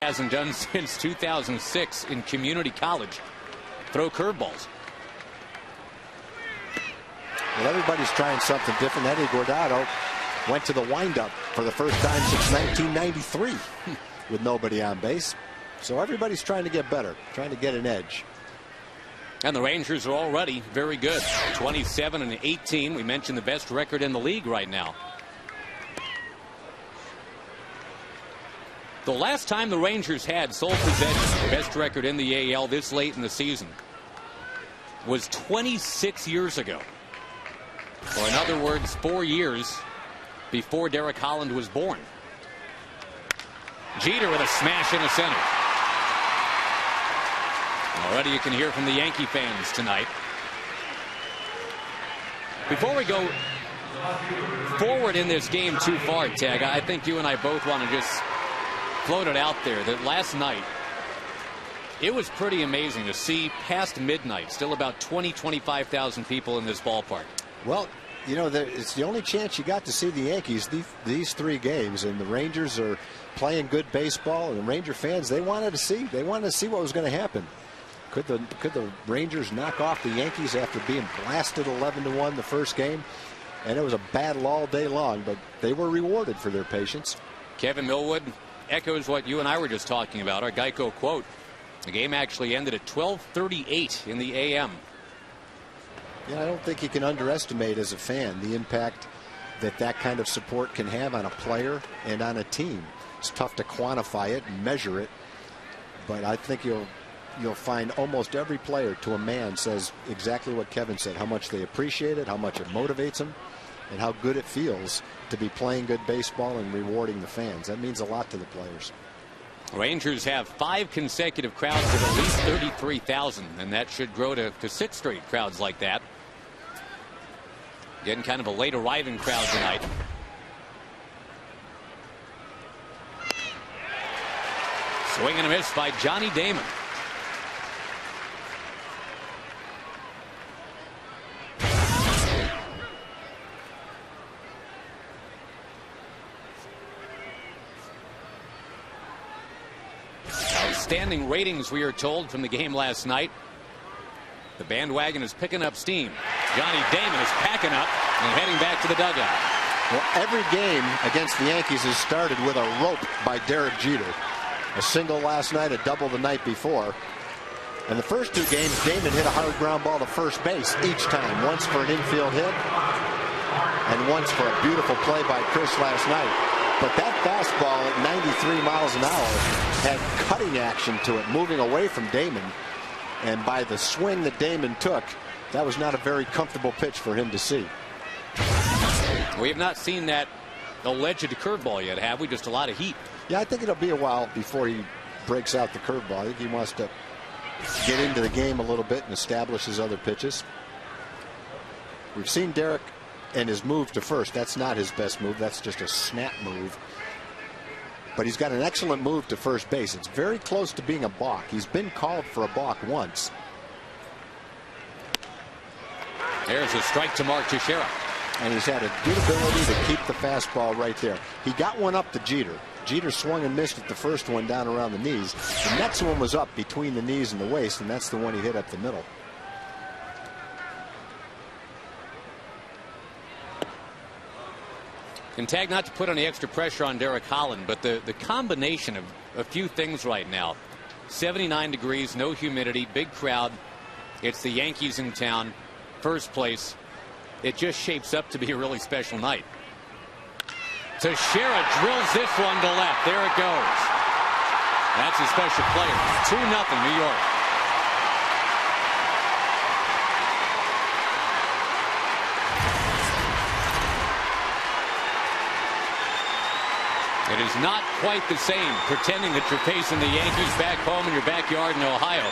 hasn't done since 2006 in community college. Throw curveballs. Well, everybody's trying something different. Eddie Guardado went to the windup for the first time since 1993 with nobody on base. So everybody's trying to get better, trying to get an edge. And the Rangers are already very good. 27-18. We mentioned the best record in the league right now. The last time the Rangers had sole possession, the best record in the AL this late in the season, was 26 years ago. Or in other words, 4 years before Derek Holland was born. Jeter with a smash into center. Already you can hear from the Yankee fans tonight. Before we go forward in this game too far, Tag, I think you and I both want to just float it out there that last night it was pretty amazing to see past midnight still about 25,000 people in this ballpark. Well, you know, it's the only chance you got to see the Yankees these 3 games, and the Rangers are playing good baseball, and the Ranger fans, they wanted to see what was going to happen. Could the Rangers knock off the Yankees after being blasted 11-1 the first game? And it was a battle all day long, but they were rewarded for their patience. Kevin Millwood echoes what you and I were just talking about, our Geico quote. The game actually ended at 12:38 in the AM. Yeah, I don't think you can underestimate as a fan the impact that kind of support can have on a player and on a team. It's tough to quantify it and measure it, but I think you'll find almost every player to a man says exactly what Kevin said, how much they appreciate it, how much it motivates them, and how good it feels to be playing good baseball and rewarding the fans. That means a lot to the players. Rangers have 5 consecutive crowds of at least 33,000, and that should grow to 6 straight crowds like that. Getting kind of a late arriving crowd tonight. Swing and a miss by Johnny Damon. Outstanding ratings, we are told, from the game last night. The bandwagon is picking up steam. Johnny Damon is packing up and heading back to the dugout. Well, every game against the Yankees has started with a rope by Derek Jeter. A single last night, a double the night before. In the first 2 games, Damon hit a hard ground ball to first base each time. Once for an infield hit and once for a beautiful play by Chris last night. But that fastball at 93 miles an hour had cutting action to it, moving away from Damon. And by the swing that Damon took, that was not a very comfortable pitch for him to see. We have not seen that alleged curveball yet, have we? Just a lot of heat. Yeah, I think it'll be a while before he breaks out the curveball. I think he wants to get into the game a little bit and establish his other pitches. We've seen Derek and his move to first. That's not his best move. That's just a snap move. But he's got an excellent move to first base. It's very close to being a balk. He's been called for a balk once. There's a strike to Mark Teixeira. And he's had a good ability to keep the fastball right there. He got one up to Jeter. Jeter swung and missed at the first one down around the knees. The next one was up between the knees and the waist, and that's the one he hit up the middle. And Tag, not to put any extra pressure on Derek Holland, but the combination of a few things right now. 79 degrees, no humidity, big crowd. It's the Yankees in town, first place. It just shapes up to be a really special night. Teixeira drills this one to left. There it goes. That's a special player. 2-0 New York. It is not quite the same pretending that you're facing the Yankees back home in your backyard in Ohio.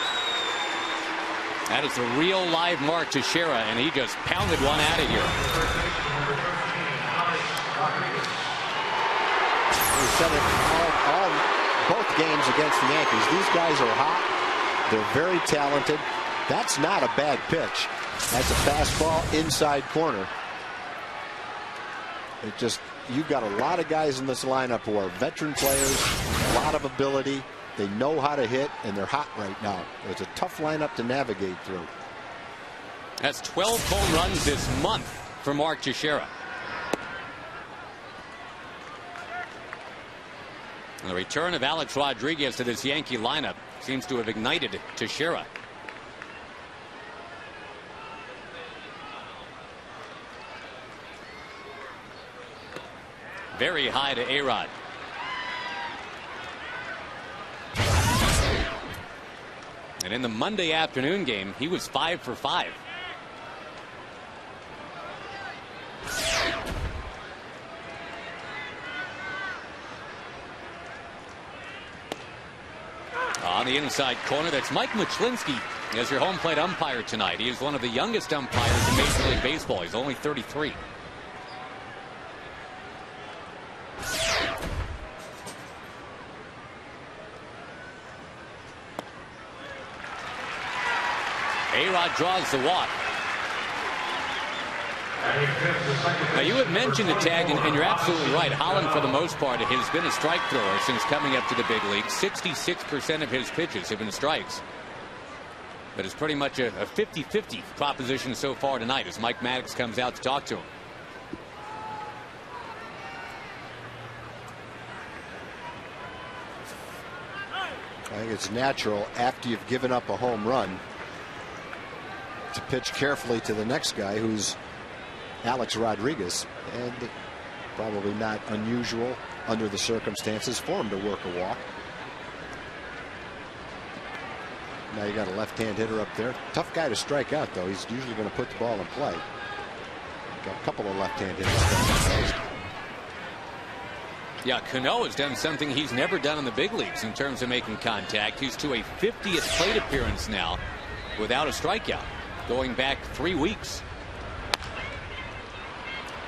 That is the real live Mark Teixeira, and he just pounded one out of here. We said it both games against the Yankees. These guys are hot. They're very talented. That's not a bad pitch. That's a fastball inside corner. It just, you've got a lot of guys in this lineup who are veteran players, a lot of ability, They know how to hit, and they're hot right now. It's a tough lineup to navigate through. That's 12 home runs this month for Mark Teixeira. And the return of Alex Rodriguez to this Yankee lineup seems to have ignited Teixeira. Very high to A-Rod. And in the Monday afternoon game, he was 5 for 5. On the inside corner, that's Mike Muchlinski as your home plate umpire tonight. He is one of the youngest umpires in Major League Baseball. He's only 33. A-Rod draws the walk. Now, you had mentioned the tag, and you're absolutely right. Holland, for the most part, has been a strike thrower since coming up to the big league. 66% of his pitches have been strikes. But it's pretty much a 50-50 proposition so far tonight as Mike Maddox comes out to talk to him. I think it's natural after you've given up a home run to pitch carefully to the next guy, who's Alex Rodriguez, and probably not unusual under the circumstances for him to work a walk. Now you got a left-hand hitter up there. Tough guy to strike out, though. He's usually going to put the ball in play. Got a couple of left-hand hitters. Yeah, Cano has done something he's never done in the big leagues in terms of making contact. He's to a 50th plate appearance now without a strikeout, going back 3 weeks.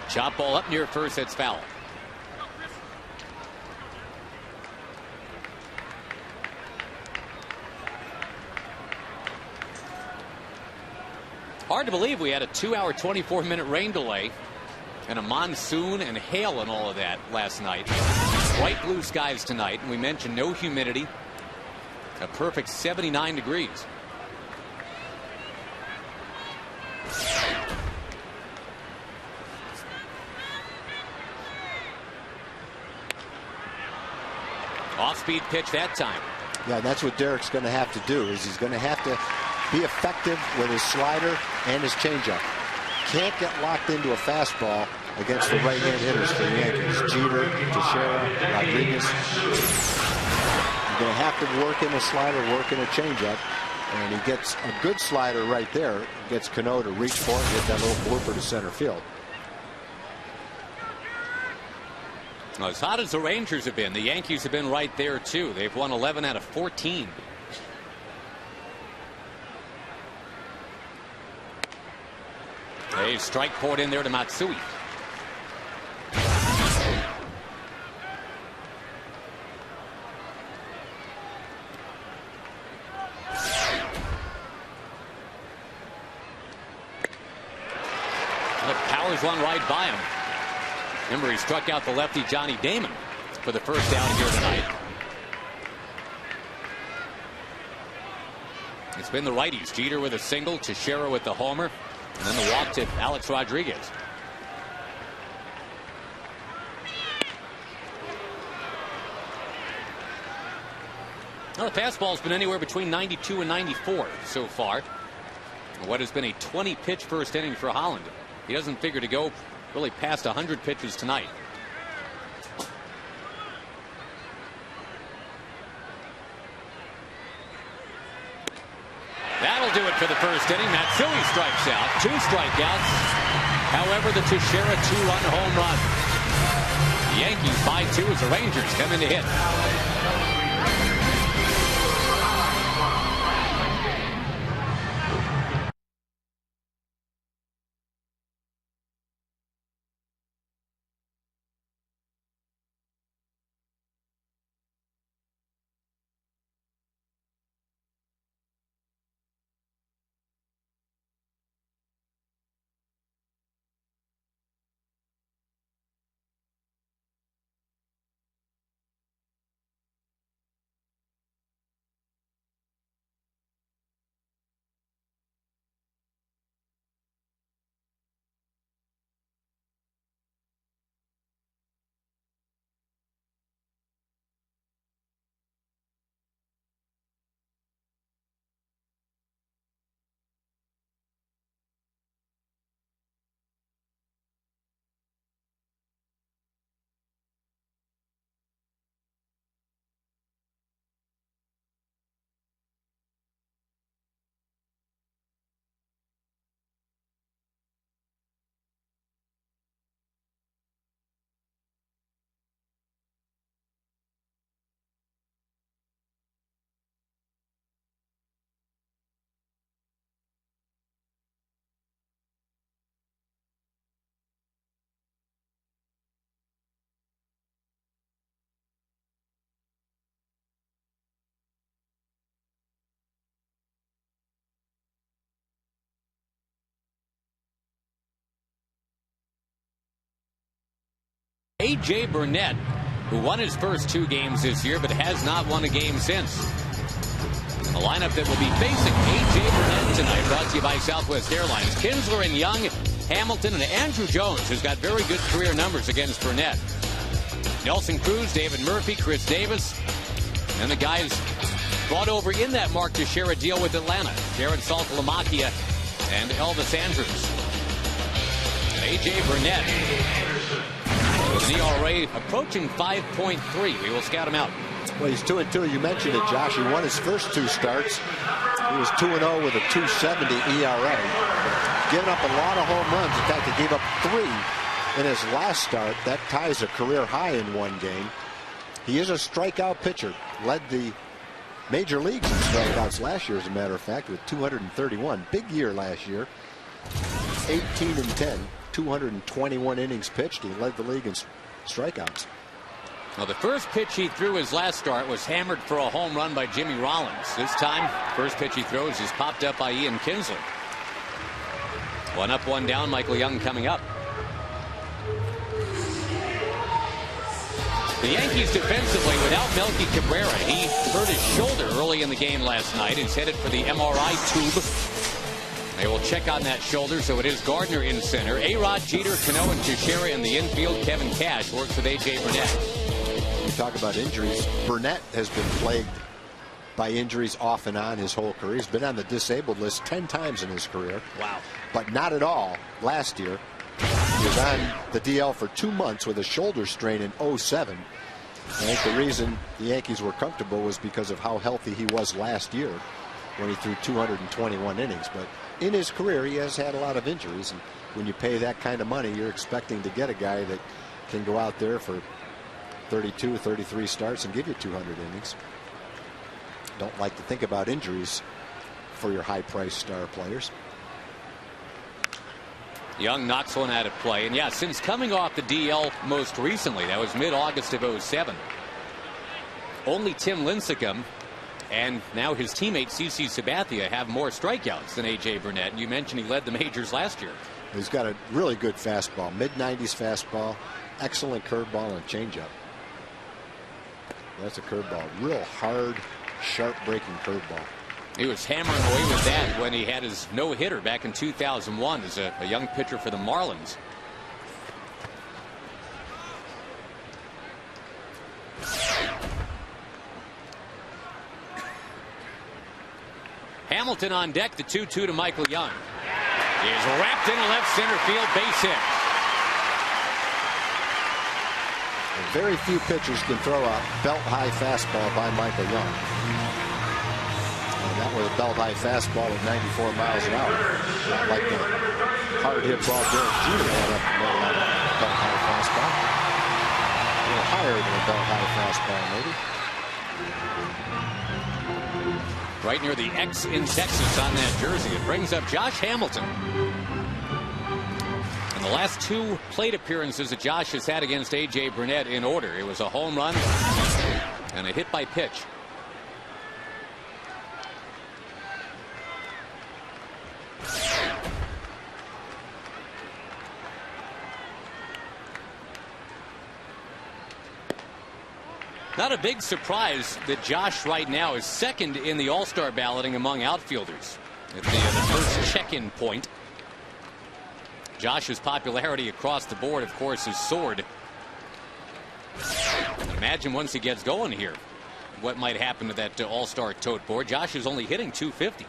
Chop ball up near first. That's foul. Hard to believe we had a 2-hour, 24-minute rain delay and a monsoon and hail and all of that last night. Bright blue skies tonight. And we mentioned no humidity. A perfect 79 degrees. Off-speed pitch that time. Yeah, that's what Derek's going to have to do. Is he's going to have to be effective with his slider and his changeup. Can't get locked into a fastball against the right-hand hitters for the Yankees. Jeter, Teixeira, Rodriguez. You're going to have to work in a slider, work in a changeup, and he gets a good slider right there. Gets Cano to reach for it and get that little blooper to center field. As hot as the Rangers have been, the Yankees have been right there too. They've won 11 out of 14. A strike poured in there to Matsui. Powers one right by him. Remember, he struck out the lefty Johnny Damon for the first out here tonight. It's been the righties. Jeter with a single, Teixeira with the homer, and then the walk to Alex Rodriguez. Well, the fastball's been anywhere between 92 and 94 so far. What has been a 20-pitch first inning for Holland. He doesn't figure to go really past 100 pitches tonight. That'll do it for the first inning. Matsui strikes out. 2 strikeouts. However, the Teixeira 2-run home run. The Yankees by 2 as the Rangers come in to hit. A.J. Burnett, who won his first 2 games this year but has not won a game since. A lineup that will be facing A.J. Burnett tonight, brought to you by Southwest Airlines. Kinsler and Young, Hamilton, and Andrew Jones, who's got very good career numbers against Burnett. Nelson Cruz, David Murphy, Chris Davis, and the guys brought over in that mark to share a deal with Atlanta. Jared Saltalamacchia and Elvis Andrews. A.J. Burnett with an ERA approaching 5.3. We will scout him out. Well, he's 2-2. You mentioned it, Josh. He won his first 2 starts. He was 2-0 with a 2.70 ERA. Giving up a lot of home runs. In fact, he gave up 3 in his last start. That ties a career high in one game. He is a strikeout pitcher. Led the major leagues in strikeouts last year, as a matter of fact, with 231. Big year last year. 18-10. 221 innings pitched. He led the league in strikeouts. Well, the first pitch he threw his last start was hammered for a home run by Jimmy Rollins. This time, first pitch he throws is popped up by Ian Kinsler. 1 up, 1 down. Michael Young coming up. The Yankees defensively without Melky Cabrera. He hurt his shoulder early in the game last night. He's headed for the MRI tube. They will check on that shoulder, so it is Gardner in center. A-Rod, Jeter, Cano, and Teixeira in the infield. Kevin Cash works with A.J. Burnett. You talk about injuries. Burnett has been plagued by injuries off and on his whole career. He's been on the disabled list 10 times in his career. Wow. But not at all last year. He was on the DL for 2 months with a shoulder strain in 2007. I think the reason the Yankees were comfortable was because of how healthy he was last year when he threw 221 innings. But in his career, he has had a lot of injuries. And when you pay that kind of money, you're expecting to get a guy that can go out there for 32, 33 starts and give you 200 innings. Don't like to think about injuries for your high-priced star players. Young knocks one out of play. And yeah, since coming off the DL most recently, that was mid-August of 2007, only Tim Lincecum and now his teammate CC Sabathia have more strikeouts than A.J. Burnett. And you mentioned he led the majors last year. He's got a really good fastball, mid-90s fastball, excellent curveball and changeup. That's a curveball, real hard, sharp-breaking curveball. He was hammering away with that when he had his no-hitter back in 2001 as a young pitcher for the Marlins. Hamilton on deck, the 2-2 to Michael Young. He is wrapped into left center field, base hit. Very few pitchers can throw a belt-high fastball by Michael Young. That was a belt-high fastball at 94 miles an hour. Not like the hard-hit ball Derek Jeter had up the middle of a belt-high fastball. A little higher than a belt-high fastball, maybe. Right near the X in Texas on that jersey. It brings up Josh Hamilton. And the last 2 plate appearances that Josh has had against A.J. Burnett in order. It was a home run and a hit by pitch. Not a big surprise that Josh right now is second in the All-Star balloting among outfielders. At the first check-in point. Josh's popularity across the board, of course, has soared. Imagine once he gets going here, what might happen to that All-Star tote board. Josh is only hitting .250.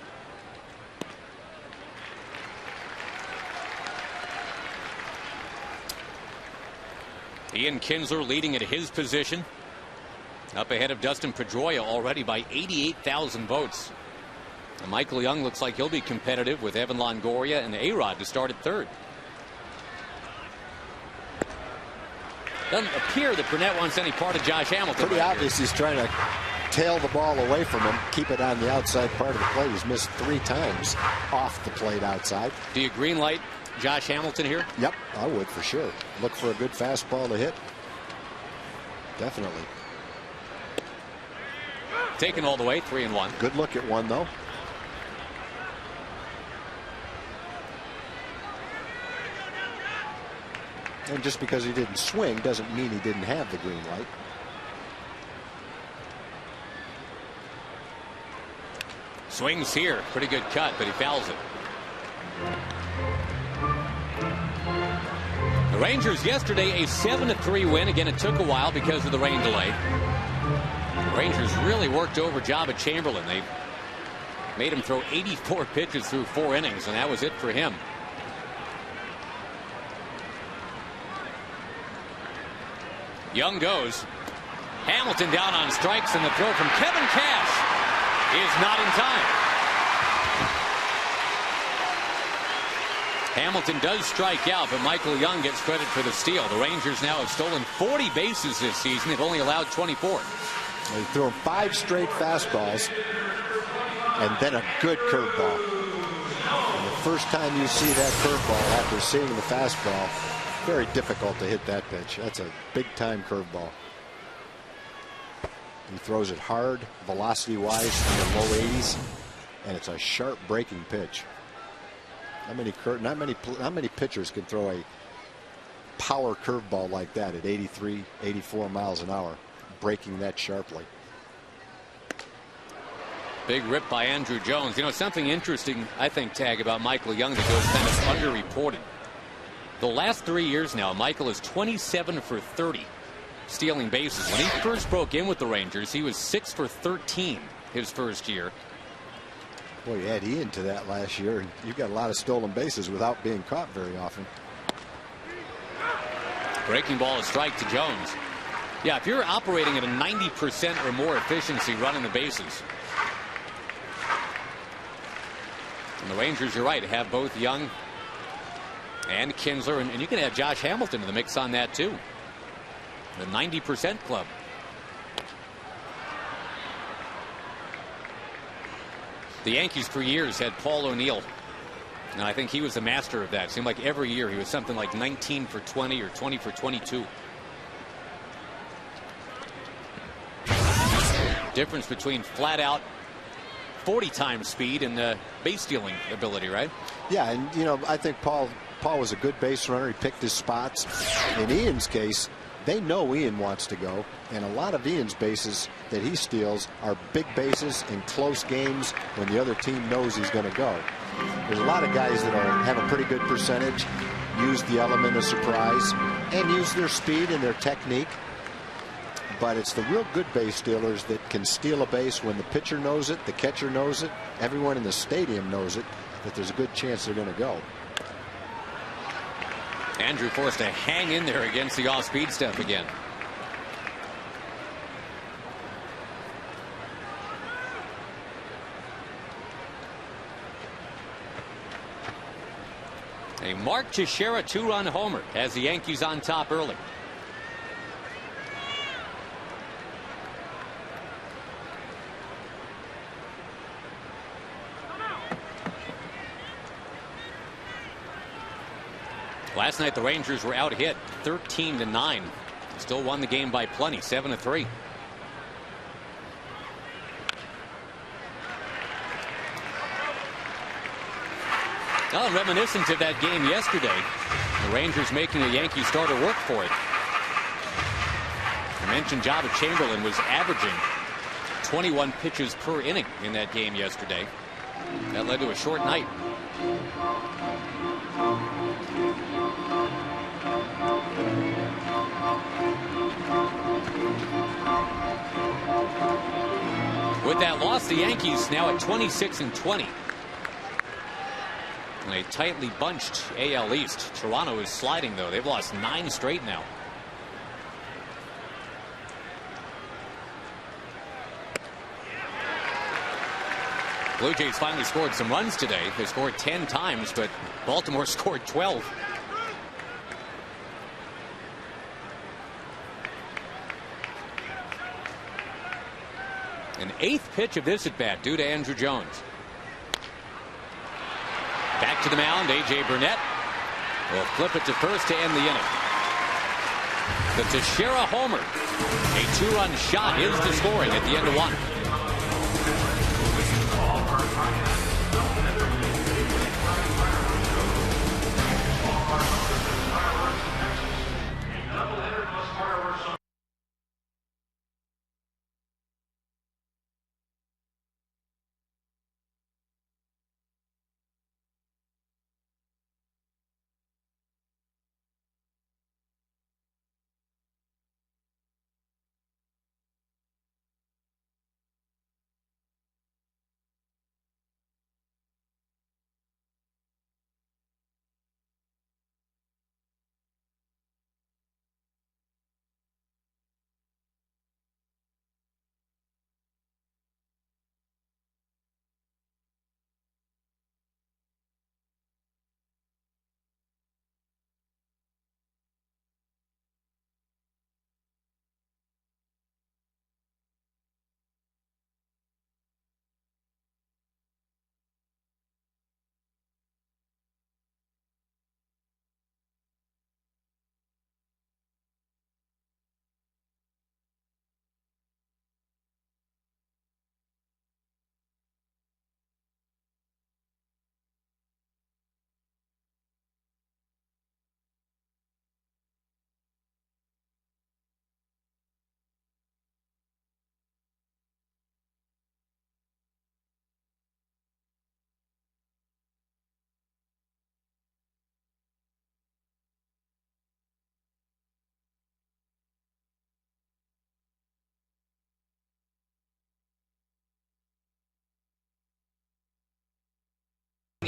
Ian Kinsler leading at his position. Up ahead of Dustin Pedroia already by 88,000 votes. And Michael Young looks like he'll be competitive with Evan Longoria and A-Rod to start at third. Doesn't appear that Burnett wants any part of Josh Hamilton. Pretty obvious he's trying to tail the ball away from him, keep it on the outside part of the plate. He's missed 3 times off the plate outside. Do you green light Josh Hamilton here? Yep, I would for sure. Look for a good fastball to hit. Definitely. Taken all the way, 3-1. Good look at one, though. And just because he didn't swing doesn't mean he didn't have the green light. Swings here. Pretty good cut, but he fouls it. The Rangers yesterday a 7-3 win. Again, it took a while because of the rain delay. The Rangers really worked over Jabba Chamberlain. They made him throw 84 pitches through 4 innings, and that was it for him. Young goes. Hamilton down on strikes, and the throw from Kevin Cash is not in time. Hamilton does strike out, but Michael Young gets credit for the steal. The Rangers now have stolen 40 bases this season. They've only allowed 24. They threw him 5 straight fastballs and then a good curveball. And the first time you see that curveball after seeing the fastball, very difficult to hit that pitch. That's a big-time curveball. He throws it hard, velocity-wise, in the low 80s, and it's a sharp breaking pitch. Not many pitchers can throw a power curveball like that at 83, 84 miles an hour, breaking that sharply. Big rip by Andrew Jones. You know, something interesting, I think, Tag, about Michael Young that goes kind of underreported. The last 3 years now, Michael is 27 for 30 stealing bases. When he first broke in with the Rangers, he was 6 for 13 his first year. Boy, you add Ian to that last year, and you've got a lot of stolen bases without being caught very often. Breaking ball, a strike to Jones. Yeah, if you're operating at a 90% or more efficiency running the bases. And the Rangers, you're right, have both Young and Kinsler, and you can add Josh Hamilton to the mix on that too. The 90% club. The Yankees for years had Paul O'Neill, and I think he was the master of that. It seemed like every year he was something like 19 for 20 or 20 for 22. Difference between flat out 40 times speed and base stealing ability, right? Yeah, and you know, I think Paul was a good base runner. He picked his spots. In Ian's case, they know Ian wants to go, and a lot of Ian's bases that he steals are big bases in close games when the other team knows he's going to go. There's a lot of guys that have a pretty good percentage, use the element of surprise, and use their speed and their technique. But it's the real good base stealers that can steal a base when the pitcher knows it, the catcher knows it, everyone in the stadium knows it, that there's a good chance they're going to go. Andrew forced to hang in there against the off-speed stuff again. A Mark Teixeira 2-run homer has the Yankees on top early. Last night the Rangers were out hit 13-9. Still won the game by plenty, 7-3. Well, reminiscent of that game yesterday, the Rangers making a Yankee starter work for it. I mentioned Jabba Chamberlain was averaging 21 pitches per inning in that game yesterday. That led to a short night. With that loss, the Yankees now at 26-20. And a tightly bunched AL East. Toronto is sliding, though. They've lost 9 straight now. Blue Jays finally scored some runs today. They scored 10 times, but Baltimore scored 12. An 8th pitch of this at bat due to Andrew Jones. Back to the mound, A.J. Burnett will flip it to first to end the inning. The Teixeira homer. A 2-run shot is to scoring at the end of 1.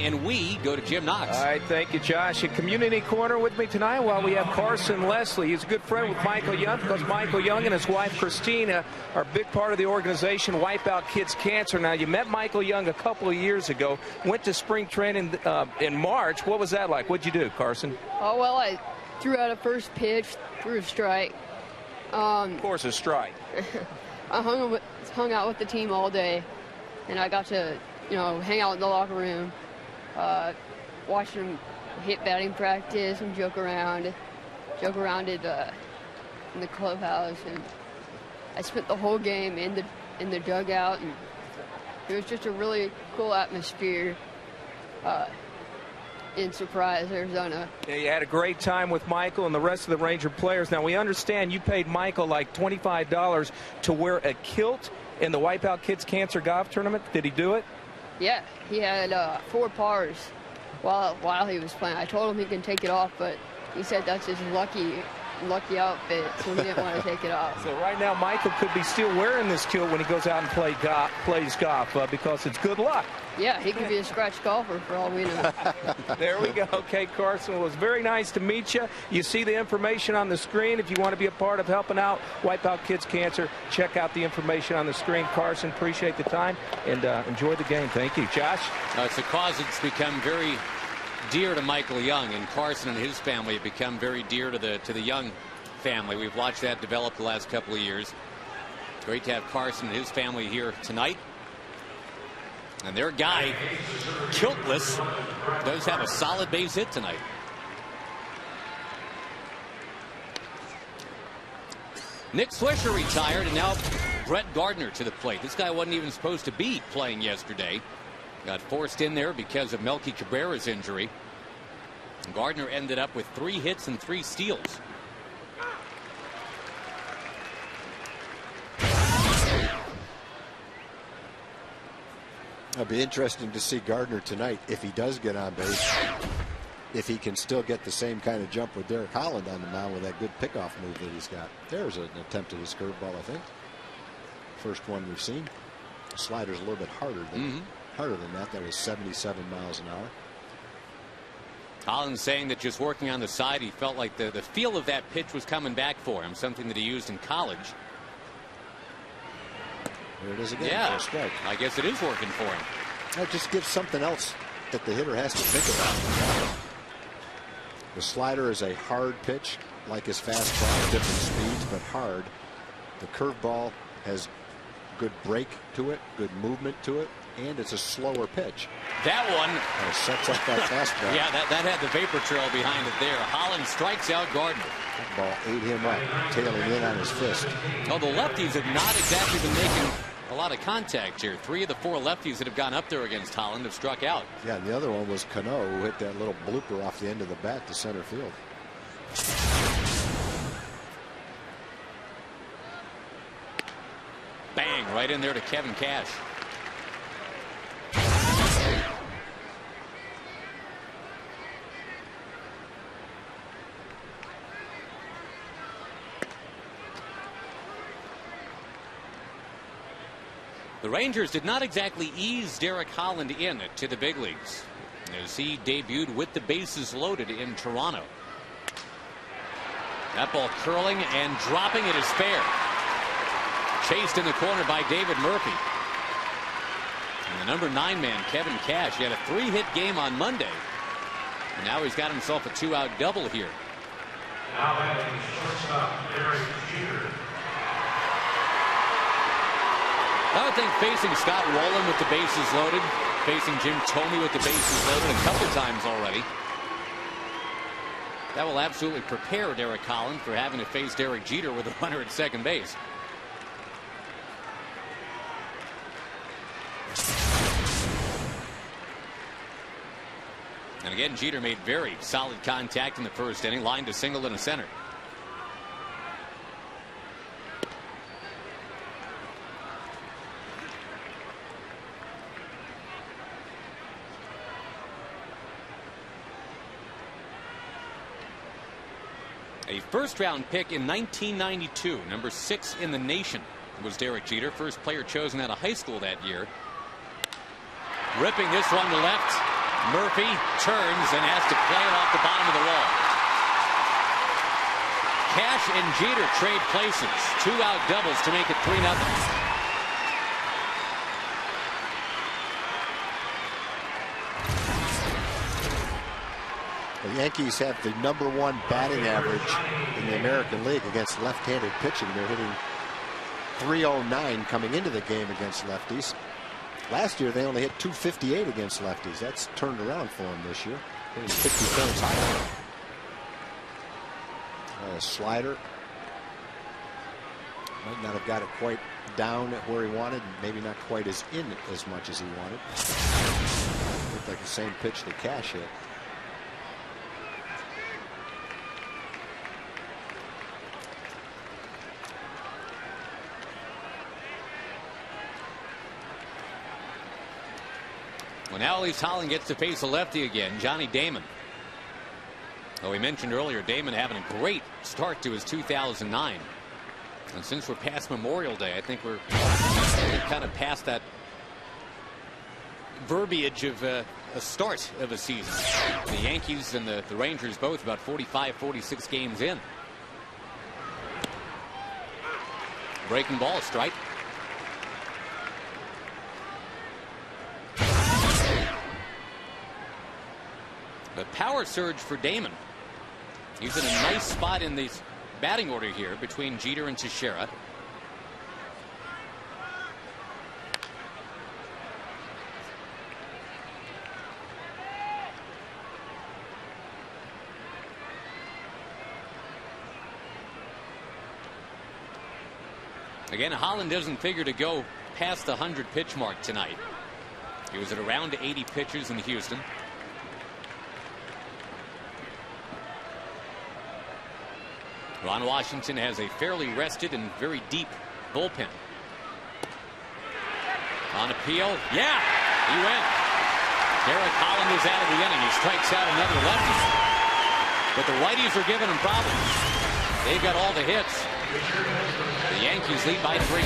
and we go to Jim Knox. All right, thank you, Josh. At Community Corner with me tonight, while we have Carson Leslie. He's a good friend with Michael Young because Michael Young and his wife Christina are a big part of the organization Wipe Out Kids Cancer. Now, you met Michael Young a couple of years ago, went to spring training in March. What was that like? What'd you do, Carson? Oh, well, I threw out a first pitch, threw a strike. Of course, a strike. I hung out with the team all day, and I got to, hang out in the locker room, watch them hit batting practice and joke around in the clubhouse, and I spent the whole game in the dugout, and it was just a really cool atmosphere in Surprise, Arizona. Yeah, you had a great time with Michael and the rest of the Ranger players. Now, we understand you paid Michael like $25 to wear a kilt in the Wipe Out Kids Cancer Golf Tournament. Did he do it? Yeah, he had 4 pars while he was playing. I told him he can take it off, but he said that's his lucky outfit, so he didn't want to take it off. So right now, Michael could be still wearing this kilt when he goes out and plays golf because it's good luck. Yeah, he could be a scratch golfer for all we know. There we go. Okay, Carson, well, it was very nice to meet you. You see the information on the screen. If you want to be a part of helping out Wipe Out Kids Cancer, check out the information on the screen. Carson, appreciate the time, and enjoy the game. Thank you. Josh? It's a cause that's become very dear to Michael Young, and Carson and his family have become very dear to the Young family. We've watched that develop the last couple of years. Great to have Carson and his family here tonight. And their guy, kiltless, does have a solid base hit tonight. Nick Swisher retired, and now Brett Gardner to the plate. This guy wasn't even supposed to be playing yesterday. Got forced in there because of Melky Cabrera's injury. Gardner ended up with 3 hits and 3 steals. It'll be interesting to see Gardner tonight if he does get on base. If he can still get the same kind of jump with Derek Holland on the mound with that good pickoff move that he's got. There's an attempt at his curveball, I think. First one we've seen. The slider's a little bit harder than that. That was 77 miles an hour. Holland's saying that just working on the side, he felt like the feel of that pitch was coming back for him, something that he used in college. There it is again. Yeah, for a strike. I guess it is working for him. That just gives something else that the hitter has to think about. The slider is a hard pitch, like his fastball, different speeds, but hard. The curveball has good break to it, good movement to it, and it's a slower pitch. That one sets up that fastball. Yeah, that had the vapor trail behind it there. Holland strikes out Gardner. That ball ate him up, tailing in on his fist. Oh, the lefties have not exactly been making a lot of contact here. 3 of the 4 lefties that have gone up there against Holland have struck out. Yeah, and the other one was Cano, who hit that little blooper off the end of the bat to center field. Bang, right in there to Kevin Cash. The Rangers did not exactly ease Derek Holland in to the big leagues as he debuted with the bases loaded in Toronto. That ball curling and dropping it is fair. Chased in the corner by David Murphy. And the number 9 man, Kevin Cash, he had a 3-hit game on Monday. And now he's got himself a 2-out double here. Now batting shortstop Derek Jeter. I would think facing Scott Rowland with the bases loaded, facing Jim Thome with the bases loaded a couple times already. That will absolutely prepare Derek Holland for having to face Derek Jeter with a runner at second base. And again, Jeter made very solid contact in the first inning, lined a single in the center. A first-round pick in 1992, number 6 in the nation, was Derek Jeter, first player chosen out of high school that year. Ripping this one to left, Murphy turns and has to play it off the bottom of the wall. Cash and Jeter trade places. 2-out doubles to make it 3-0. The Yankees have the #1 batting average in the American League against left-handed pitching. They're hitting .309 coming into the game against lefties. Last year they only hit .258 against lefties. That's turned around for them this year. It was 50 points higher. A slider. Might not have got it quite down at where he wanted. Maybe not quite as in as much as he wanted. Looked like the same pitch that Cash hit. Well, now at least Holland gets to face a lefty again, Johnny Damon. Oh, we mentioned earlier, Damon having a great start to his 2009. And since we're past Memorial Day, I think we're kind of past that verbiage of a start of a season. The Yankees and the Rangers both about 45, 46 games in. Breaking ball, strike. The power surge for Damon. He's in a nice spot in the batting order here between Jeter and Teixeira. Again, Holland doesn't figure to go past the 100 pitch mark tonight. He was at around 80 pitches in Houston. Ron Washington has a fairly rested and very deep bullpen. On appeal, yeah, he went. Derek Holland is out of the inning. He strikes out another lefty. But the righties are giving him problems. They've got all the hits. The Yankees lead by 3.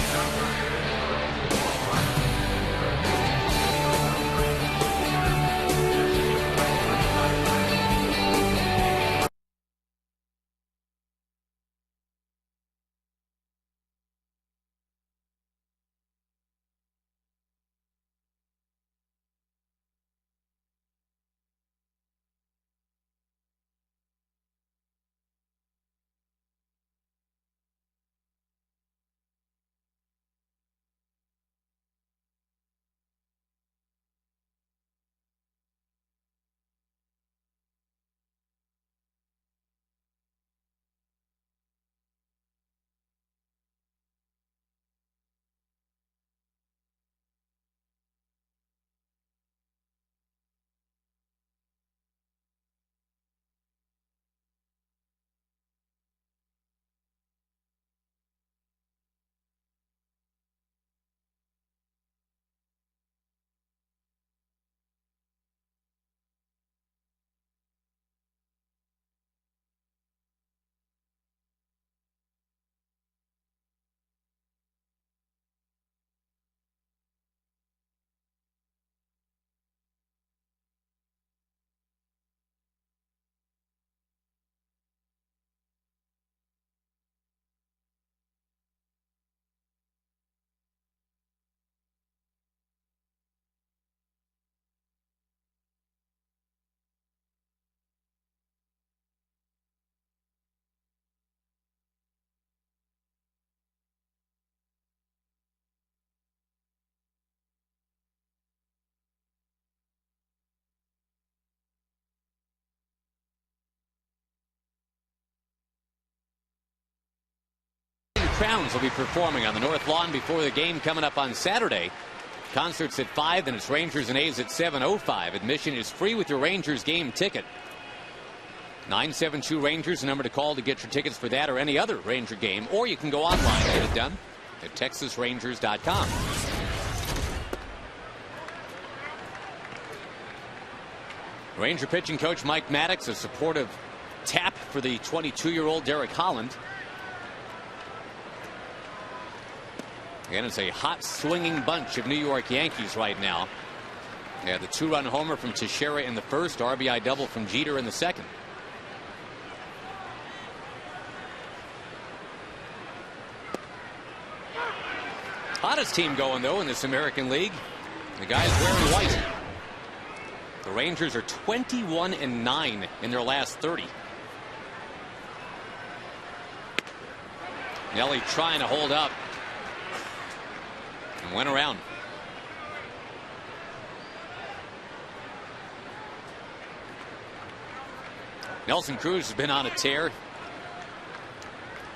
Crowns will be performing on the North Lawn before the game coming up on Saturday. Concerts at 5, and it's Rangers and A's at 7:05. Admission is free with your Rangers game ticket. 972 Rangers, the number to call to get your tickets for that or any other Ranger game, or you can go online and get it done at TexasRangers.com. Ranger pitching coach Mike Maddox, a supportive tap for the 22-year-old Derek Holland. Again, it's a hot swinging bunch of New York Yankees right now. Yeah, the 2-run homer from Teixeira in the first, RBI double from Jeter in the second. Hottest team going, though, in this American League. The guys wearing white. The Rangers are 21-9 in their last 30. Nelly trying to hold up. And went around. Nelson Cruz has been on a tear.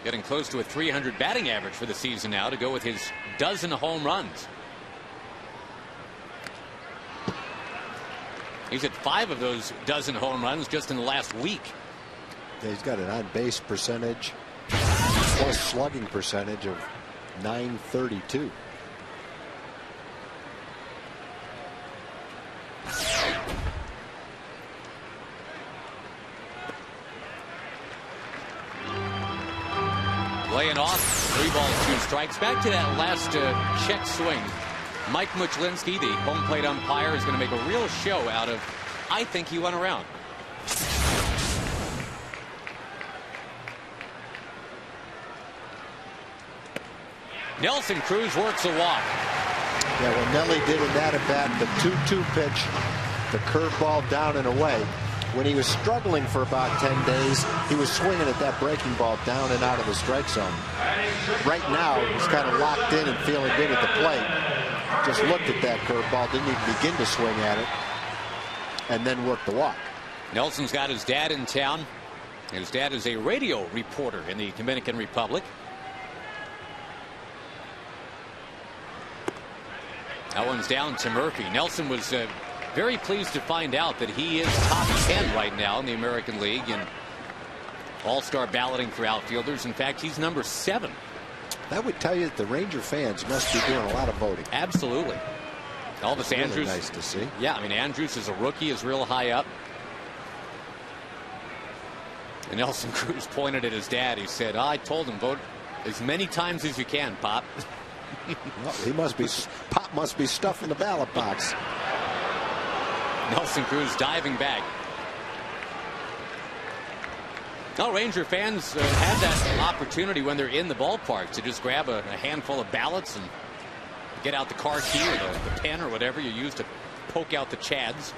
Getting close to a 300 batting average for the season now to go with his dozen home runs. He's had 5 of those dozen home runs just in the last week. Yeah, he's got an on-base percentage plus slugging percentage of .932. Laying off, 3 balls, 2 strikes. Back to that last check swing. Mike Muchlinski, the home plate umpire, is going to make a real show out of, I think he went around. Nelson Cruz works a walk. Yeah, when Nelly did in that at bat, the 2-2 pitch, the curveball down and away. When he was struggling for about 10 days, he was swinging at that breaking ball down and out of the strike zone. Right now, he's kind of locked in and feeling good at the plate. Just looked at that curveball, didn't even begin to swing at it, and then worked the walk. Nelson's got his dad in town. His dad is a radio reporter in the Dominican Republic. That one's down to Murphy. Nelson was very pleased to find out that he is top 10 right now in the American League in all-star balloting for outfielders. In fact, he's number 7. That would tell you that the Ranger fans must be doing a lot of voting. Absolutely. Elvis Andrus. Really nice to see. Yeah, I mean, Andrus is a rookie, is real high up. And Nelson Cruz pointed at his dad. He said, I told him, vote as many times as you can, Pop. Well, he must be, Pop must be stuffing the ballot box. Nelson Cruz diving back. Now, Ranger fans have that opportunity when they're in the ballpark to just grab a handful of ballots and get out the car key or the pen or whatever you use to poke out the chads.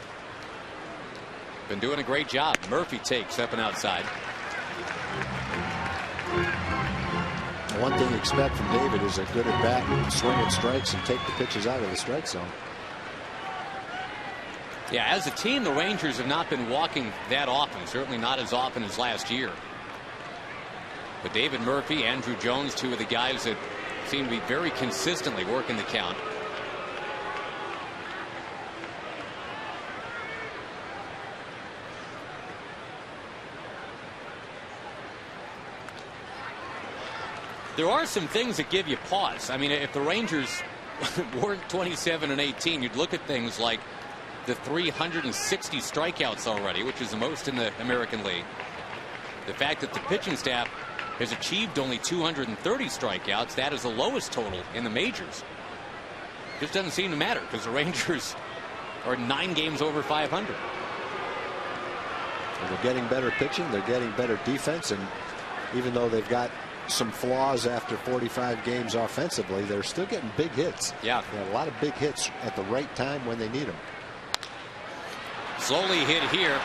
Been doing a great job. Murphy takes up and outside. One thing you expect from David is a good at bat, swing at strikes, and take the pitches out of the strike zone. Yeah, as a team, the Rangers have not been walking that often, certainly not as often as last year. But David Murphy, Andrew Jones, 2 of the guys that seem to be very consistently working the count. There are some things that give you pause. I mean, if the Rangers weren't 27-18, you'd look at things like the 360 strikeouts already, which is the most in the American League. The fact that the pitching staff has achieved only 230 strikeouts, that is the lowest total in the majors. Just doesn't seem to matter because the Rangers are 9 games over 500. They're getting better pitching, they're getting better defense, and even though they've got some flaws after 45 games offensively, they're still getting big hits. Yeah, they have a lot of big hits at the right time when they need them. Slowly hit here.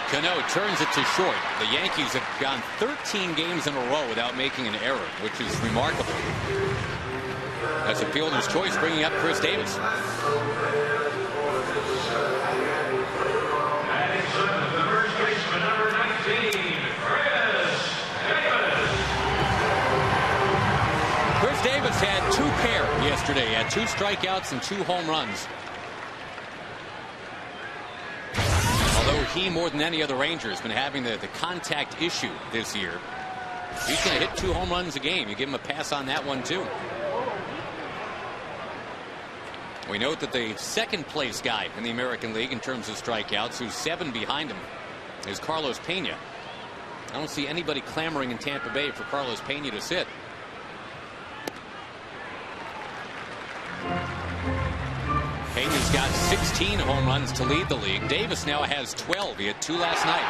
Cano turns it to short. The Yankees have gone 13 games in a row without making an error, which is remarkable. That's a fielder's choice, bringing up Chris Davis. Chris Davis had 2 pair yesterday. He had 2 strikeouts and 2 home runs. Although he, more than any other Ranger, has been having the contact issue this year. He's going to hit 2 home runs a game. You give him a pass on that one, too. We note that the second place guy in the American League in terms of strikeouts, who's 7 behind him, is Carlos Pena. I don't see anybody clamoring in Tampa Bay for Carlos Pena to sit. Payton has got 16 home runs to lead the league. Davis now has 12. He had 2 last night.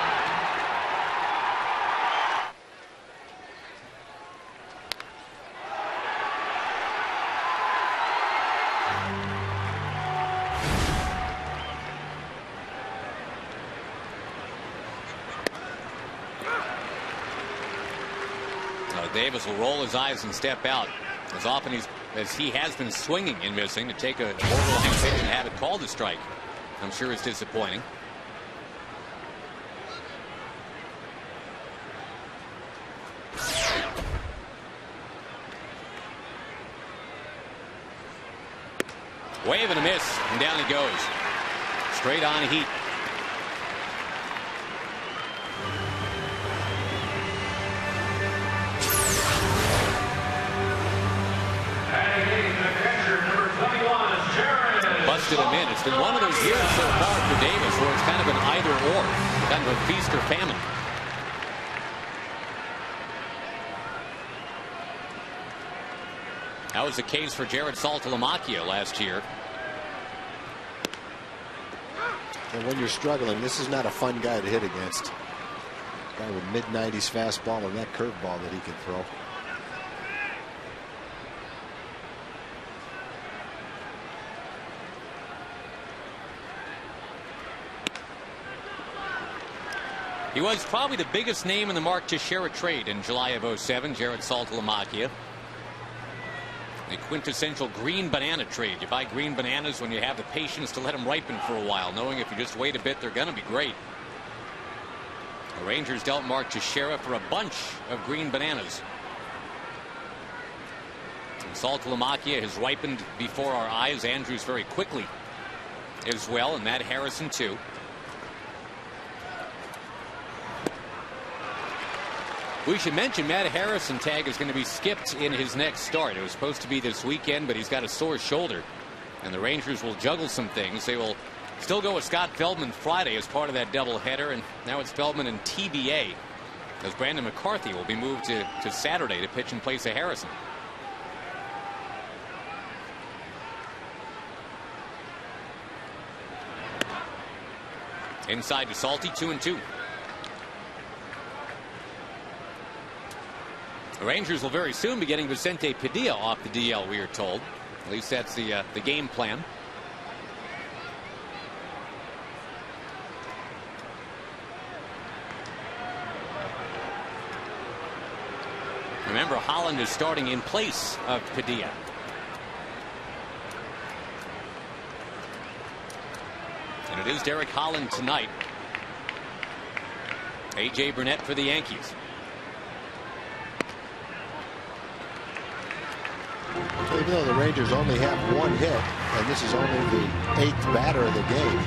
Davis will roll his eyes and step out as often as he has been swinging and missing. To take a overhand pitch and have it called a strike, I'm sure it's disappointing. Wave and a miss, and down he goes. Straight on heat. Busted him in. It's been one of those years so far for Davis where it's kind of an either or, kind of a feast or famine. That was the case for Jared Saltalamacchia last year. And when you're struggling, this is not a fun guy to hit against. Guy with mid-90s fastball and that curveball that he can throw. He was probably the biggest name in the Mark Teixeira trade in July of '07, Jared Saltalamacchia. The quintessential green banana trade. You buy green bananas when you have the patience to let them ripen for a while, knowing if you just wait a bit, they're going to be great. The Rangers dealt Mark Teixeira for a bunch of green bananas. And Saltalamacchia has ripened before our eyes. Andrews very quickly as well, and Matt Harrison too. We should mention Matt Harrison tag is going to be skipped in his next start. It was supposed to be this weekend, but he's got a sore shoulder. And the Rangers will juggle some things. They will still go with Scott Feldman Friday as part of that doubleheader. And now it's Feldman and TBA, as Brandon McCarthy will be moved to Saturday to pitch in place of Harrison. Inside to Salty, 2-2. The Rangers will very soon be getting Vicente Padilla off the DL, we are told. At least that's the game plan. Remember, Holland is starting in place of Padilla. And it is Derek Holland tonight. A.J. Burnett for the Yankees. Even though the Rangers only have 1 hit, and this is only the 8th batter of the game,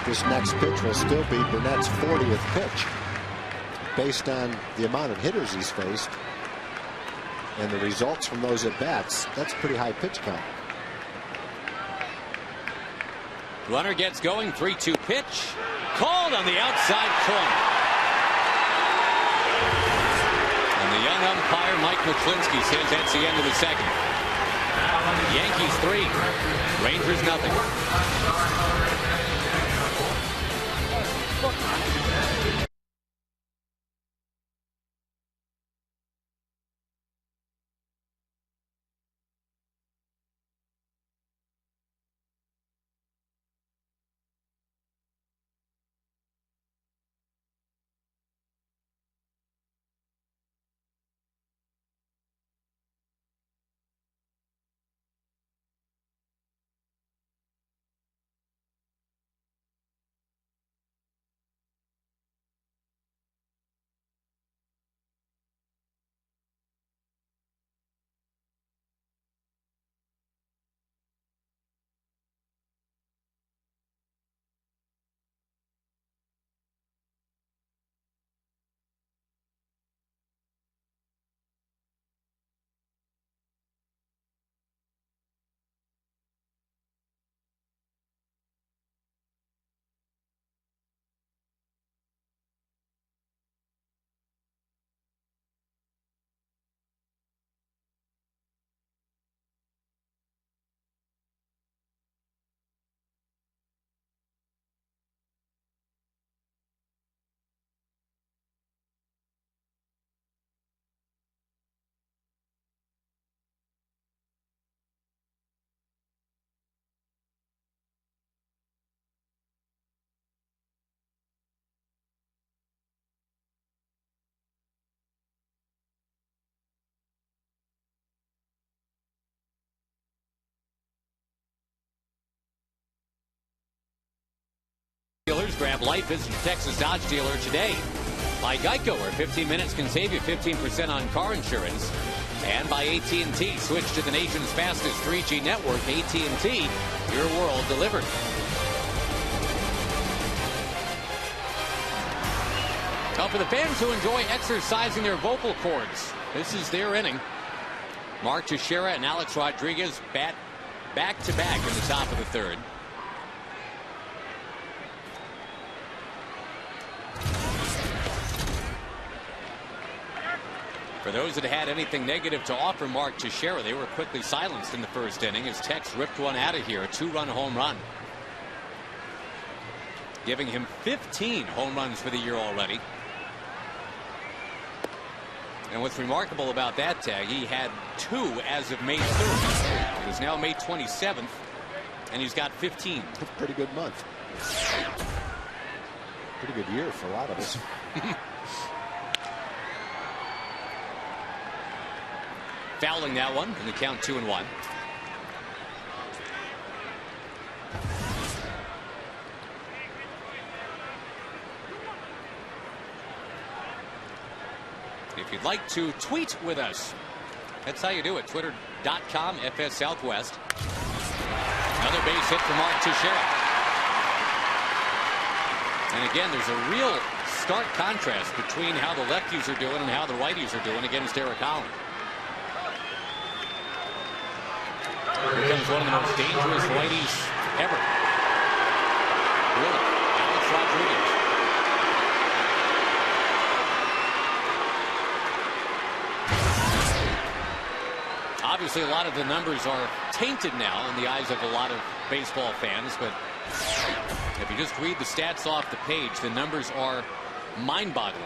this next pitch will still be Burnett's 40th pitch. Based on the amount of hitters he's faced and the results from those at-bats, that's a pretty high pitch count. Runner gets going, 3-2 pitch. Called on the outside corner. And the young umpire, Mike McClinsky, says that's the end of the second. Yankees 3, Rangers nothing. Grab life. Visit your Texas Dodge dealer today. By Geico, where 15 minutes can save you 15% on car insurance. And by AT&T. Switch to the nation's fastest 3G network. AT&T, your world delivered. Now, for the fans who enjoy exercising their vocal cords, this is their inning. Mark Teixeira and Alex Rodriguez bat back-to-back in the top of the third. For those that had anything negative to offer Mark Teixeira, they were quickly silenced in the first inning as Tex ripped one out of here, a 2-run home run, giving him 15 home runs for the year already. And what's remarkable about that, Tag, he had 2 as of May 3rd. It is now May 27th, and he's got 15. Pretty good month. Pretty good year for a lot of us. Fouling that one, and the count 2-1. If you'd like to tweet with us, that's how you do it. Twitter.com FS Southwest. Another base hit for Mark Teixeira. And again, there's a real stark contrast between how the lefties are doing and how the righties are doing against Derek Holland. Here comes one of the most dangerous righties ever. Really, Alex Rodriguez. Obviously, a lot of the numbers are tainted now in the eyes of a lot of baseball fans, but if you just read the stats off the page, the numbers are mind-boggling.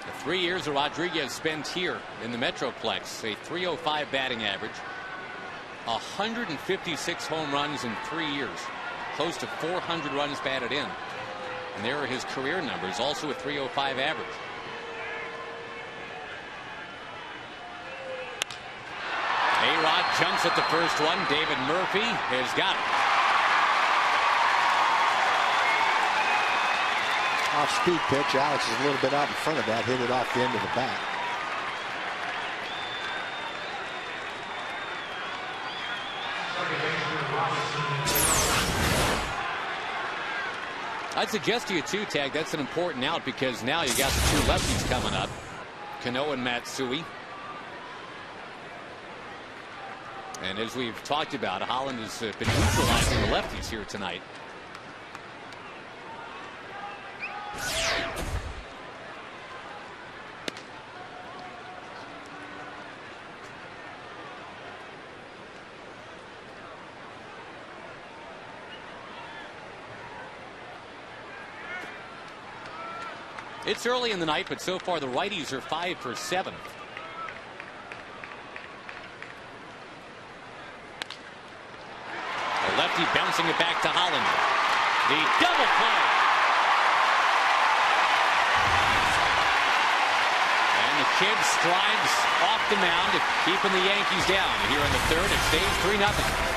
The 3 years that Rodriguez spent here in the Metroplex, a .305 batting average, 156 home runs in 3 years. Close to 400 runs batted in. And there are his career numbers, also a .305 average. A-Rod jumps at the first one. David Murphy has got it. Off-speed pitch. Alex is a little bit out in front of that. Hit it off the end of the bat. I'd suggest to you too, Tag, that's an important out because now you got the 2 lefties coming up, Cano and Matsui. And as we've talked about, Holland has been neutralizing the lefties here tonight. It's early in the night, but so far the righties are 5 for 7. The lefty bouncing it back to Holland. The double play. And the kid strides off the mound, keeping the Yankees down. Here in the third, it stays 3-0.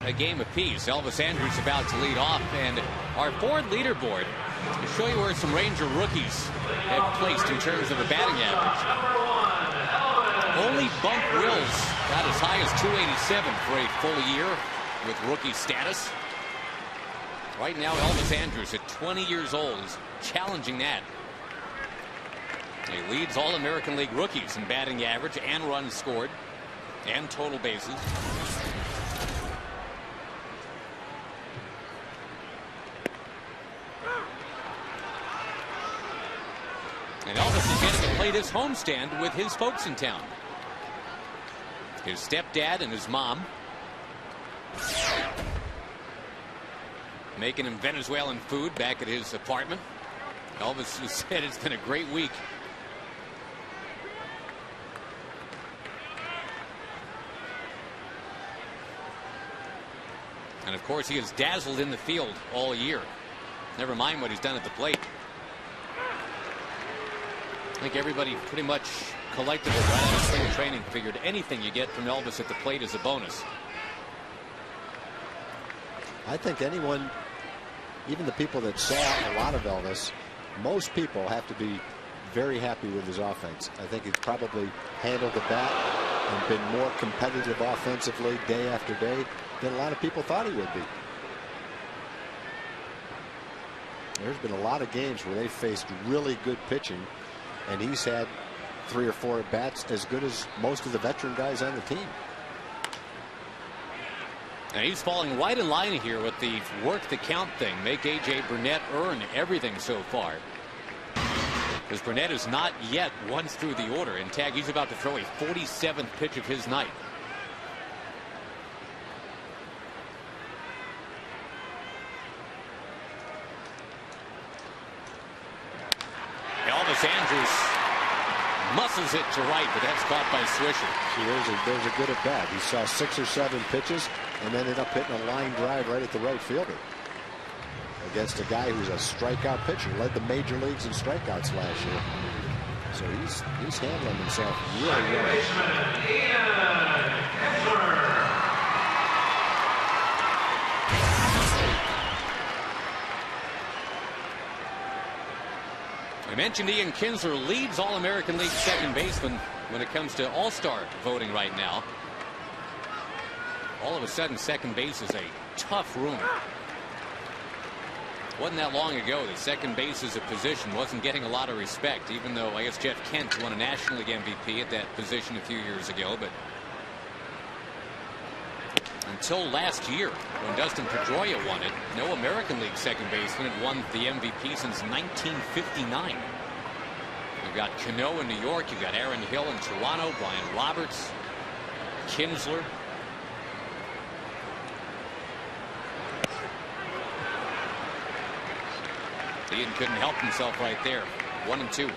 a game apiece. Elvis Andrus about to lead off, and our Ford leaderboard to show you where some Ranger rookies have placed in terms of the batting average. Only Bunk Wills got as high as 287 for a full year with rookie status. Right now, Elvis Andrus at 20 years old is challenging that. He leads all American League rookies in batting average and runs scored and total bases. And Elvis is getting to play this homestand with his folks in town. His stepdad and his mom. Making him Venezuelan food back at his apartment. Elvis has said it's been a great week. And of course, he has dazzled in the field all year. Never mind what he's done at the plate. I think everybody pretty much collectively right out of spring training figured anything you get from Elvis at the plate is a bonus. I think anyone, even the people that saw a lot of Elvis, most people have to be very happy with his offense. I think he's probably handled the bat and been more competitive offensively day after day than a lot of people thought he would be. There's been a lot of games where they faced really good pitching, and he's had 3 or 4 at bats as good as most of the veteran guys on the team. And he's falling right in line here with the work the count thing. Make A.J. Burnett earn everything so far. Because Burnett is not yet once through the order. And Tag, he's about to throw a 47th pitch of his night. Elvis Andrus muscles it to right, but that's caught by Swisher. See, there's a good at bat. He saw 6 or 7 pitches and ended up hitting a line drive right at the right fielder against a guy who's a strikeout pitcher. Led the major leagues in strikeouts last year. So he's handling himself really well. I mentioned Ian Kinsler leads All-American League second baseman when it comes to All-Star voting right now. All of a sudden, second base is a tough room. Wasn't that long ago that second base as a position wasn't getting a lot of respect, even though I guess Jeff Kent won a National League MVP at that position a few years ago. But until last year, when Dustin Pedroia won it, no American League second baseman had won the MVP since 1959. You've got Cano in New York, you've got Aaron Hill in Toronto, Brian Roberts, Kinsler. Ian couldn't help himself right there. 1 and 2.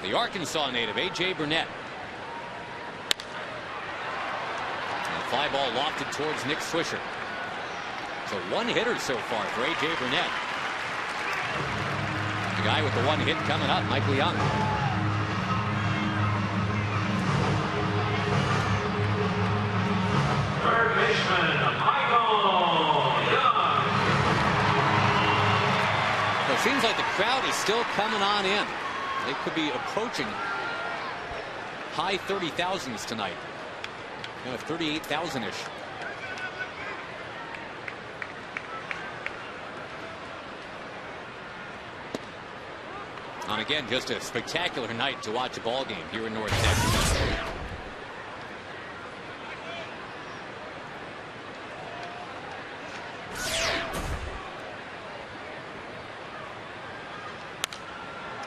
The Arkansas native, A.J. Burnett. And the fly ball lofted towards Nick Swisher. It's a one-hitter so far for A.J. Burnett. The guy with the one hit coming up, Michael Young. Third baseman, Michael Young. So it seems like the crowd is still coming on in. They could be approaching high 30,000s tonight. 38,000-ish. And again, just a spectacular night to watch a ball game here in North Texas.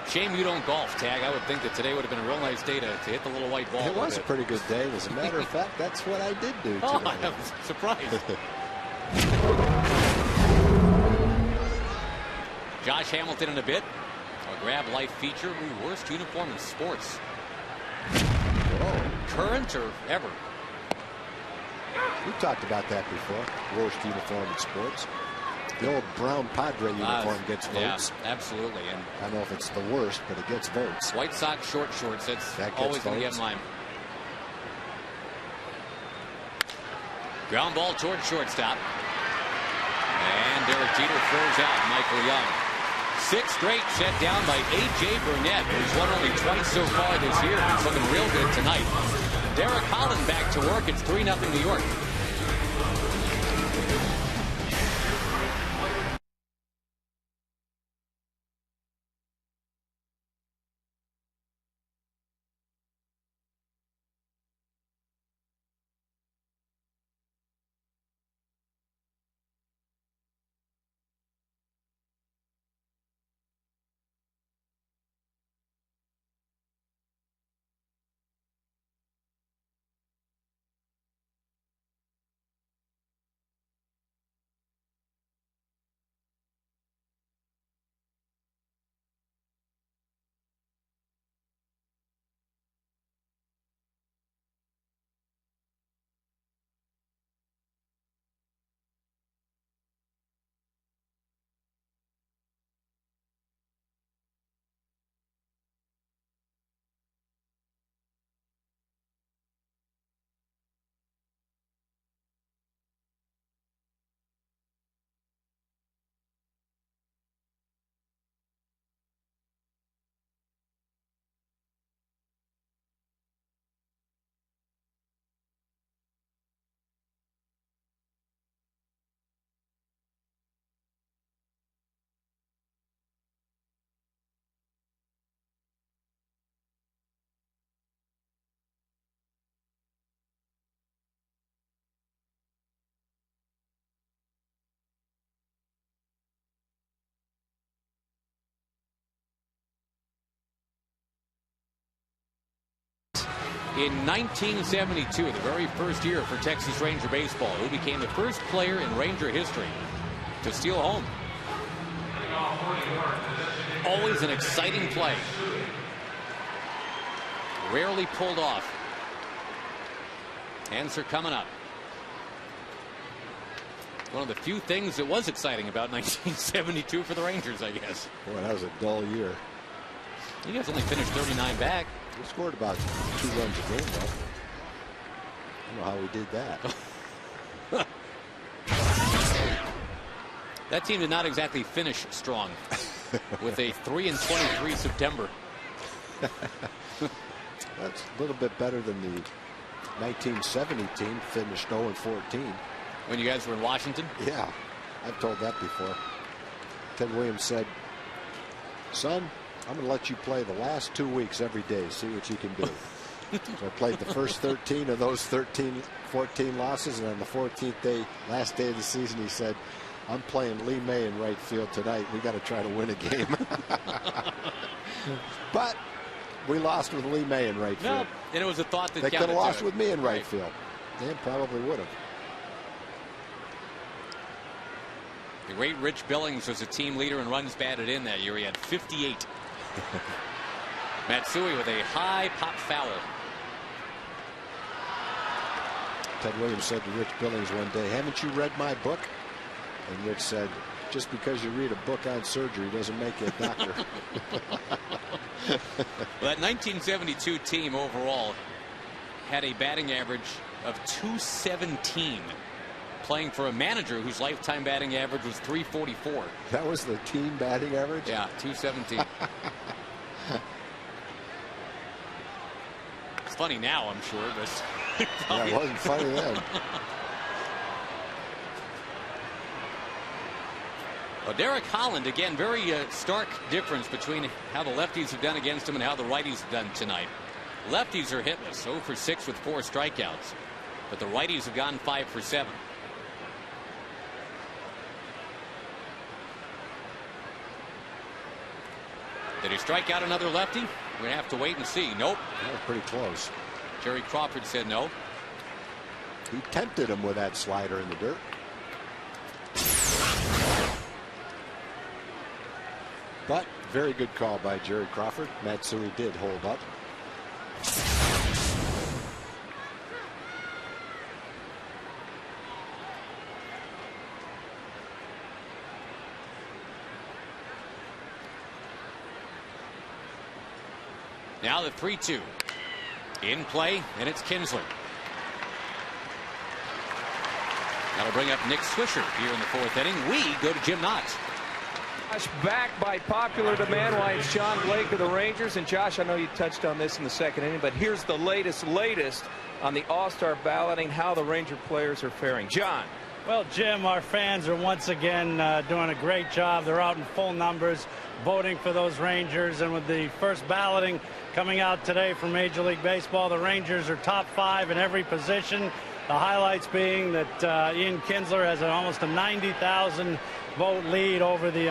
Shame you don't golf, Tag. I would think that today would have been a real nice day to hit the little white ball. It was a pretty good day. As a matter of fact, that's what I did do today. Oh, I'm surprised. Josh Hamilton in a bit. A grab life feature. Ooh, worst uniform in sports. Whoa. Current or ever? We've talked about that before. Worst uniform in sports. The old brown Padre uniform gets votes. Yeah, absolutely. And I don't know if it's the worst, but it gets votes. White Sox short shorts, that's always going to get mine. Ground ball toward shortstop. And Derek Jeter throws out Michael Young. 6 straight set down by A.J. Burnett, who's won only twice so far this year. He's looking real good tonight. Derek Holland back to work. It's 3-0 New York. In 1972, the very first year for Texas Ranger baseball, who became the first player in Ranger history to steal home. Always an exciting play. Rarely pulled off. Answer coming up. One of the few things that was exciting about 1972 for the Rangers, I guess. Boy, that was a dull year. You guys only finished 39 back. We scored about 2 runs a game, though. I don't know how we did that. That team did not exactly finish strong with a 3-23 September. That's a little bit better than the 1970 team finished 0-14. When you guys were in Washington? Yeah, I've told that before. Ted Williams said, son, I'm going to let you play the last 2 weeks every day, see what you can do. So I played the first 13 of those 14 losses, and on the 14th day, last day of the season, he said, I'm playing Lee May in right field tonight. We got to try to win a game. But we lost with Lee May in right field. No, and it was a thought that they could have lost with me in right field. They probably would have. The great Rich Billings was a team leader in runs batted in that year. He had 58. Matsui with a high pop foul. Ted Williams said to Rich Billings one day, haven't you read my book? And Rich said, just because you read a book on surgery doesn't make you a doctor. Well, that 1972 team overall had a batting average of .217, playing for a manager whose lifetime batting average was .344. That was the team batting average? Yeah, .217. It's funny now, I'm sure, but yeah, it wasn't funny then. Well, Derek Holland, again, very stark difference between how the lefties have done against him and how the righties have done tonight. Lefties are hitless, 0 for 6 with 4 strikeouts, but the righties have gone 5 for 7. Did he strike out another lefty? We're going to have to wait and see. Nope. That was pretty close. Jerry Crawford said no. He tempted him with that slider in the dirt. But very good call by Jerry Crawford. Matsui did hold up. Now the 3-2 in play, and it's Kinsler. That'll bring up Nick Swisher here in the 4th inning. We go to Jim Knox. Josh back by popular demand. Why it's John Blake of the Rangers. And Josh, I know you touched on this in the 2nd inning, but here's the latest on the All-Star balloting, how the Ranger players are faring. John. Well, Jim, our fans are once again doing a great job. They're out in full numbers voting for those Rangers. And with the first balloting coming out today from Major League Baseball, the Rangers are top 5 in every position. The highlights being that Ian Kinsler has almost a 90,000 vote lead over the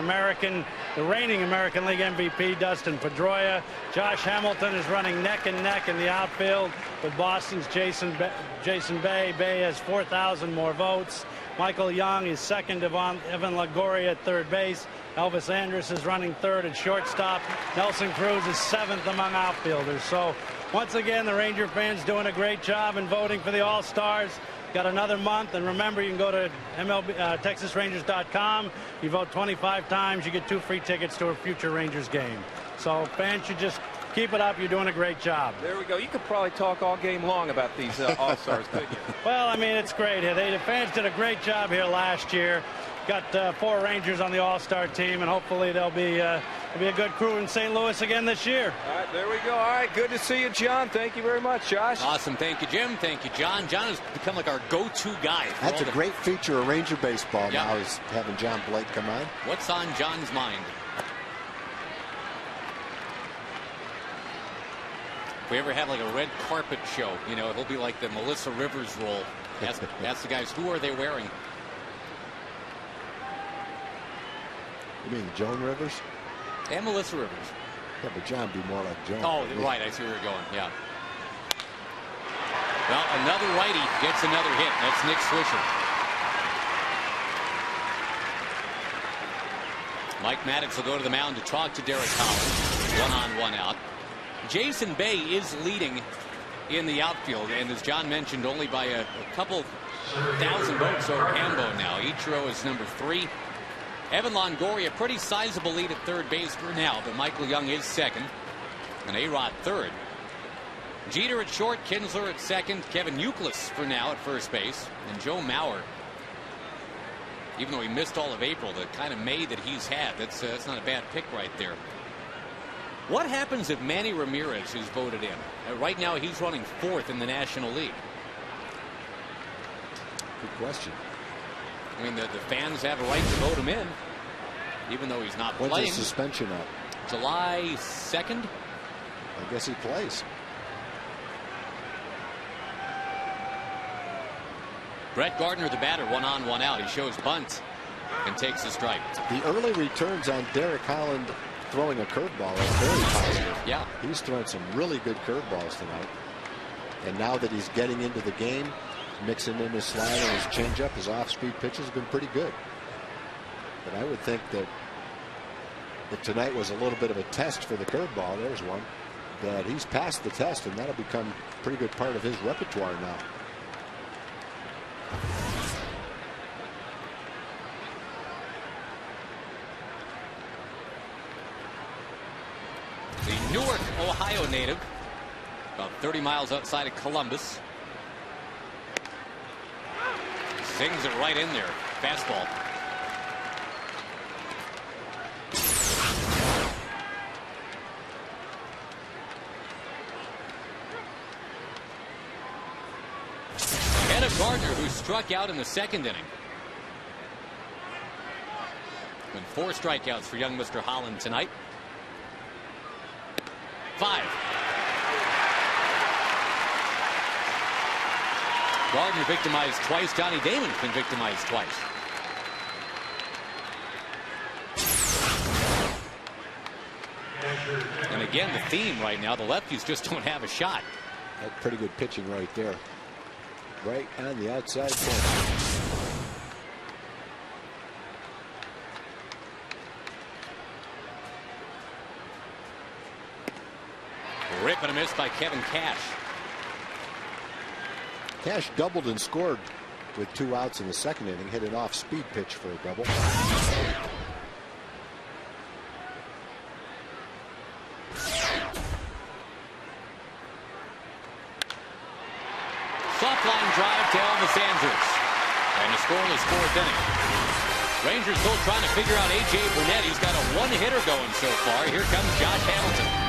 reigning American League MVP, Dustin Pedroia. Josh Hamilton is running neck and neck in the outfield with Boston's Jason Bay. Bay has 4,000 more votes. Michael Young is second to Evan Longoria at 3rd base. Elvis Andrus is running 3rd at shortstop. Nelson Cruz is 7th among outfielders. So once again, the Ranger fans doing a great job in voting for the All-Stars. Got another month, and remember, you can go to TexasRangers.com. You vote 25 times, you get 2 free tickets to a future Rangers game. So fans should just keep it up. You're doing a great job. There we go. You could probably talk all game long about these All-Stars, couldn't you? Well, I mean, it's great. The fans did a great job here last year. Got 4 Rangers on the All-Star team, and hopefully there'll be a good crew in St. Louis again this year. All right, there we go. All right, good to see you, John. Thank you very much, Josh. Awesome. Thank you, Jim. Thank you, John. John has become like our go-to guy. That's a great feature of Ranger baseball now, is having John Blake come on. What's on John's mind? If we ever have like a red carpet show, you know, it'll be like the Melissa Rivers role. Ask the guys, who are they wearing? You mean Joan Rivers? And Melissa Rivers. Yeah, but John be more like Joan. Oh, right. I see where you're going. Yeah. Well, another righty gets another hit. That's Nick Swisher. Mike Maddox will go to the mound to talk to Derek Collins. 1 on, 1 out. Jason Bay is leading in the outfield, and as John mentioned, only by a couple thousand votes over Hambo now. Ichiro is number 3. Evan Longoria, pretty sizable lead at 3rd base for now, but Michael Young is 2nd, and A-Rod 3rd. Jeter at short, Kinsler at 2nd, Kevin Youkilis for now at 1st base, and Joe Mauer, even though he missed all of April, the kind of May that he's had, that's not a bad pick right there. What happens if Manny Ramirez is voted in? Right now he's running 4th in the National League. Good question. I mean, the fans have a right to vote him in, even though he's not playing. When's the suspension up? July 2nd? I guess he plays. Brett Gardner, the batter, 1 on, 1 out. He shows bunt and takes a strike. The early returns on Derek Holland throwing a curveball are very positive. Yeah. He's throwing some really good curveballs tonight. And now that he's getting into the game, mixing in his slider and his changeup, his off-speed pitches have been pretty good. But I would think that if tonight was a little bit of a test for the curveball, there's one, that he's passed the test, and that'll become a pretty good part of his repertoire now. The Newark, Ohio native, about 30 miles outside of Columbus. Sings it right in there. Fastball. And a Gardner who struck out in the 2nd inning. And 4 strikeouts for young Mr. Holland tonight. 5. Gardner victimized twice. Johnny Damon's been victimized twice. And again, the theme right now, the lefties just don't have a shot. That's pretty good pitching right there. Right on the outside corner. Rip and a miss by Kevin Cash. Cash doubled and scored with 2 outs in the 2nd inning. Hit an off-speed pitch for a double. soft line drive to Elvis Andrews. And a scoreless fourth inning. Rangers still trying to figure out A.J. Burnett. He's got a one-hitter going so far. Here comes Josh Hamilton.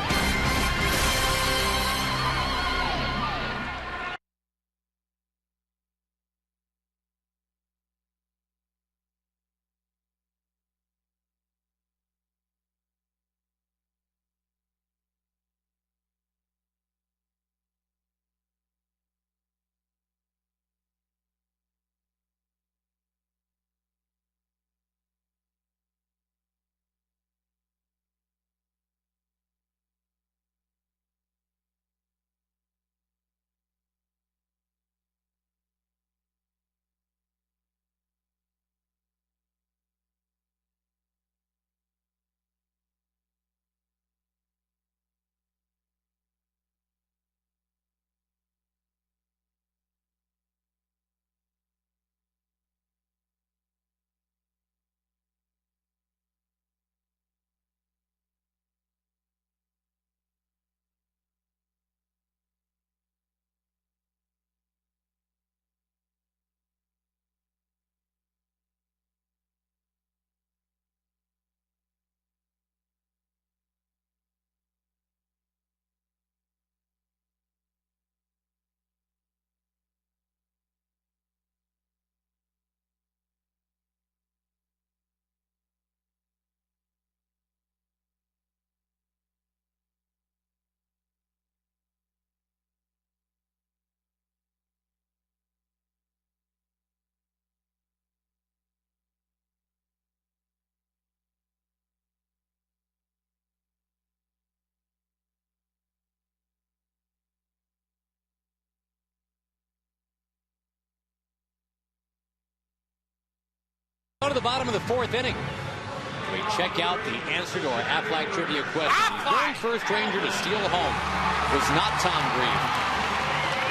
Go to the bottom of the fourth inning. We check out the answer to our Aflac trivia question. The very first Ranger to steal home was not Tom Grieve.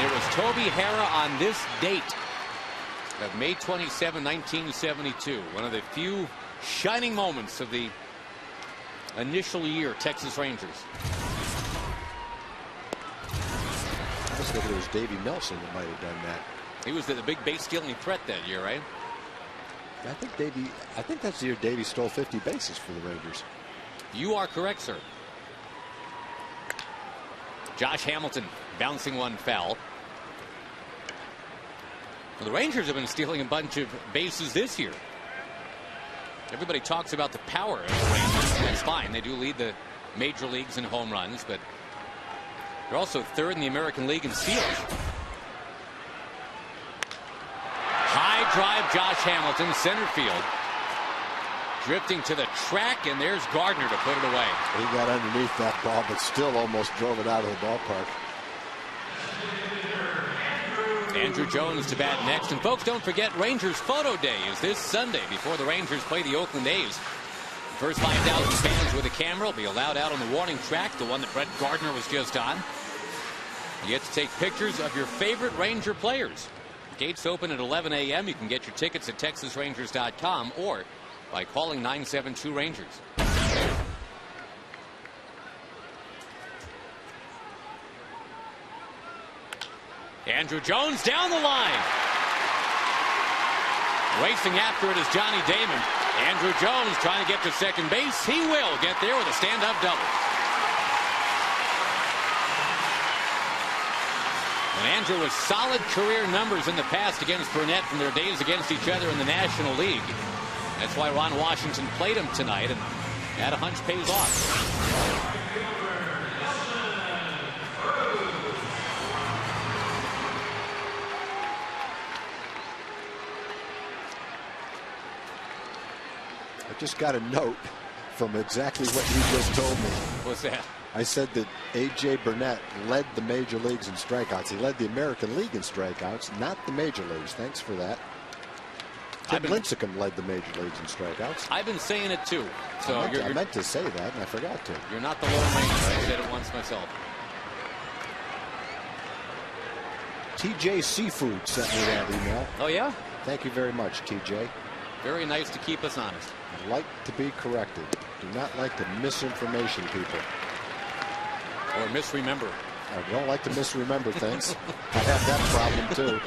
It was Toby Harrah on this date of May 27, 1972. One of the few shining moments of the initial year Texas Rangers. I was thinking it was Davey Nelson that might have done that. He was the big base stealing threat that year, right? I think that's the year Davey stole 50 bases for the Rangers. You are correct, sir. Josh Hamilton bouncing one foul. Well, the Rangers have been stealing a bunch of bases this year. Everybody talks about the power of the Rangers. That's fine. They do lead the major leagues in home runs, but they're also third in the American League in steals. High drive, Josh Hamilton, center field. Drifting to the track, and there's Gardner to put it away. He got underneath that ball, but still almost drove it out of the ballpark. Andrew Jones to bat next. And folks, don't forget Rangers Photo Day is this Sunday before the Rangers play the Oakland A's. The first 5,000 fans with a camera will be allowed out on the warning track, the one that Brett Gardner was just on. You get to take pictures of your favorite Ranger players. Gates open at 11 a.m. You can get your tickets at TexasRangers.com or by calling 972 Rangers. Andrew Jones down the line. Racing after it is Johnny Damon. Andrew Jones trying to get to second base. He will get there with a stand-up double. And Andrew with solid career numbers in the past against Burnett from their days against each other in the National League. That's why Ron Washington played him tonight, and that a hunch pays off. I just got a note from exactly what you just told me. What's that? I said that A.J. Burnett led the major leagues in strikeouts. He led the American League in strikeouts, not the major leagues. Thanks for that. Tim Lincecum led the major leagues in strikeouts. I've been saying it too. So I meant to say that, and I forgot to. You're not the Lone Ranger. I said it once myself. TJ Seafood sent me that email. Oh, yeah? Thank you very much, TJ. Very nice to keep us honest. I like to be corrected. Do not like to misinformation people. Or misremember. I don't like to misremember things. I have that problem too.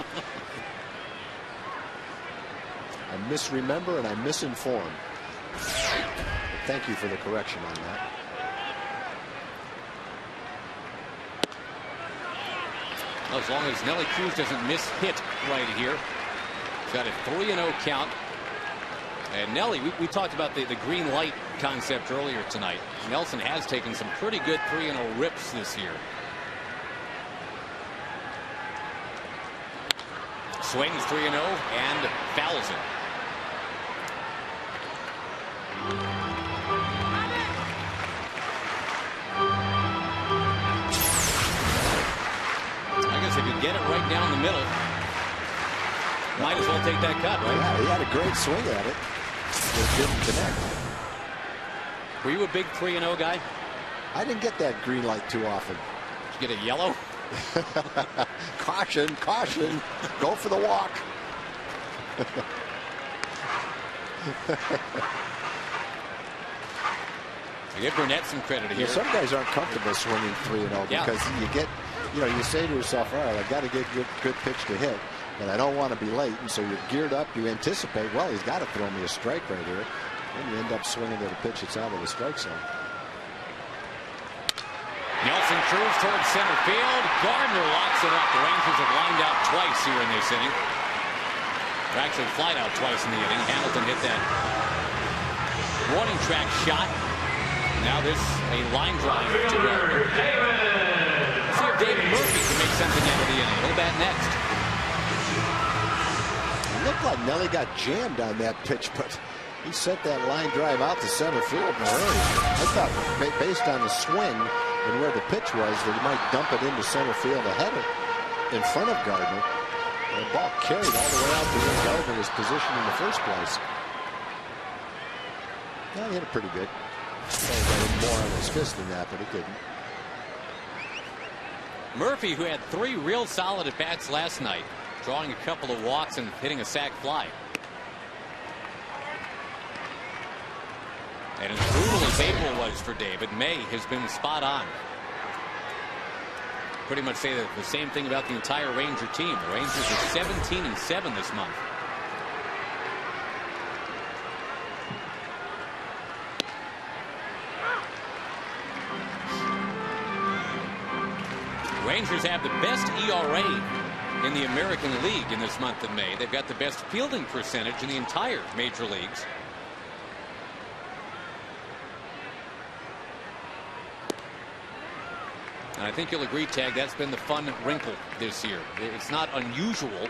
I misremember and I misinform. But thank you for the correction on that. As long as Nelly Cruz doesn't miss hit right here. He's got a 3-0 count. And Nelly, we talked about the green light concept earlier tonight. Nelson has taken some pretty good 3-0 rips this year. Swings 3-0 and fouls it. I guess if you get it right down the middle, might as well take that cut, right? Yeah, he had a great swing at it. It didn't connect. Were you a big 3-0 guy? I didn't get that green light too often. Did you get a yellow? Caution, caution. Go for the walk. I give Burnett some credit here. Some guys aren't comfortable swinging 3-0 because you get, you say to yourself, all right, I got to get good pitch to hit, but I don't want to be late. And so you're geared up. You anticipate, well, he's got to throw me a strike right here. And you end up swinging to the pitch that's out of the strike zone. Nelson Cruz towards center field. Gardner locks it up. The Rangers have lined out twice here in this inning. Or actually flied out twice in the inning. Hamilton hit that warning track shot. Now this a line drive to Gardner. See if David Murphy can make something out of the inning. He'll bat next. It looked like Nelly got jammed on that pitch, but he sent that line drive out to center field in a hurry. I thought, based on the swing and where the pitch was, that he might dump it into center field ahead of, in front of Gardner. And the ball carried all the way out to where Gardner was positioned in the first place. Yeah, he hit it pretty good. He got more on his fist than that, but he didn't. Murphy, who had 3 real solid at-bats last night, drawing a couple of walks and hitting a sac fly. And as brutal as April was for David, May has been spot on. Pretty much say the same thing about the entire Ranger team. The Rangers are 17-7 this month. Rangers have the best ERA in the American League in this month of May. They've got the best fielding percentage in the entire major leagues. And I think you'll agree, Tag, that's been the fun wrinkle this year. It's not unusual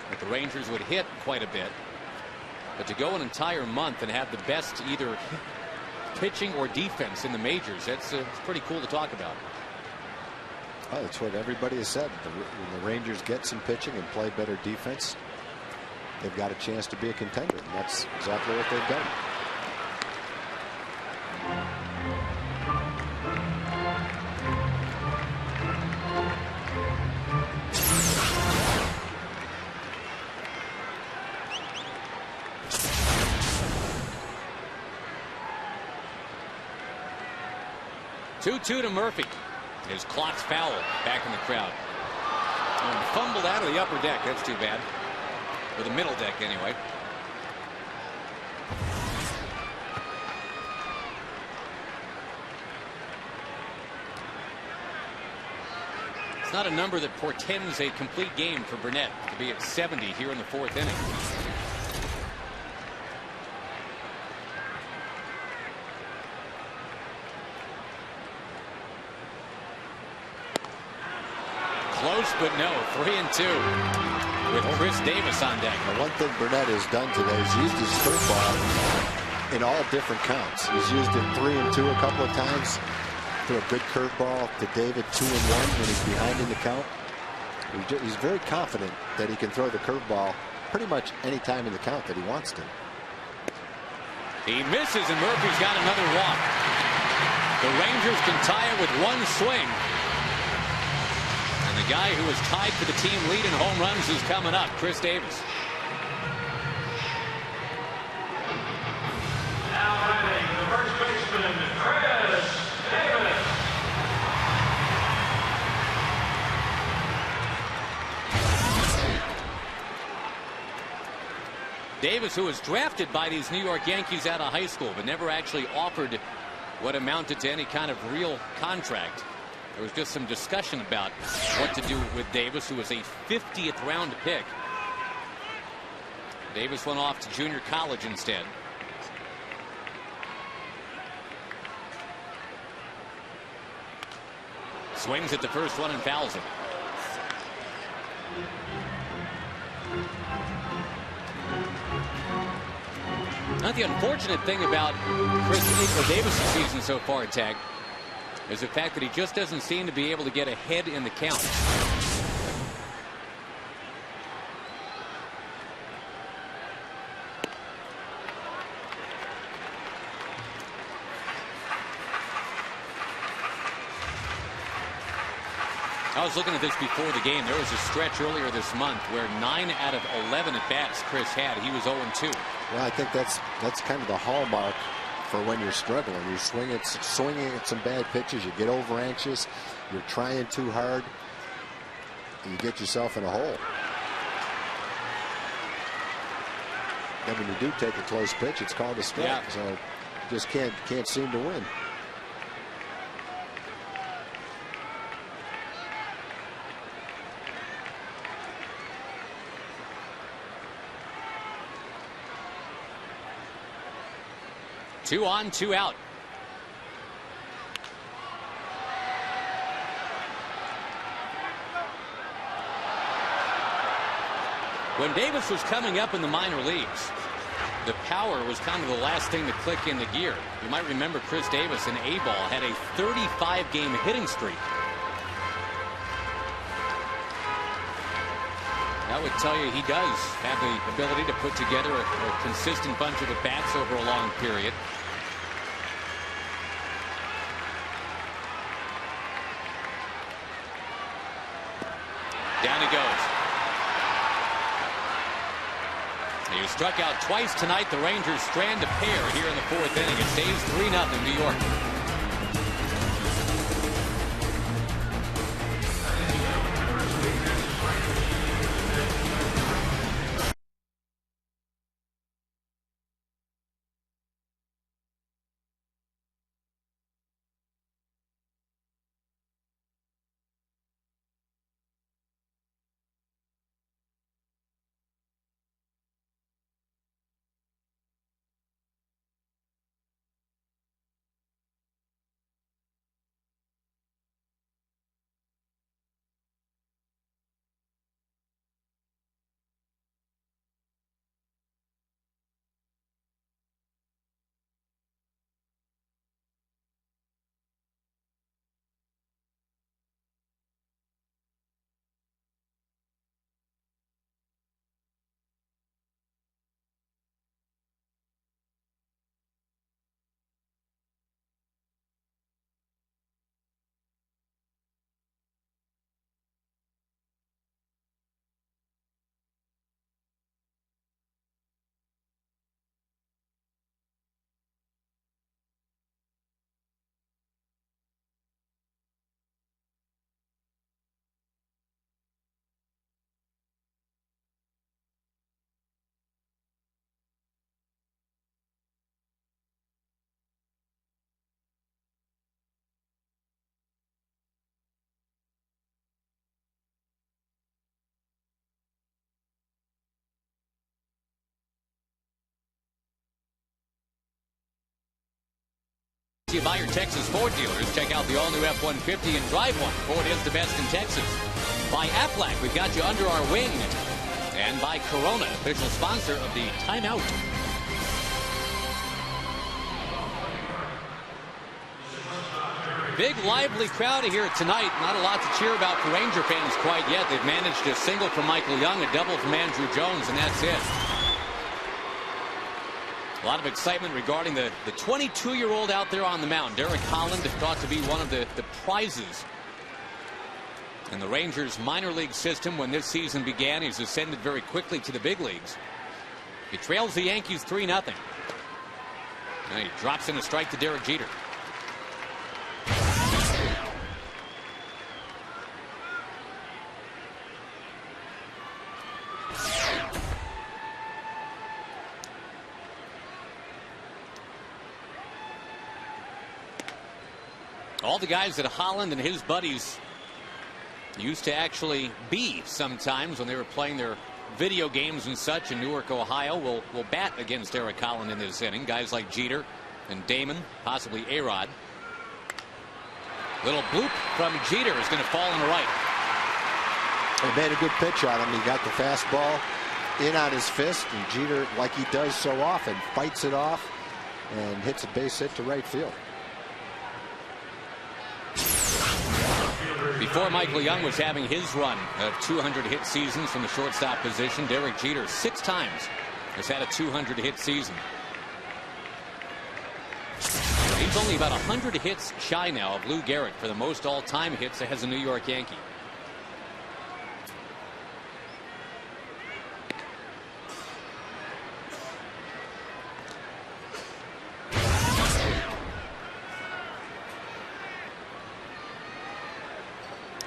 that the Rangers would hit quite a bit, but to go an entire month and have the best either pitching or defense in the majors, it's pretty cool to talk about. Oh, that's what everybody has said. When the Rangers get some pitching and play better defense, they've got a chance to be a contender, and that's exactly what they've done. Two to Murphy. His clock's foul back in the crowd. And fumbled out of the upper deck. That's too bad. Or the middle deck, anyway. It's not a number that portends a complete game for Burnett to be at 70 here in the 4th inning. Close, but no. 3-2 with Chris Davis on deck. Now, one thing Burnett has done today is used his curveball in all different counts. He's used it 3-2 a couple of times. Threw a good curveball to David 2-1 when he's behind in the count. He's very confident that he can throw the curveball pretty much any time in the count that he wants to. He misses, and Murphy's got another walk. The Rangers can tie it with one swing. The guy who was tied for the team lead in home runs is coming up, Chris Davis. Now batting, the first baseman, Chris Davis. Davis, who was drafted by these New York Yankees out of high school, but never actually offered what amounted to any kind of real contract. There was just some discussion about what to do with Davis, who was a 50th round pick. Davis went off to junior college instead. Swings at the first one and fouls it. Now, the unfortunate thing about Davis' season so far, Tag, is the fact that he just doesn't seem to be able to get ahead in the count. I was looking at this before the game. There was a stretch earlier this month where 9 out of 11 at bats Chris had. He was 0-2. Well, I think that's kind of the hallmark for when you're struggling. You're swinging at some bad pitches. You get over anxious. You're trying too hard. And you get yourself in a hole. Then when you do take a close pitch, it's called a strike. Yeah. So you just can't seem to win. Two on, two out. When Davis was coming up in the minor leagues, the power was kind of the last thing to click in the gear. You might remember Chris Davis in A-ball had a 35-game hitting streak. That would tell you he does have the ability to put together a consistent bunch of at-bats over a long period. Down he goes. He was struck out twice tonight. The Rangers strand a pair here in the fourth inning. It stays 3-0 New York. You buy your Texas Ford dealers. Check out the all-new F-150 and drive one. Ford is the best in Texas. By Aflac, we've got you under our wing. And by Corona, official sponsor of the Timeout. Big, lively crowd here tonight. Not a lot to cheer about for Ranger fans quite yet. They've managed a single from Michael Young, a double from Andrew Jones, and that's it. A lot of excitement regarding the 22-year-old out there on the mound. Derek Holland thought to be one of the prizes in the Rangers minor league system when this season began. He's ascended very quickly to the big leagues. He trails the Yankees 3-0. Now he drops in a strike to Derek Jeter. All the guys that Holland and his buddies used to actually be sometimes when they were playing their video games and such in Newark, Ohio, will bat against Eric Holland in this inning. Guys like Jeter and Damon, possibly A-Rod. Little bloop from Jeter is going to fall on the right. He made a good pitch on him. He got the fastball in on his fist, and Jeter, like he does so often, fights it off and hits a base hit to right field. Before Michael Young was having his run of 200 hit seasons from the shortstop position, Derek Jeter 6 times has had a 200 hit season. He's only about 100 hits shy now of Lou Gehrig for the most all-time hits as a New York Yankee.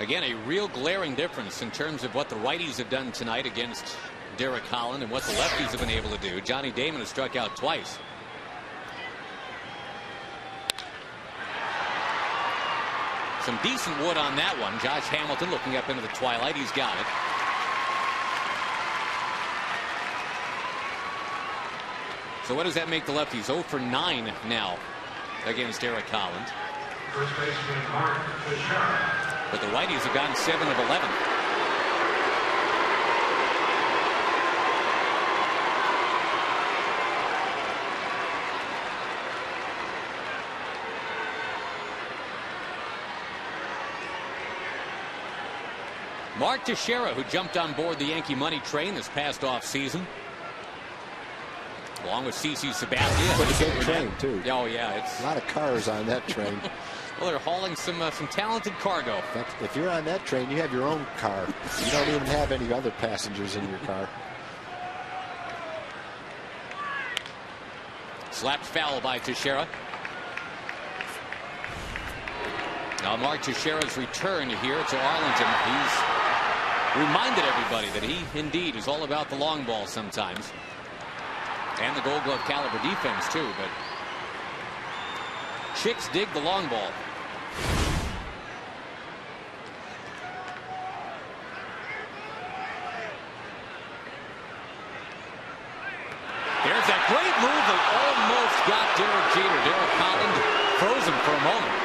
Again, a real glaring difference in terms of what the righties have done tonight against Derek Holland and what the lefties have been able to do. Johnny Damon has struck out twice. Some decent wood on that one. Josh Hamilton looking up into the twilight. He's got it. So what does that make the lefties? 0 for 9 now against Derek Holland. First baseman Mark Teixeira. But the righties have gotten 7 of 11. Mark Teixeira, who jumped on board the Yankee money train this past off season, along with CC Sabathia. Pretty big train too. Oh yeah, it's a lot of cars on that train. Well, they're hauling some talented cargo. If you're on that train, you have your own car. You don't even have any other passengers in your car. Slapped foul by Teixeira. Now Mark Teixeira's return here to Arlington. He's reminded everybody that he indeed is all about the long ball sometimes. And the Gold Glove caliber defense too, but Chicks dig the long ball. There's that great move that almost got Derek Jeter. Derek Holland froze him for a moment.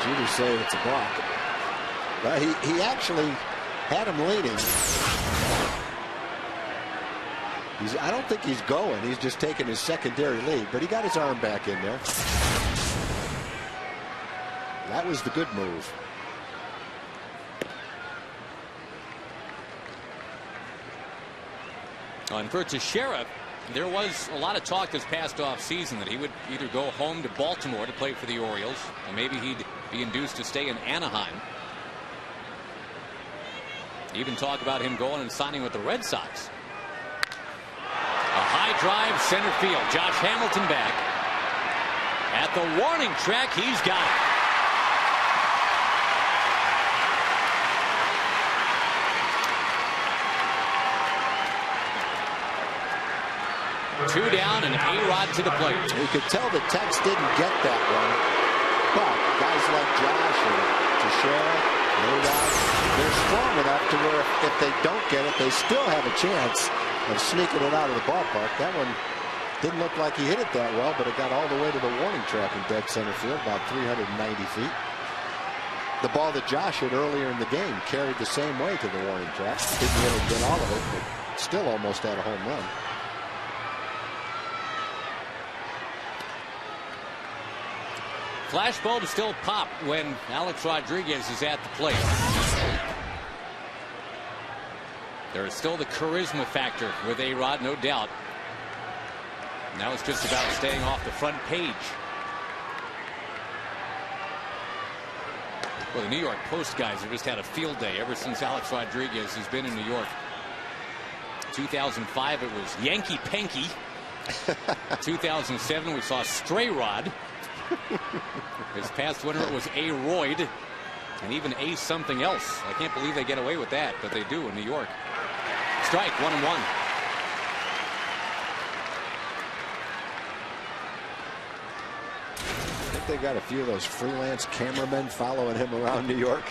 Jeter saying it's a block. Well, he actually had him leaning. I don't think he's going. He's just taking his secondary lead, but he got his arm back in there. That was the good move. And for Teixeira, there was a lot of talk this past off season that he would either go home to Baltimore to play for the Orioles, or maybe he'd be induced to stay in Anaheim. Even talk about him going and signing with the Red Sox. A high drive center field. Josh Hamilton back at the warning track. He's got it. Two down and A-Rod to the plate. You could tell the Tex didn't get that one, but guys like Josh and Teixeira, A-Rod, they're strong enough to where if they don't get it, they still have a chance of sneaking it out of the ballpark. That one didn't look like he hit it that well, but it got all the way to the warning track in dead center field, about 390 feet. The ball that Josh hit earlier in the game carried the same way to the warning track. Didn't really get all of it, but still almost had a home run. Flashbulbs still pop when Alex Rodriguez is at the plate. There is still the charisma factor with A-Rod, no doubt. Now it's just about staying off the front page. Well, the New York Post guys have just had a field day ever since Alex Rodriguez has been in New York. 2005, it was Yankee Panky. 2007, we saw Stray Rod. His past winner was A-Royd, and even A something else. I can't believe they get away with that, but they do in New York. Strike, 1-1. think they got a few of those freelance cameramen following him around New York.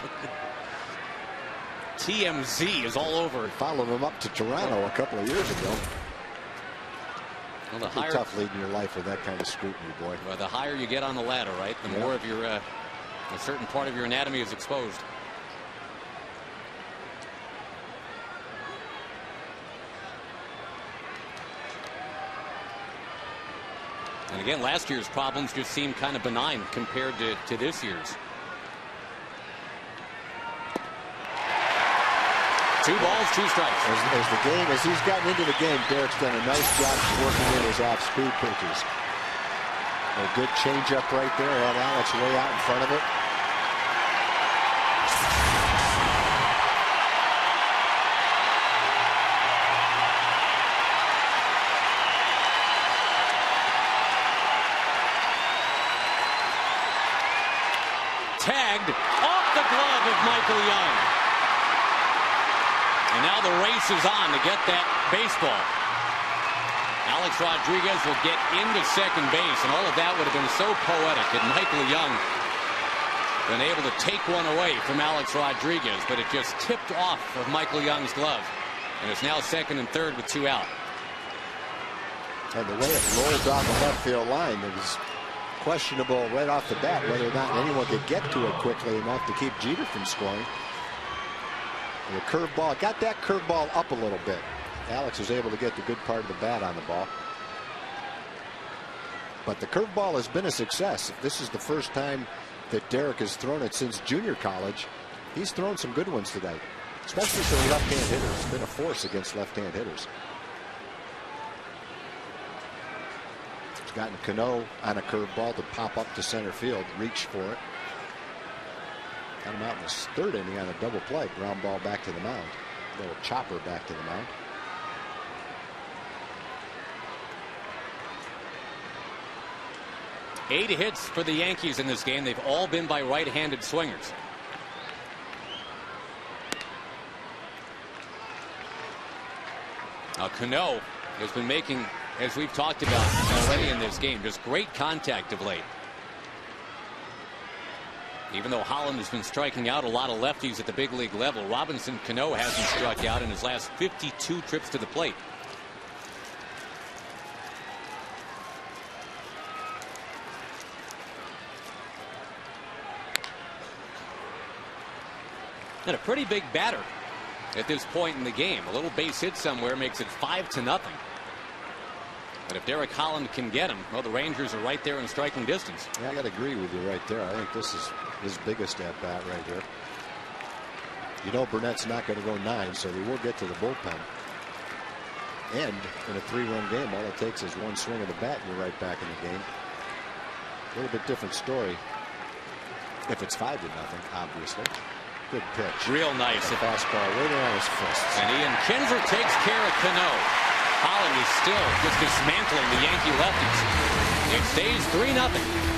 TMZ is all over. Followed him up to Toronto a couple of years ago. Well, the It's higher, tough leading your life with that kind of scrutiny, boy. well, the higher you get on the ladder, right, the more of your a certain part of your anatomy is exposed. And again, last year's problems just seem kind of benign compared to this year's. 2 balls, 2 strikes. As he's gotten into the game, Derek's done a nice job working in his off-speed pitches. A good changeup right there. Had Alex way out in front of it. Tagged off the glove of Michael Young. And now the race is on to get that baseball. Alex Rodriguez will get into second base, and all of that would have been so poetic had Michael Young been able to take one away from Alex Rodriguez, but it just tipped off of Michael Young's glove. And it's now second and third with 2 out. And the way it rolled down the left field line, it was questionable right off the bat whether or not anyone could get to it quickly enough to keep Jeter from scoring. And the curveball got that curveball up a little bit. Alex was able to get the good part of the bat on the ball. But the curveball has been a success. If this is the first time that Derek has thrown it since junior college, he's thrown some good ones today, especially for the left-hand hitters. It's been a force against left-hand hitters. He's gotten Cano on a curveball to pop up to center field, reach for it. Got him out in the 3rd inning on a double play. Ground ball back to the mound. Little chopper back to the mound. Eight hits for the Yankees in this game. They've all been by right-handed swingers. Now Cano has been making, as we've talked about already in this game, just great contact of late. Even though Holland has been striking out a lot of lefties at the big league level, Robinson Cano hasn't struck out in his last 52 trips to the plate. And a pretty big batter at this point in the game. A little base hit somewhere makes it 5-0. But if Derek Holland can get him, well, the Rangers are right there in striking distance. Yeah, I got to agree with you right there. I think this is his biggest at bat right here. You know Burnett's not going to go 9, so he will get to the bullpen. And in a 3-run game, all it takes is one swing of the bat and you're right back in the game. A little bit different story if it's 5-0, obviously. Good pitch. Real nice. A fastball right around his fists. And Ian Kinsler takes care of Cano. Holland is still just dismantling the Yankee lefties. It stays 3-0.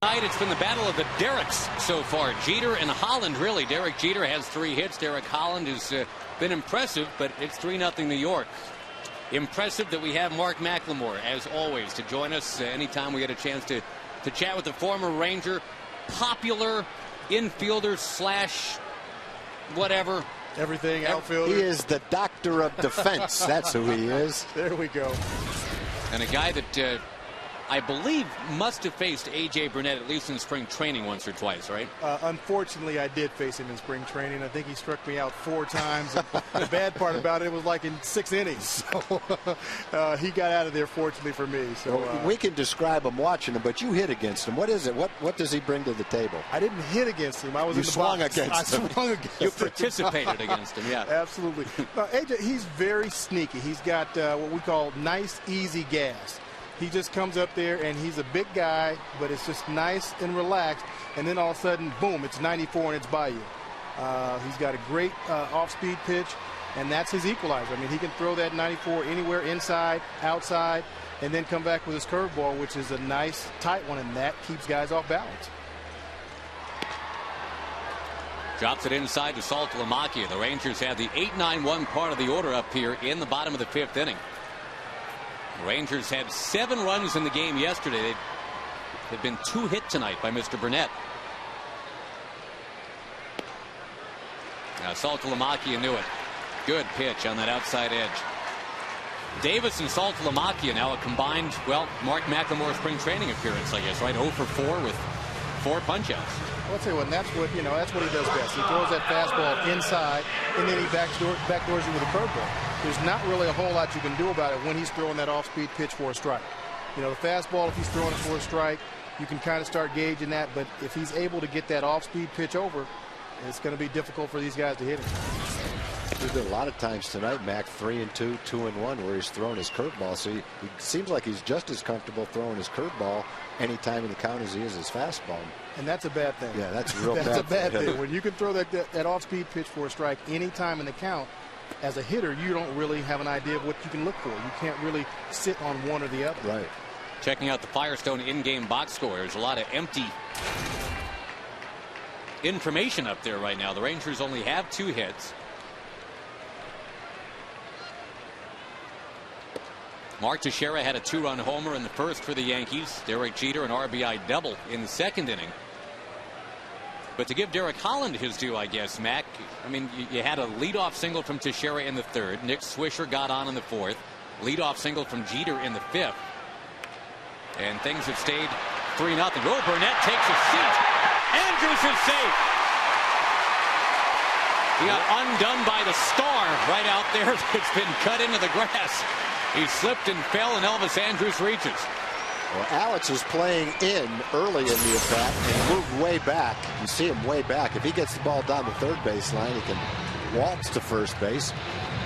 Tonight it's been the battle of the Derricks so far. Jeter and Holland, really. Derek Jeter has 3 hits. Derek Holland has been impressive, but it's 3-0 New York. Impressive that we have Mark McLemore, as always, to join us anytime we get a chance to chat with the former Ranger, popular infielder slash whatever. Everything, outfielder. He is the doctor of defense. That's who he is. There we go. And a guy that I believe must have faced A.J. Burnett at least in spring training once or twice, right? Unfortunately, I did face him in spring training. I think he struck me out 4 times. The bad part about it was like in 6 innings. So he got out of there, fortunately for me. So we can describe him watching him, but you hit against him. What is it? What does he bring to the table? I didn't hit against him. I was you in the swung box. against him. I swung against You him. participated against him, yeah. Absolutely. AJ, he's very sneaky. He's got what we call nice, easy gas. He just comes up there, and he's a big guy, but it's just nice and relaxed. And then all of a sudden, boom, it's 94 and it's by you. He's got a great off-speed pitch, and that's his equalizer. I mean, he can throw that 94 anywhere, inside, outside, and then come back with his curveball, which is a nice, tight one, and that keeps guys off balance. Drops it inside to Saltalamacchia. The Rangers have the 8-9-1 part of the order up here in the bottom of the 5th inning. The Rangers had 7 runs in the game yesterday. They've been 2 hit tonight by Mr. Burnett. Now Saltalamacchia knew it. Good pitch on that outside edge. Davis and Saltalamacchia now a combined, well, Mark McLemore spring training appearance, I guess, right? 0 for 4 with 4 punch-outs. I'll tell you what, and that's what he does best. He throws that fastball inside, and then he backdoors you with a curveball. There's not really a whole lot you can do about it when he's throwing that off-speed pitch for a strike. You know, the fastball, if he's throwing it for a strike, you can kind of start gauging that. But if he's able to get that off-speed pitch over, it's going to be difficult for these guys to hit him. There's been a lot of times tonight, Mac, 3-2, 2-1, where he's throwing his curveball. So he seems like he's just as comfortable throwing his curveball anytime in the count as he is his fastball. And that's a bad thing. Yeah, that's a real that's bad a bad thing. When you can throw that off-speed pitch for a strike anytime in the count, as a hitter, you don't really have an idea of what you can look for. You can't really sit on one or the other. Right. Checking out the Firestone in-game box score. There's a lot of empty information up there right now. The Rangers only have 2 hits. Mark Teixeira had a 2-run homer in the first for the Yankees. Derek Jeter an RBI double in the 2nd inning. But to give Derek Holland his due, I guess, Mac, I mean, you had a leadoff single from Teixeira in the 3rd. Nick Swisher got on in the 4th. Leadoff single from Jeter in the 5th. And things have stayed 3-0. Oh, Burnett takes a seat. Andrews is safe. He got undone by the star right out there. It's been cut into the grass. He slipped and fell, and Elvis Andrews reaches. Well, Alex is playing in early in the at-bat and moved way back. You see him way back. If he gets the ball down the 3rd baseline, he can waltz to first base.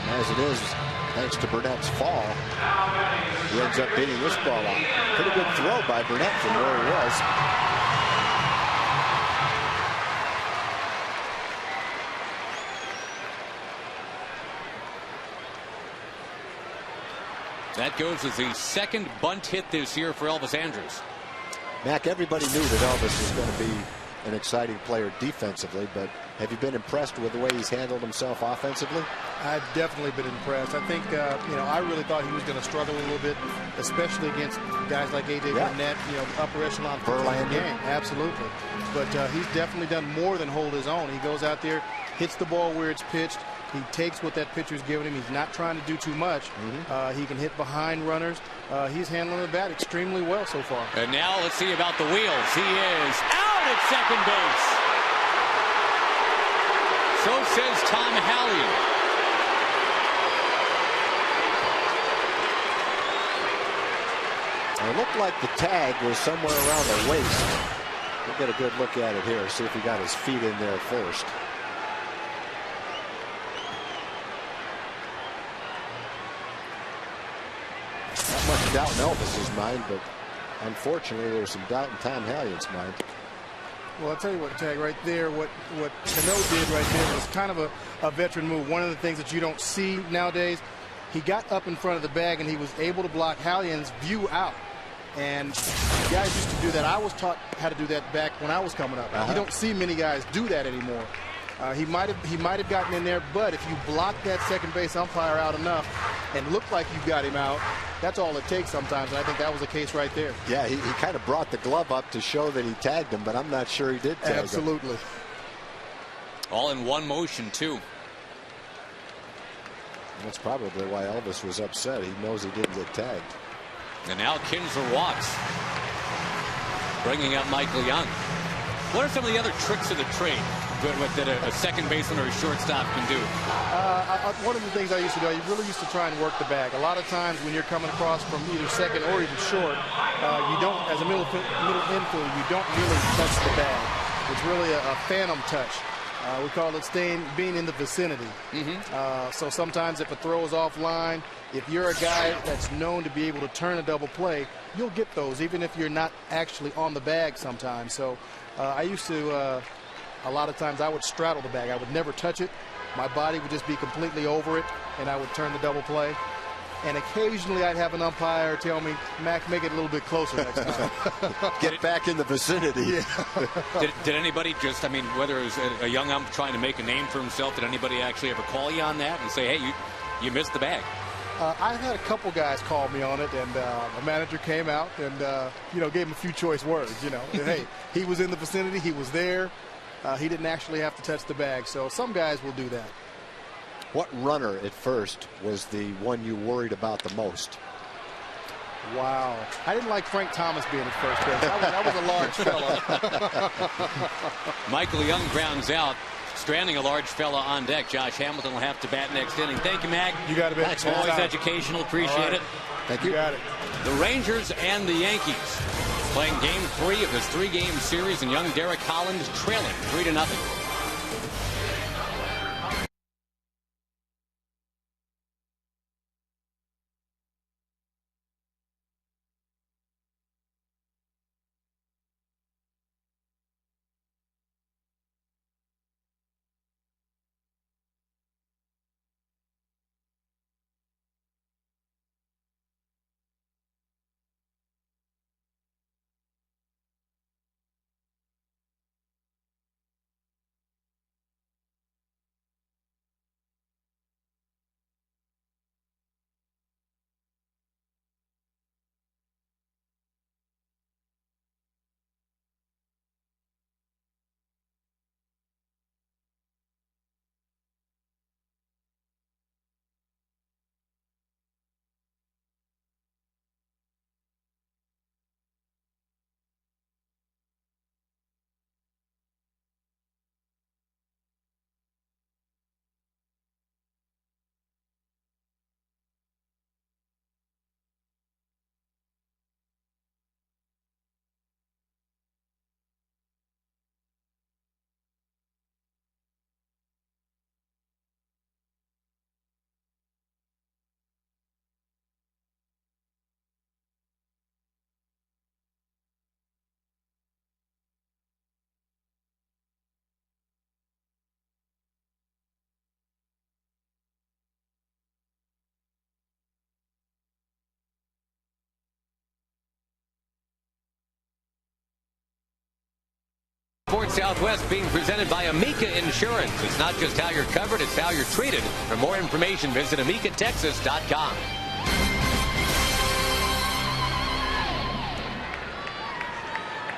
As it is, thanks to Burnett's fall, he ends up beating this ball out. Pretty good throw by Burnett from where he was. That goes as the 2nd bunt hit this year for Elvis Andrews. Mac, everybody knew that Elvis was going to be an exciting player defensively, but have you been impressed with the way he's handled himself offensively? I've definitely been impressed. I think, I really thought he was going to struggle a little bit, especially against guys like A.J. Burnett, upper echelon Verlander. game. Absolutely. But he's definitely done more than hold his own. He goes out there, hits the ball where it's pitched. He takes what that pitcher's giving him. He's not trying to do too much. He can hit behind runners. He's handling the bat extremely well so far. And now let's see about the wheels. He is out at second base. So says Tom Hallion. It looked like the tag was somewhere around the waist. We'll get a good look at it here. See if he got his feet in there first. Not much doubt in Elvis's mind, but unfortunately there's some doubt in Tom Hallion's mind. Well, I'll tell you what, Tag, right there, what Cano did right there was kind of a veteran move. One of the things that you don't see nowadays, he got up in front of the bag and he was able to block Hallion's view out. And guys used to do that. I was taught how to do that back when I was coming up. You don't see many guys do that anymore. He might have gotten in there, but if you block that second base umpire out enough and look like you got him out, that's all it takes sometimes. And I think that was the case right there. Yeah, he kind of brought the glove up to show that he tagged him, but I'm not sure he did tag him. Absolutely. All in one motion, too. That's probably why Elvis was upset. He knows he didn't get tagged. And now Kinsler walks, bringing up Michael Young. What are some of the other tricks of the trade that a second baseman or a shortstop can do? One of the things I used to do, I really used to try and work the bag. A lot of times when you're coming across from either second or even short, you don't, as a middle infielder, you don't really touch the bag. It's really a phantom touch. We call it being in the vicinity. So sometimes if a throw is offline, if you're a guy that's known to be able to turn a double play, you'll get those, even if you're not actually on the bag sometimes. So I used to, a lot of times I would straddle the bag. I would never touch it. My body would just be completely over it, and I would turn the double play. And occasionally I'd have an umpire tell me, Mac, make it a little bit closer next time. Get back in the vicinity. Yeah. Did anybody just, I mean, whether it was a young ump trying to make a name for himself, did anybody actually ever call you on that and say, hey, you missed the bag? I've had a couple guys call me on it, and a manager came out and, gave him a few choice words, And, hey, he was in the vicinity. He was there. He didn't actually have to touch the bag. So some guys will do that. What runner at first was the one you worried about the most? Wow. I didn't like Frank Thomas being at first base. That was a large fella. Michael Young grounds out, stranding a large fella on deck. Josh Hamilton will have to bat next inning. Thank you, Mac. You got it, man. Thanks. Always educational. Appreciate it. Thank you. You got it. The Rangers and the Yankees playing Game 3 of this 3-game series, and young Derek Holland trailing 3-0. Sports Southwest being presented by Amica Insurance. It's not just how you're covered, it's how you're treated. For more information, visit amicatexas.com.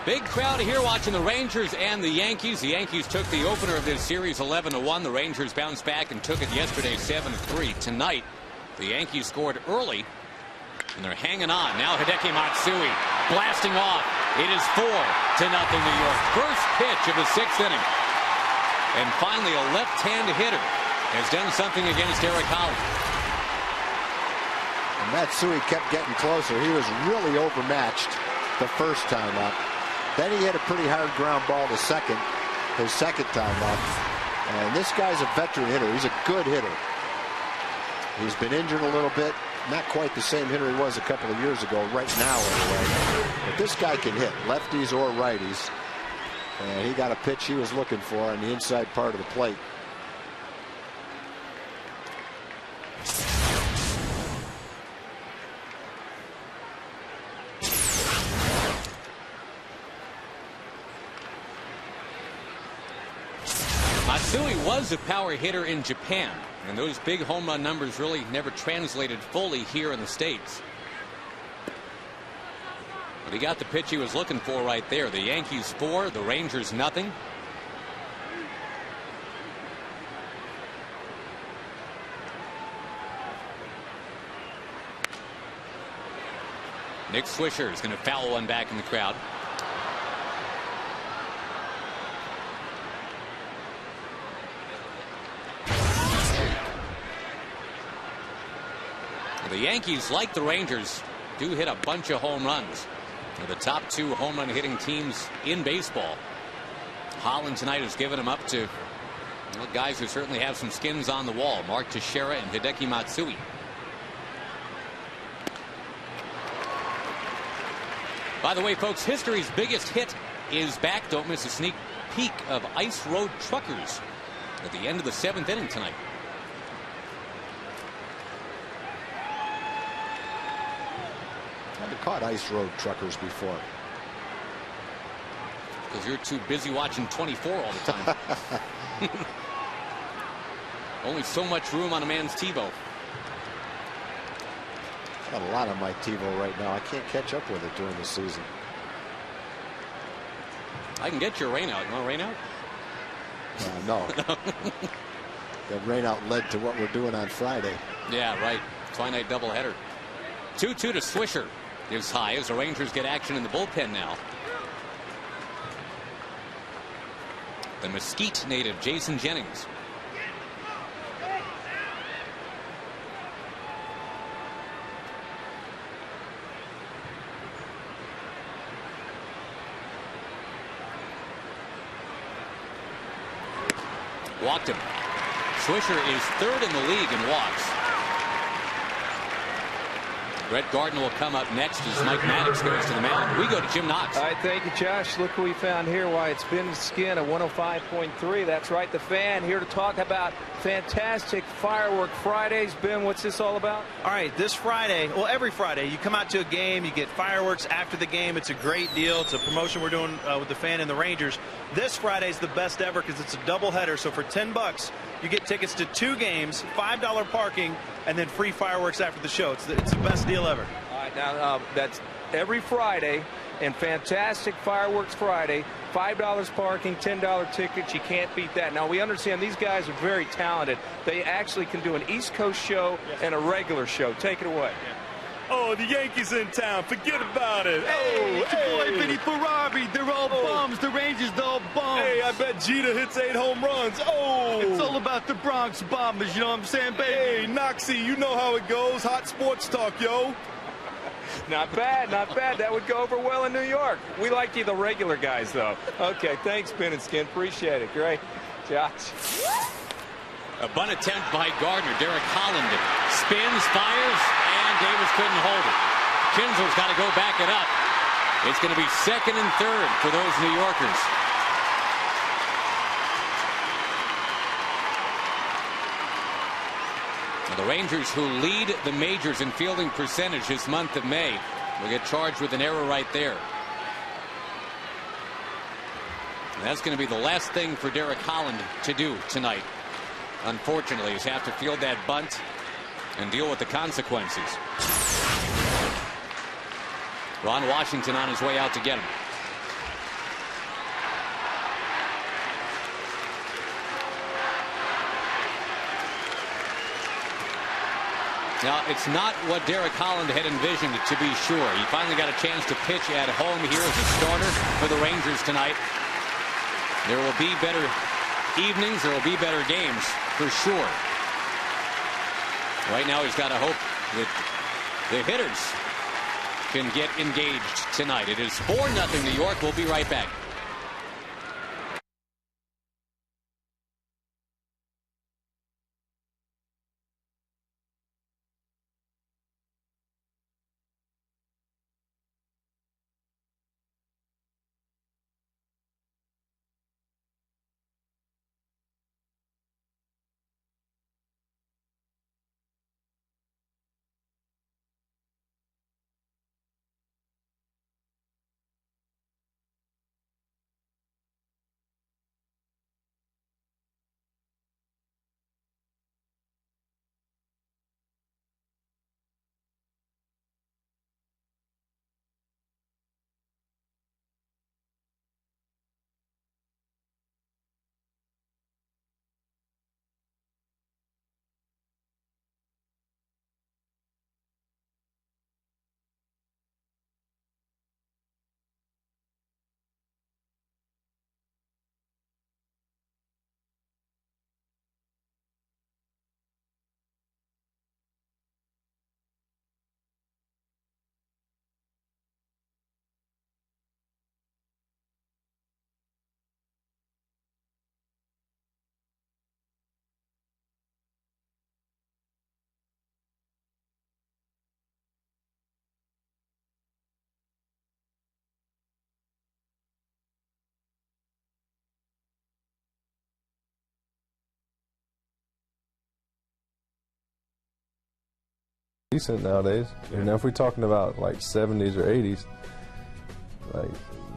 Big crowd here watching the Rangers and the Yankees. The Yankees took the opener of this series 11-1. The Rangers bounced back and took it yesterday 7-3. Tonight, the Yankees scored early, and they're hanging on. Now Hideki Matsui blasting off. It is 4-0 New York. First pitch of the 6th inning. And finally, a left-hand hitter has done something against Derek Holland. And Matsui kept getting closer. He was really overmatched the first time up. Then he hit a pretty hard ground ball to second, his second time up. And this guy's a veteran hitter. He's a good hitter. He's been injured a little bit. Not quite the same hitter he was a couple of years ago, right now anyway. But this guy can hit lefties or righties. And he got a pitch he was looking for on the inside part of the plate. Matsui was a power hitter in Japan, and those big home run numbers really never translated fully here in the States. But he got the pitch he was looking for right there. The Yankees 4, the Rangers nothing. Nick Swisher is going to foul one back in the crowd. The Yankees, like the Rangers, do hit a bunch of home runs. They're the top 2 home run hitting teams in baseball. Holland tonight has given them up to guys who certainly have some skins on the wall. Mark Teixeira and Hideki Matsui. By the way, folks, history's biggest hit is back. Don't miss a sneak peek of Ice Road Truckers at the end of the 7th inning tonight. Haven't caught Ice Road Truckers before. Because you're too busy watching 24 all the time. Only so much room on a man's TiVo. Got a lot on my TiVo right now. I can't catch up with it during the season. I can get your rain out. You want a rain out? No. That rain out led to what we're doing on Friday. Yeah, right. Twilight doubleheader. 2-2 to Swisher is high as the Rangers get action in the bullpen now. The Mesquite native Jason Jennings. Walked him. Swisher is 3rd in the league in walks. Brett Gardner will come up next as Mike Maddox goes to the mound. We go to Jim Knox. All right, thank you, Josh. Look who we found here. Why, it's Ben Skin at 105.3. That's right, the Fan, here to talk about fantastic Firework Fridays. Ben, what's this all about? All right, this Friday, well, every Friday, you come out to a game, you get fireworks after the game. It's a great deal. It's a promotion we're doing with the Fan and the Rangers. This Friday is the best ever because it's a doubleheader. So for $10, you get tickets to 2 games, $5 parking, and then free fireworks after the show. It's the best deal ever. All right, now that's every Friday, and fantastic Fireworks Friday. $5 parking, $10 tickets. You can't beat that. Now, we understand these guys are very talented. They actually can do an East Coast show and a regular show. Take it away. Oh, the Yankees in town. Forget about it. Hey, it's your boy Vinny Ferrari. They're all bums. The Rangers, they're all bums. Hey, I bet Jeter hits 8 home runs. Oh. It's all about the Bronx Bombers, you know what I'm saying, baby? Hey, Noxie, you know how it goes. Hot sports talk, yo. Not bad, not bad. That would go over well in New York. We like you, the regular guys, though. Okay, thanks, Ben and Skin. Appreciate it. Great. Josh. A bunt attempt by Gardner. Derek Holland spins, fires, and Davis couldn't hold it. Kinsler's got to go back it up. It's going to be 2nd and 3rd for those New Yorkers. Now the Rangers, who lead the majors in fielding percentage this month of May, will get charged with an error right there. And that's going to be the last thing for Derek Holland to do tonight. Unfortunately, he's have to field that bunt and deal with the consequences. Ron Washington on his way out to get him. Now, it's not what Derek Holland had envisioned, to be sure. He finally got a chance to pitch at home here as a starter for the Rangers tonight. There will be better evenings. There will be better games for sure. Right now, he's got to hope that the hitters can get engaged tonight. It is 4-0 New York. We'll be right back. decent nowadays. And if we're talking about like 70s or 80s, like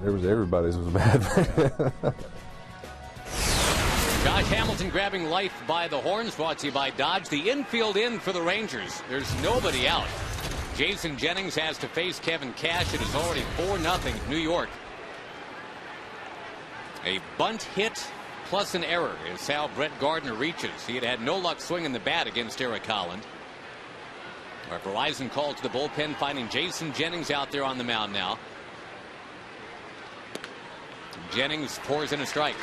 everybody's was bad. Josh Hamilton grabbing life by the horns, brought to you by Dodge. The infield in for the Rangers. There's nobody out. Jason Jennings has to face Kevin Cash. It is already 4-0 New York. A bunt hit plus an error is how Brett Gardner reaches. He had no luck swinging the bat against Derek Holland. Our Verizon call to the bullpen, finding Jason Jennings out there on the mound now. Jennings pours in a strike.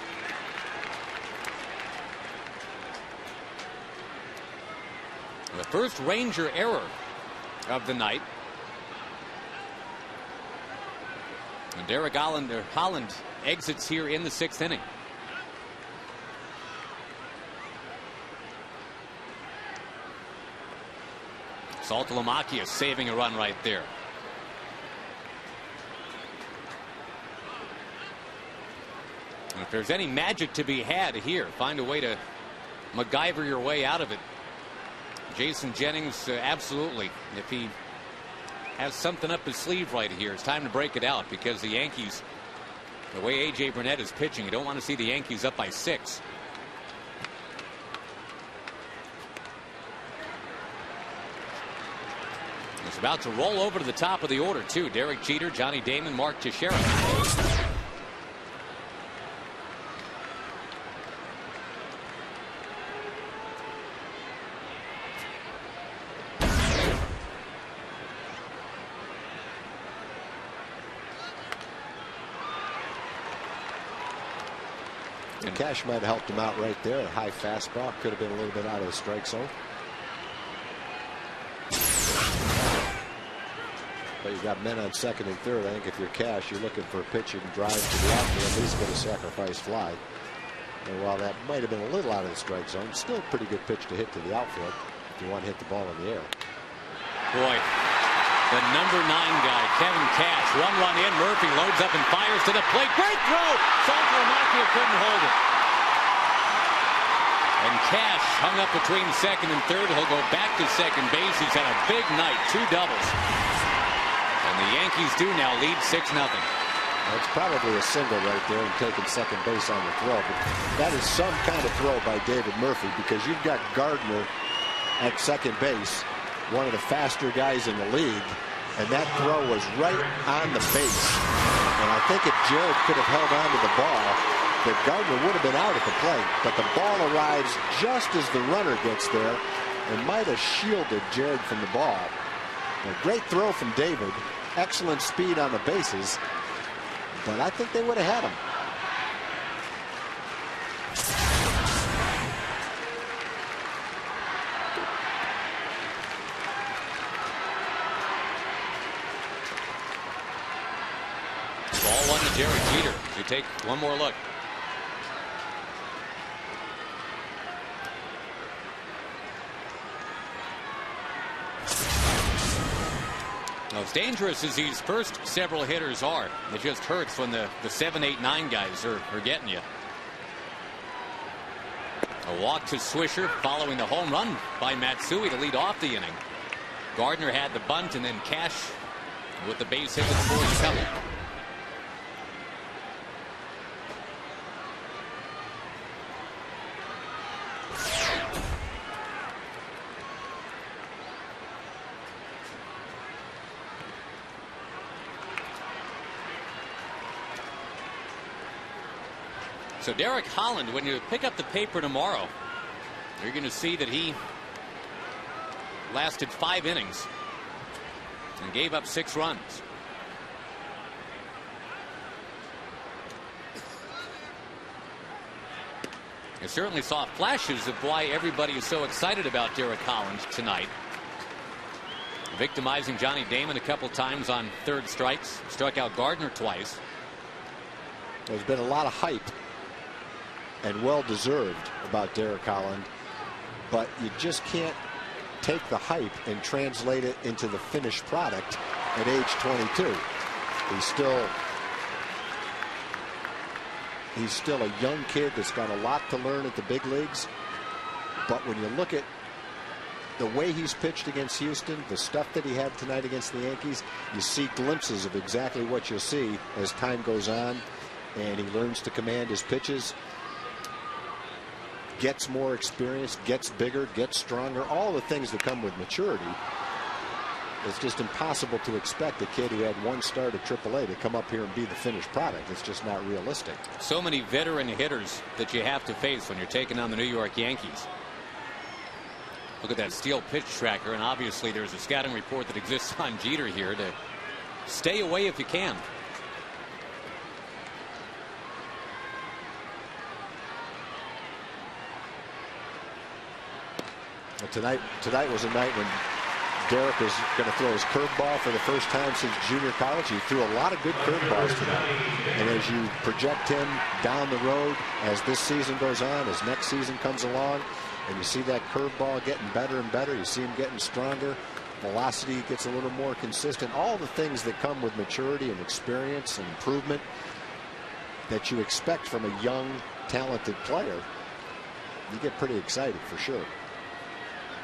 The first Ranger error of the night. And Derek Holland exits here in the 6th inning. Saltalamacchia saving a run right there. And if there's any magic to be had here, find a way to MacGyver your way out of it. Jason Jennings, absolutely. If he has something up his sleeve right here, it's time to break it out, because the Yankees, the way A.J. Burnett is pitching, you don't want to see the Yankees up by 6. It's about to roll over to the top of the order, too. Derek Jeter, Johnny Damon, Mark Teixeira. Cash might have helped him out right there. A high fastball could have been a little bit out of the strike zone. But you got men on 2nd and 3rd. I think if you're Cash, you're looking for a pitch you can drive to the outfield, at least get a sacrifice fly. And while that might have been a little out of the strike zone, still a pretty good pitch to hit to the outfield if you want to hit the ball in the air. Boy, the number 9 guy, Kevin Cash. 1 run in. Murphy loads up and fires to the plate. Great throw. Saltalamacchia couldn't hold it. And Cash hung up between 2nd and 3rd. He'll go back to second base. He's had a big night. 2 doubles. And the Yankees do now lead 6-0. That's probably a single right there and taking second base on the throw. But that is some kind of throw by David Murphy, because you've got Gardner at second base, one of the faster guys in the league, and that throw was right on the base. And I think if Jared could have held on to the ball, that Gardner would have been out at the plate. But the ball arrives just as the runner gets there and might have shielded Jared from the ball. A great throw from David. Excellent speed on the bases. But I think they would have had him. Ball 1 to Derek Jeter. You take one more look. As dangerous as these first several hitters are, it just hurts when the 7, 8, 9 guys are getting you. A walk to Swisher following the home run by Matsui to lead off the inning. Gardner had the bunt, and then Cash with the base hit with the fourth couple. So Derek Holland, when you pick up the paper tomorrow, you're going to see that he lasted 5 innings and gave up 6 runs. You certainly saw flashes of why everybody is so excited about Derek Holland tonight. Victimizing Johnny Damon a couple times on 3rd strikes, struck out Gardner twice. There's been a lot of hype, and well-deserved, about Derek Holland, but you just can't take the hype and translate it into the finished product at age 22. He's still a young kid that's got a lot to learn at the big leagues, but when you look at the way he's pitched against Houston, the stuff that he had tonight against the Yankees, you see glimpses of exactly what you'll see as time goes on, and he learns to command his pitches, gets more experience, gets bigger, gets stronger, all the things that come with maturity. It's just impossible to expect a kid who had one start at AAA to come up here and be the finished product. It's just not realistic. So many veteran hitters that you have to face when you're taking on the New York Yankees. Look at that steal pitch tracker, and obviously there's a scouting report that exists on Jeter here to stay away if you can. Tonight was a night when Derek was going to throw his curveball for the first time since junior college. He threw a lot of good curveballs tonight. And as you project him down the road, as this season goes on, as next season comes along, and you see that curveball getting better and better, you see him getting stronger, velocity gets a little more consistent, all the things that come with maturity and experience and improvement that you expect from a young, talented player, you get pretty excited for sure.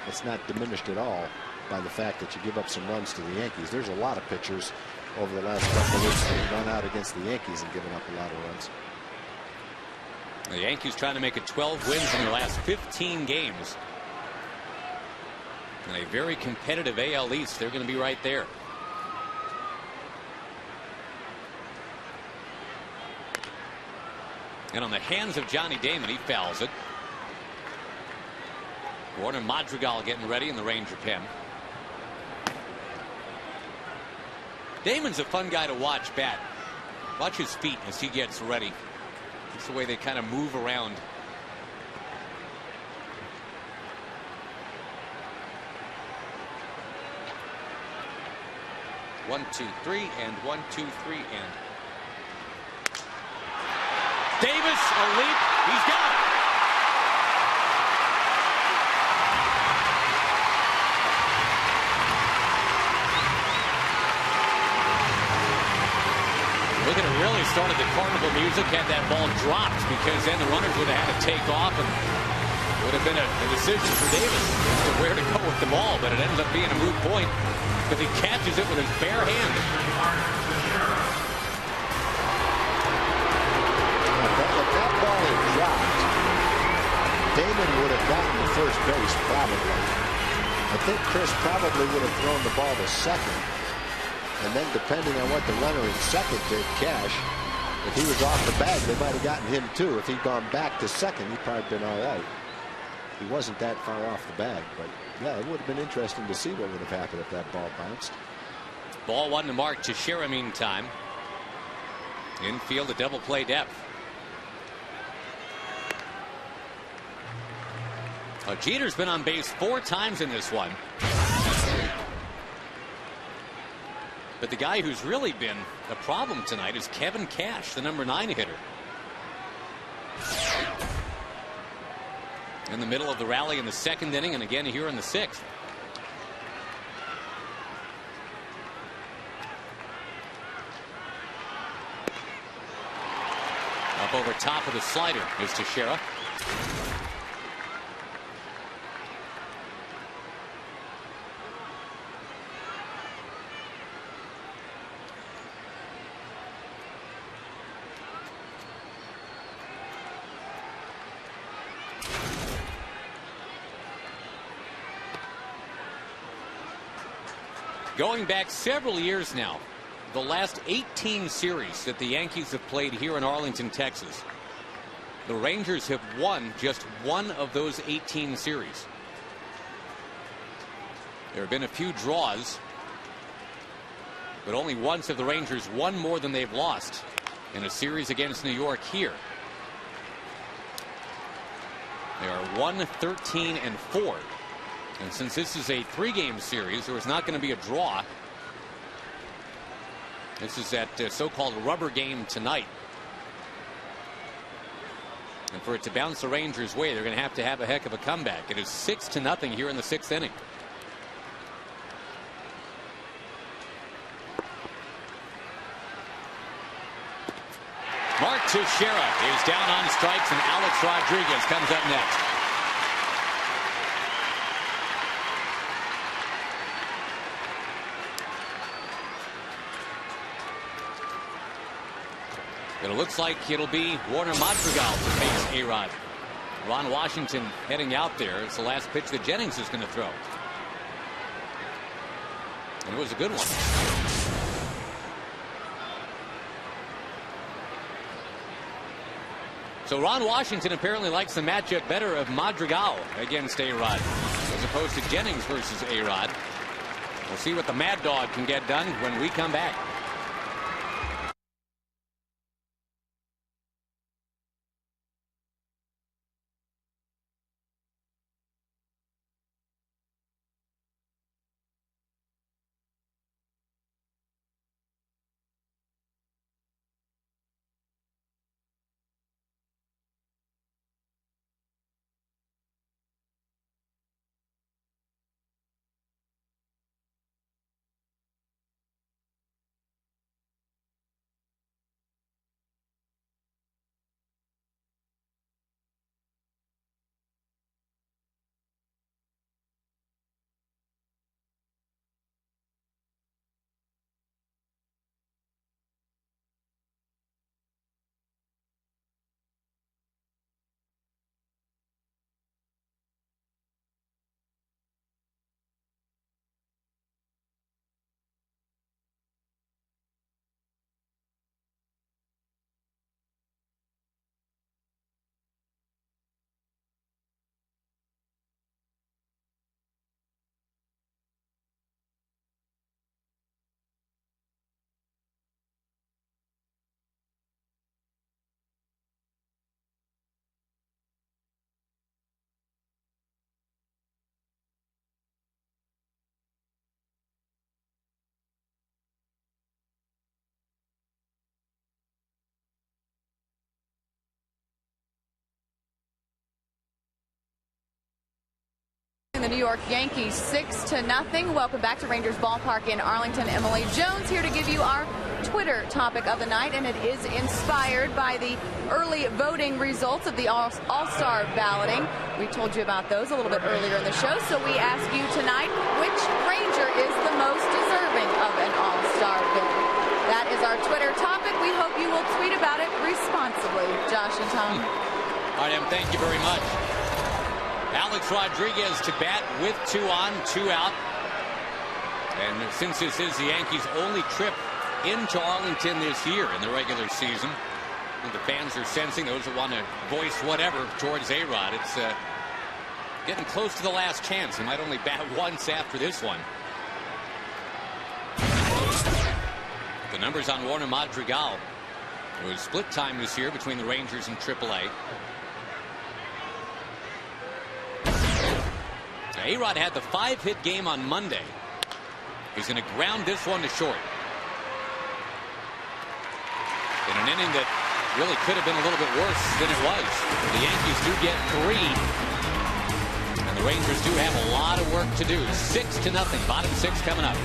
It's not diminished at all by the fact that you give up some runs to the Yankees. There's a lot of pitchers over the last couple of weeks that have run out against the Yankees and given up a lot of runs. The Yankees trying to make it 12 wins in their last 15 games. In a very competitive AL East, they're going to be right there. And on the hands of Johnny Damon, he fouls it. Warner Madrigal getting ready in the Ranger pen. Damon's a fun guy to watch bat. Watch his feet as he gets ready. That's the way they kind of move around. One, two, three, and 1, 2, 3, and Davis, a leap. He's got it. Look at it, really started the carnival music had that ball dropped, because then the runners would have had to take off, and it would have been a decision for Davis as to where to go with the ball, but it ends up being a moot point because he catches it with his bare hand. If that ball had dropped, Damon would have gotten to first base probably. I think Chris probably would have thrown the ball to second. And then depending on what the runner in second did, Cash, if he was off the bag, they might have gotten him too. If he'd gone back to second, he'd probably been all right. He wasn't that far off the bag, but yeah, it would have been interesting to see what would have happened if that ball bounced. Ball one to Mark Teixeira meantime. Infield, a double play depth. Jeter's been on base 4 times in this one. But the guy who's really been a problem tonight is Kevin Cash, the number 9 hitter. In the middle of the rally in the 2nd inning, and again here in the 6th. Up over top of the slider is Teixeira. Going back several years now, the last 18 series that the Yankees have played here in Arlington, Texas, the Rangers have won just one of those 18 series. There have been a few draws, but only once have the Rangers won more than they've lost in a series against New York here. They are 1-13-4. And since this is a 3-game series, there is not going to be a draw. This is that so-called rubber game tonight. And for it to bounce the Rangers' way, they're going to have a heck of a comeback. It is 6-0 here in the 6th inning. Mark Teixeira is down on strikes, and Alex Rodriguez comes up next. But it looks like it'll be Warner Madrigal to face A-Rod. Ron Washington heading out there. It's the last pitch that Jennings is going to throw. And it was a good one. So Ron Washington apparently likes the matchup better of Madrigal against A-Rod as opposed to Jennings versus A-Rod. We'll see what the Mad Dog can get done when we come back. The New York Yankees 6-0. Welcome back to Rangers Ballpark in Arlington. Emily Jones here to give you our Twitter topic of the night, and it is inspired by the early voting results of the All-Star balloting. We told you about those a little bit earlier in the show, so we ask you tonight, which Ranger is the most deserving of an All-Star bid? That is our Twitter topic. We hope you will tweet about it responsibly. Josh and Tom. All right, Em, thank you very much. Alex Rodriguez to bat with 2 on, 2 out. And since this is the Yankees' only trip into Arlington this year in the regular season, I think the fans are sensing, those that want to voice whatever towards A-Rod, it's getting close to the last chance. He might only bat once after this one. The numbers on Warner Madrigal. It was split time this year between the Rangers and AAA. A-Rod had the 5-hit game on Monday. He's going to ground this one to short. In an inning that really could have been a little bit worse than it was. The Yankees do get 3. And the Rangers do have a lot of work to do. 6-0. Bottom 6 coming up.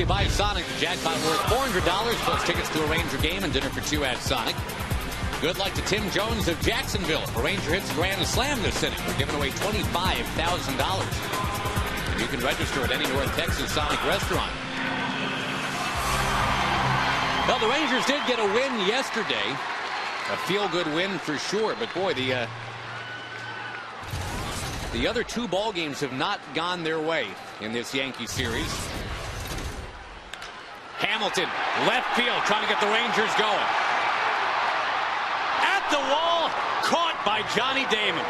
you by Sonic. The jackpot worth $400 plus tickets to a Ranger game and dinner for two at Sonic. Good luck to Tim Jones of Jacksonville. A Ranger hits a grand slam this inning. We're giving away $25,000. And you can register at any North Texas Sonic restaurant. Well, the Rangers did get a win yesterday. A feel-good win for sure. But boy, the other two ball games have not gone their way in this Yankee series. Hamilton, left field, trying to get the Rangers going. At the wall, caught by Johnny Damon.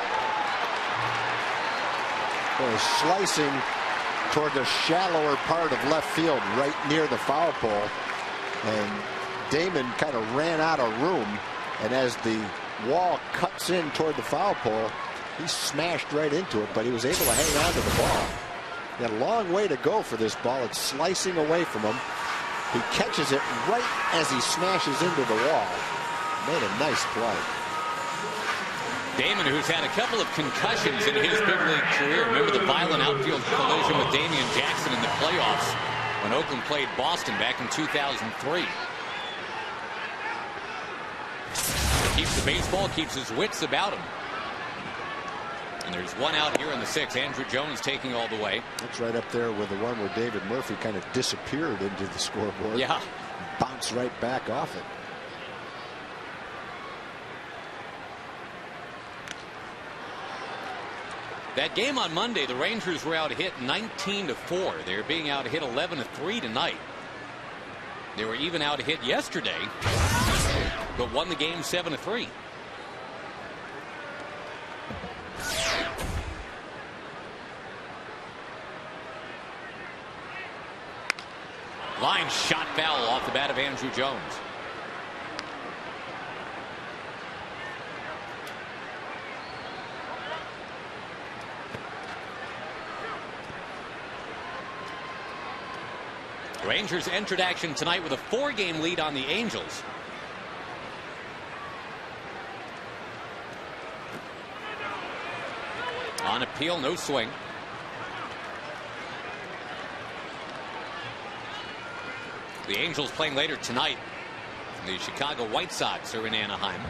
Boy, slicing toward the shallower part of left field, right near the foul pole. And Damon kind of ran out of room. And as the wall cuts in toward the foul pole, he smashed right into it, but he was able to hang on to the ball. He had a long way to go for this ball. It's slicing away from him. He catches it right as he smashes into the wall. Made a nice play. Damon, who's had a couple of concussions in his big league career. Remember the violent outfield collision with Damian Jackson in the playoffs when Oakland played Boston back in 2003. Keeps the baseball, keeps his wits about him. And there's one out here in the sixth. Andrew Jones taking all the way. That's right up there with the one where David Murphy kind of disappeared into the scoreboard. Yeah. Bounced right back off it. That game on Monday, the Rangers were out hit 19-4. They're being out hit 11-3 tonight. They were even out hit yesterday, but won the game 7-3. Line shot foul off the bat of Andrew Jones. Rangers entered action tonight with a 4-game lead on the Angels. On appeal, no swing. The Angels playing later tonight. The Chicago White Sox are in Anaheim.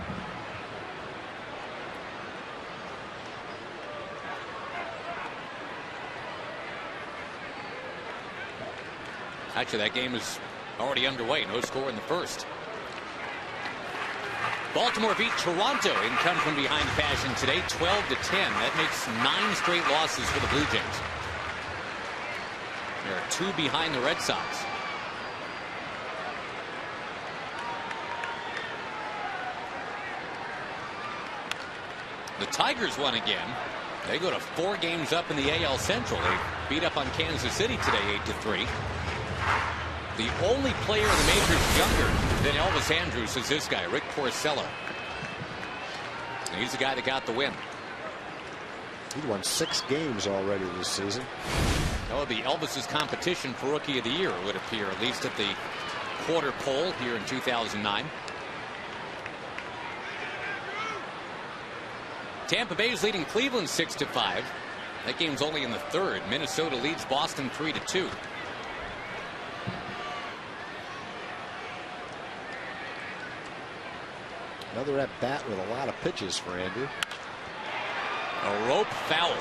Actually, that game is already underway. No score in the first. Baltimore beat Toronto in come from behind fashion today, 12-10. That makes 9 straight losses for the Blue Jays. There are 2 behind the Red Sox. The Tigers won again. They go to 4 games up in the AL Central. They beat up on Kansas City today 8-3. The only player in the majors younger than Elvis Andrus is this guy, Rick Porcello. And he's the guy that got the win. He won 6 games already this season. Oh, the Elvis's competition for Rookie of the Year, it would appear, at least at the quarter poll here in 2009. Tampa Bay is leading Cleveland 6-5. That game's only in the third. Minnesota leads Boston 3-2. Another at bat with a lot of pitches for Andrew. A rope foul.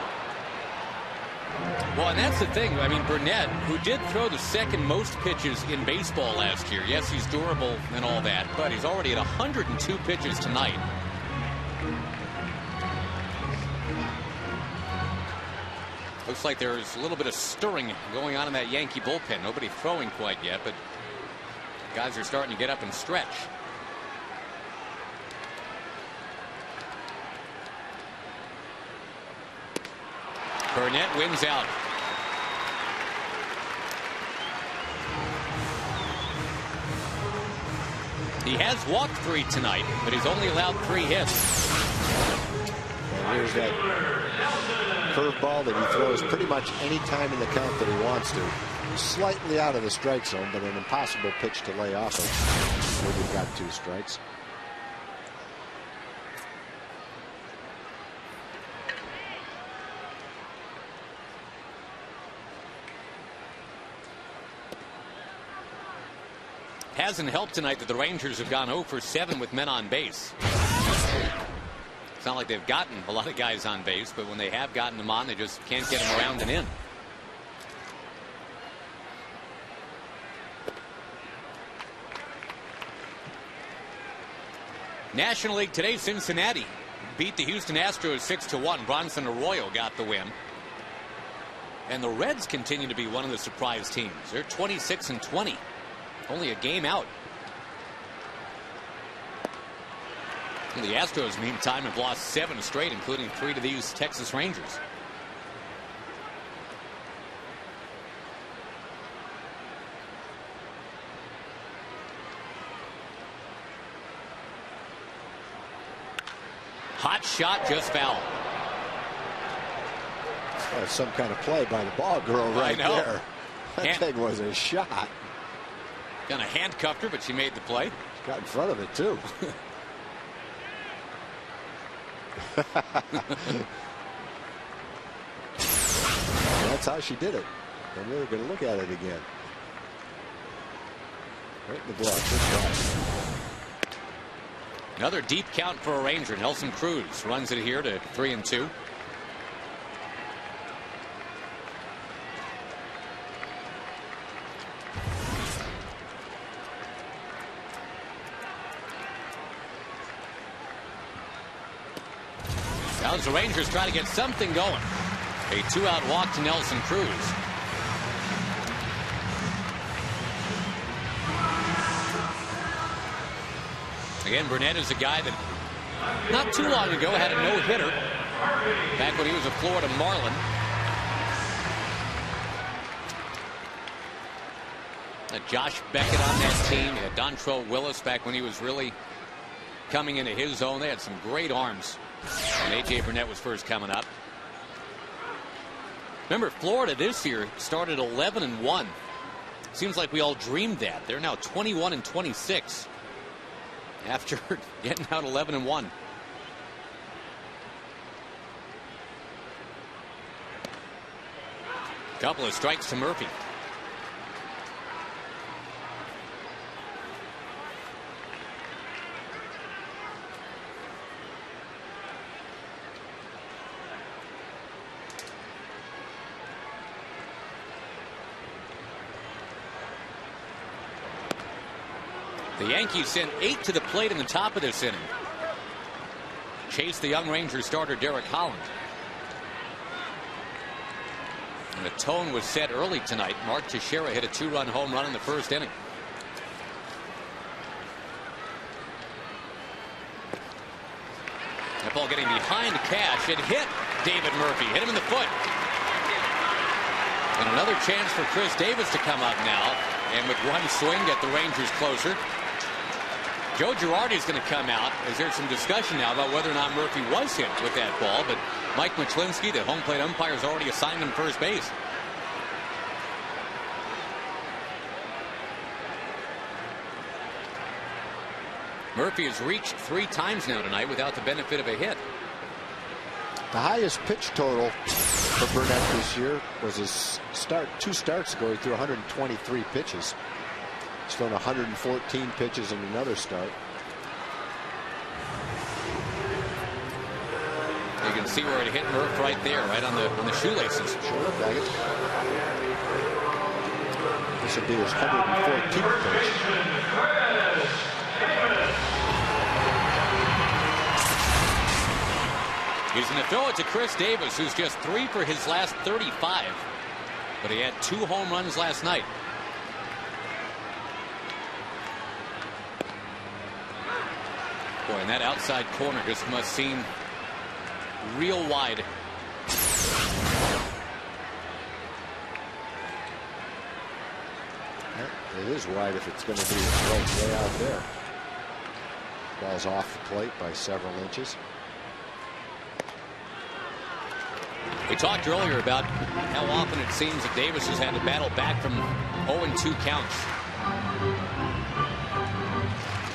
Well, and that's the thing. I mean, Burnett, who did throw the second most pitches in baseball last year. Yes, he's durable and all that, but he's already at 102 pitches tonight. Looks like there's a little bit of stirring going on in that Yankee bullpen. Nobody throwing quite yet, but guys are starting to get up and stretch. Burnett wins out. He has walked 3 tonight, but he's only allowed 3 hits. And here's that curveball that he throws pretty much any time in the count that he wants to. Slightly out of the strike zone, but an impossible pitch to lay off of when you've got 2 strikes. hasn't helped tonight that the Rangers have gone 0 for 7 with men on base. It's not like they've gotten a lot of guys on base, but when they have gotten them on, they just can't get them around and in. National League today, Cincinnati beat the Houston Astros 6-1. Bronson Arroyo got the win. And the Reds continue to be one of the surprise teams. They're 26-20. Only a game out. And the Astros, meantime, have lost 7 straight, including 3 to these Texas Rangers. Hot shot, just foul. That's some kind of play by the ball girl right there. That thing was a shot. Kind of handcuffed her, but she made the play. She got in front of it, too. That's how she did it. And we're going to look at it again. Right in the glove. Good try. Another deep count for a Ranger. Nelson Cruz runs it here to 3-2. Now as the Rangers try to get something going. A 2-out walk to Nelson Cruz. Again, Burnett is a guy that not too long ago had a no-hitter back when he was a Florida Marlin. Josh Beckett on that team. He had Dontrell Willis back when he was really coming into his own. They had some great arms when A.J. Burnett was first coming up. Remember, Florida this year started 11-1. Seems like we all dreamed that. They're now 21-26. After getting out 11-1. Couple of strikes to Murphy. The Yankees sent 8 to the plate in the top of this inning. Chased the young Ranger starter Derek Holland. And the tone was set early tonight. Mark Teixeira hit a 2-run home run in the first inning. That ball getting behind Cash. It hit David Murphy. Hit him in the foot. And another chance for Chris Davis to come up now. And with one swing, get the Rangers closer. Joe Girardi is going to come out, as there's some discussion now about whether or not Murphy was hit with that ball. But Mike McClinsky, the home plate umpire, has already assigned him first base. Murphy has reached 3 times now tonight without the benefit of a hit. The highest pitch total for Burnett this year was his 2 starts ago. He threw 123 pitches. He's thrown 114 pitches in another start. You can see where it hit Murph right there, right on the shoelaces. Sure, Baggett. This will be his 114th pitch. He's going to throw it to Chris Davis, who's just 3 for his last 35. But he had 2 home runs last night. Boy, and that outside corner just must seem real wide. It is wide if it's going to be right way out there. Ball's off the plate by several inches. We talked earlier about how often it seems that Davis has had to battle back from 0-2 counts.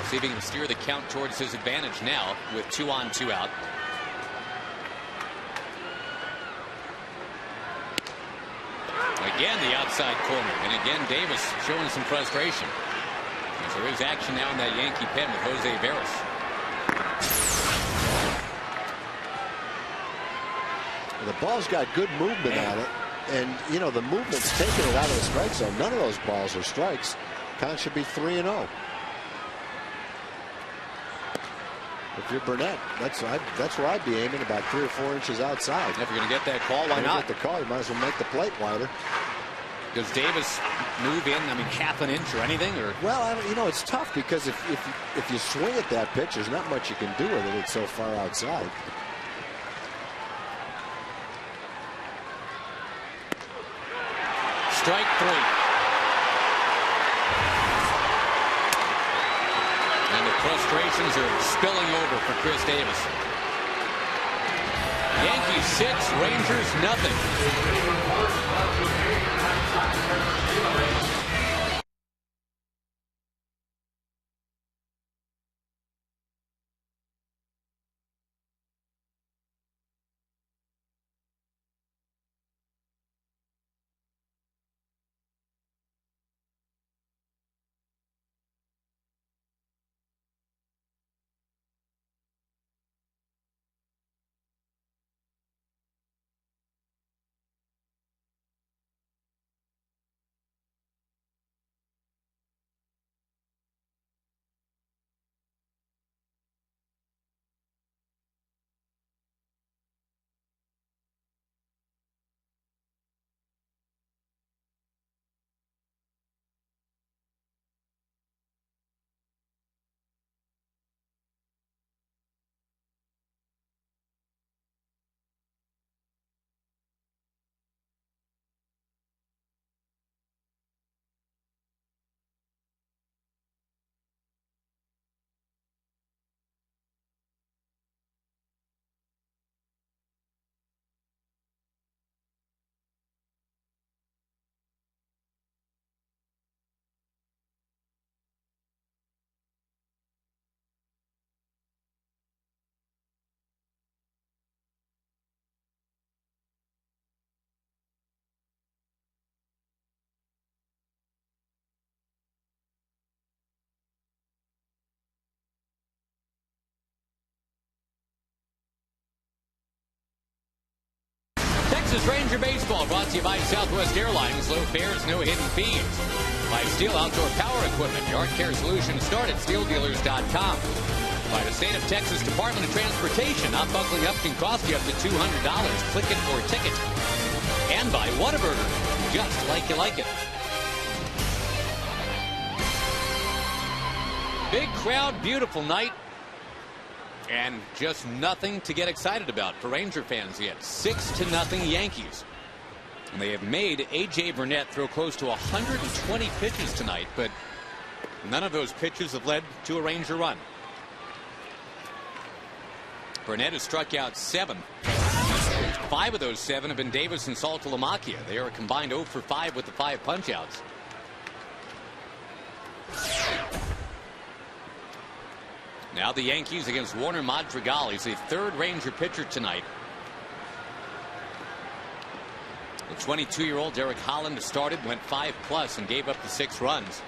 See if he can steer the count towards his advantage now with 2 on, 2 out. Again, the outside corner. And again, Davis showing some frustration. As there is action now in that Yankee pen with Jose Veras. The ball's got good movement on it, and you know the movement's taking it out of the strike zone. None of those balls are strikes. Count should be 3-0. If you're Burnett, that's where I'd be aiming, about 3 or 4 inches outside. If you're going to get that call, why not? Get the call, you might as well make the plate wider. Does Davis move in? I mean, half an inch or anything? Or well, you know, it's tough because if you swing at that pitch, there's not much you can do with it. It's so far outside. Strike 3. And the frustrations are spilling over for Chris Davis. Yankees 6, Rangers nothing. Texas Ranger Baseball brought to you by Southwest Airlines. Low fares, no hidden fees. By Steel Outdoor Power Equipment. Yard care solutions start at steeldealers.com. By the State of Texas Department of Transportation. Not buckling up can cost you up to $200. Click it or ticket. And by Whataburger. Just like you like it. Big crowd, beautiful night. And just nothing to get excited about for Ranger fans yet. 6-0 Yankees. And they have made A.J. Burnett throw close to 120 pitches tonight, but none of those pitches have led to a Ranger run. Burnett has struck out 7. 5 of those 7 have been Davis and Saltalamacchia. They are a combined 0 for 5 with the 5 punch-outs. Now the Yankees against Warner Madrigal. He's the 3rd Ranger pitcher tonight. The 22-year-old Derek Holland started, went 5+ and gave up the 6 runs.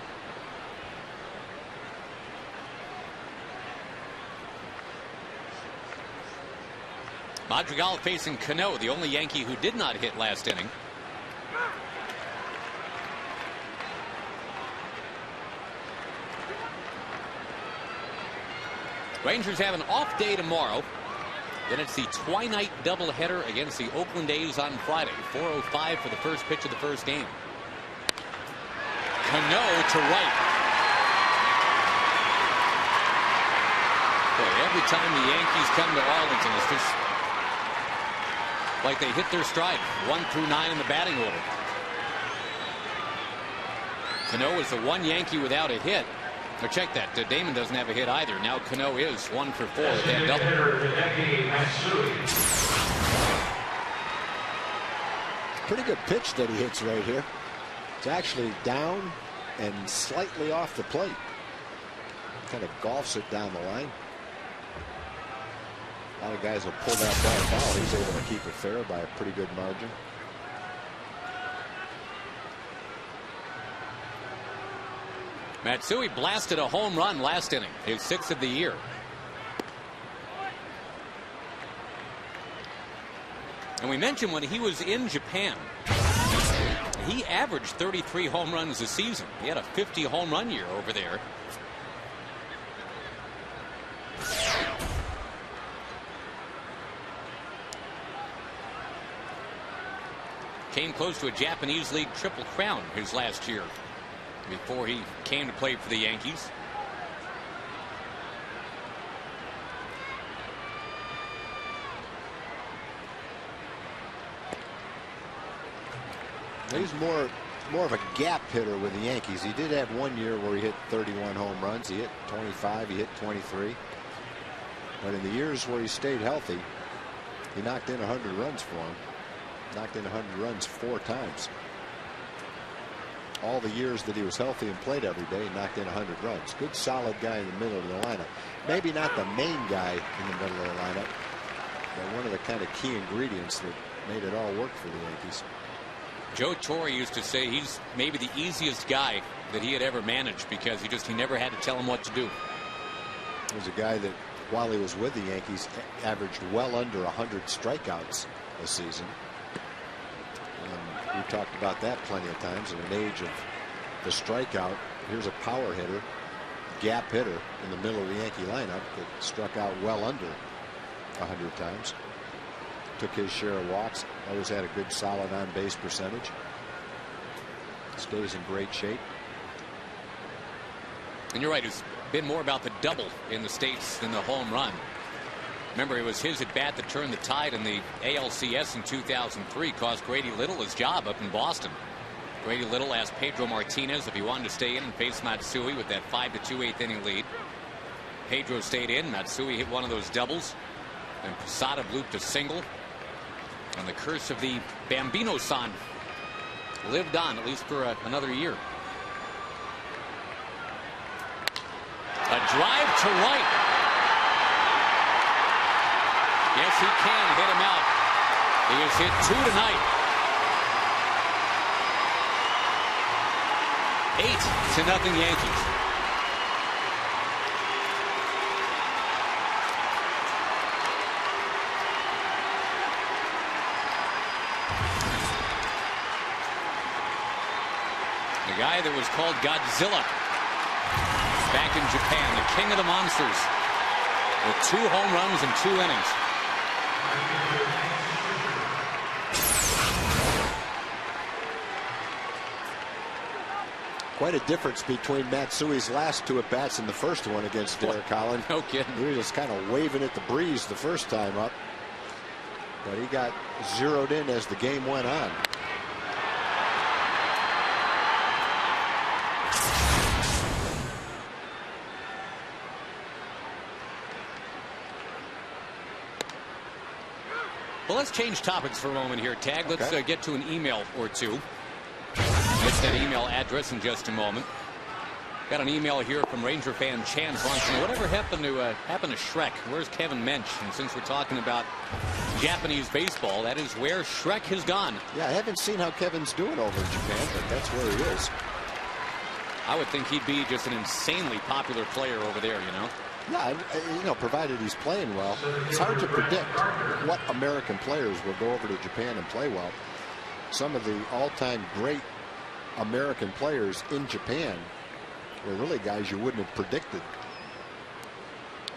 Madrigal facing Cano, the only Yankee who did not hit last inning. Rangers have an off day tomorrow. Then it's the twilight doubleheader against the Oakland A's on Friday. 4:05 for the first pitch of the first game. Cano to right. Boy, every time the Yankees come to Arlington, it's just like they hit their stride. 1 through 9 in the batting order. Cano is the one Yankee without a hit. Now check that. Damon doesn't have a hit either. Now Cano is 1 for 4 with that double. Pretty good pitch that he hits right here. It's actually down and slightly off the plate. Kind of golfs it down the line. A lot of guys will pull that ball foul. He's able to keep it fair by a pretty good margin. Matsui blasted a home run last inning, his 6th of the year. And we mentioned when he was in Japan, he averaged 33 home runs a season. He had a 50 home run year over there. Came close to a Japanese League Triple Crown his last year before he came to play for the Yankees. He's more of a gap hitter with the Yankees. He did have one year where he hit 31 home runs. He hit 25. He hit 23. But in the years where he stayed healthy, he knocked in 100 runs for him. Knocked in 100 runs 4 times. All the years that he was healthy and played every day, he knocked in 100 runs. Good solid guy in the middle of the lineup. Maybe not the main guy in the middle of the lineup, but one of the kind of key ingredients that made it all work for the Yankees. Joe Torre used to say he's maybe the easiest guy that he had ever managed because he never had to tell him what to do. He was a guy that while he was with the Yankees averaged well under 100 strikeouts a season. And we've talked about that plenty of times. In an age of the strikeout, here's a power hitter, gap hitter in the middle of the Yankee lineup that struck out well under 100 times. Took his share of walks. Always had a good solid on base percentage. Stays in great shape. And you're right, it's been more about the double in the States than the home run. Remember, it was his at bat that turned the tide in the ALCS in 2003, cost Grady Little his job up in Boston. Grady Little asked Pedro Martinez if he wanted to stay in and face Matsui with that 5-2 8th inning lead. Pedro stayed in. Matsui hit one of those doubles, and Posada blooped a single. And the curse of the Bambino-san lived on, at least for another year. A drive to right. Yes, he can hit him out. He has hit 2 tonight. 8-0 Yankees. The guy that was called Godzilla back in Japan, the king of the monsters, with 2 home runs in 2 innings. Quite a difference between Matsui's last 2 at-bats and the first one against Derek Holland. No kidding. He was just kind of waving at the breeze the first time up. But he got zeroed in as the game went on. Well, let's change topics for a moment here, Tag. Let's get to an email or two. Get that email address in just a moment. Got an email here from Ranger fan Chan Brunson. Whatever happened to Shrek? Where's Kevin Mensch? And since we're talking about Japanese baseball, that is where Shrek has gone. Yeah, I haven't seen how Kevin's doing over in Japan, but that's where he is. I would think he'd be just an insanely popular player over there, you know? Yeah, you know, provided he's playing well. It's hard to predict what American players will go over to Japan and play well. Some of the all-time great American players in Japan were really guys you wouldn't have predicted.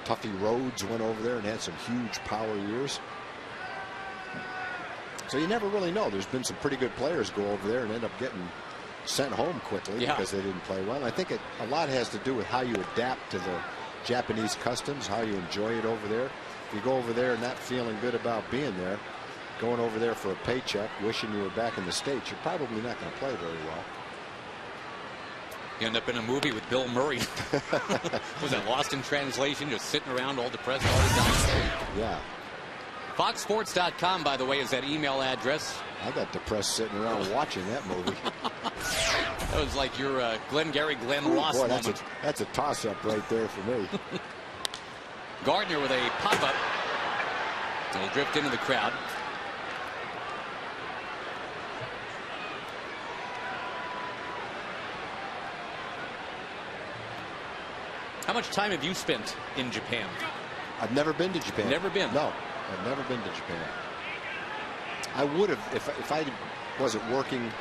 Tuffy Rhodes went over there and had some huge power years. So you never really know. There's been some pretty good players go over there and end up getting sent home quickly because they didn't play well. I think a lot has to do with how you adapt to the Japanese customs, how you enjoy it over there. If you go over there not feeling good about being there, going over there for a paycheck, wishing you were back in the States, you're probably not going to play very well. You end up in a movie with Bill Murray. Was that Lost in Translation, just sitting around all depressed all the time? Yeah. FoxSports.com, by the way, is that email address. I got depressed sitting around watching that movie. That was like your Glengarry Glen Ross boy, moment. that's a toss-up right there for me. Gardner with a pop-up. It'll drift into the crowd. How much time have you spent in Japan? I've never been to Japan. Never been? No, I've never been to Japan. I would have if I wasn't working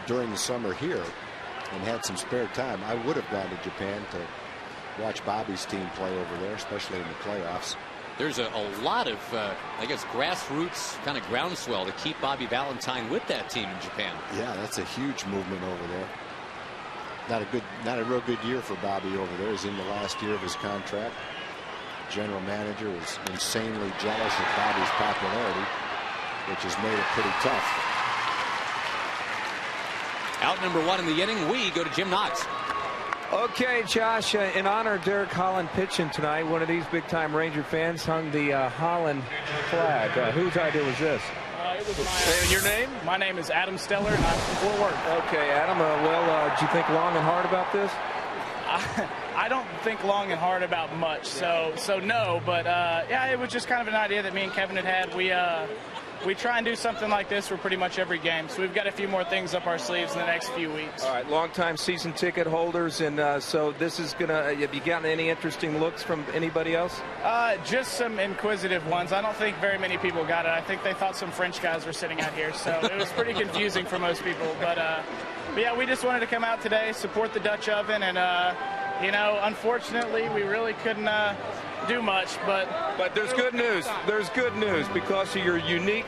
during the summer here and had some spare time. I would have gone to Japan to watch Bobby's team play over there, especially in the playoffs. There's a lot of, I guess, grassroots kind of groundswell to keep Bobby Valentine with that team in Japan. Yeah, that's a huge movement over there. Not a real good year for Bobby over there. He's in the last year of his contract. The general manager was insanely jealous of Bobby's popularity, which has made it pretty tough. Out number 1 in the inning, we go to Jim Knox. Okay, Josh, in honor of Derek Holland pitching tonight, one of these big-time Ranger fans hung the Holland flag. Whose idea was this? It was And your name? My name is Adam Steller, and I'm from Fort Worth. Okay, Adam, did you think long and hard about this? I don't think long and hard about much, so no, but yeah, it was just kind of an idea that me and Kevin had. We try and do something like this for pretty much every game, so we've got a few more things up our sleeves in the next few weeks. All right, long-time season ticket holders, and so this is gonna. Have you gotten any interesting looks from anybody else? Just some inquisitive ones. I don't think very many people got it. I think they thought some French guys were sitting out here, so it was pretty confusing for most people. But yeah, we just wanted to come out today, support the Dutch oven, and you know, unfortunately, we really couldn't do much, but there's good news. There's good news because of your unique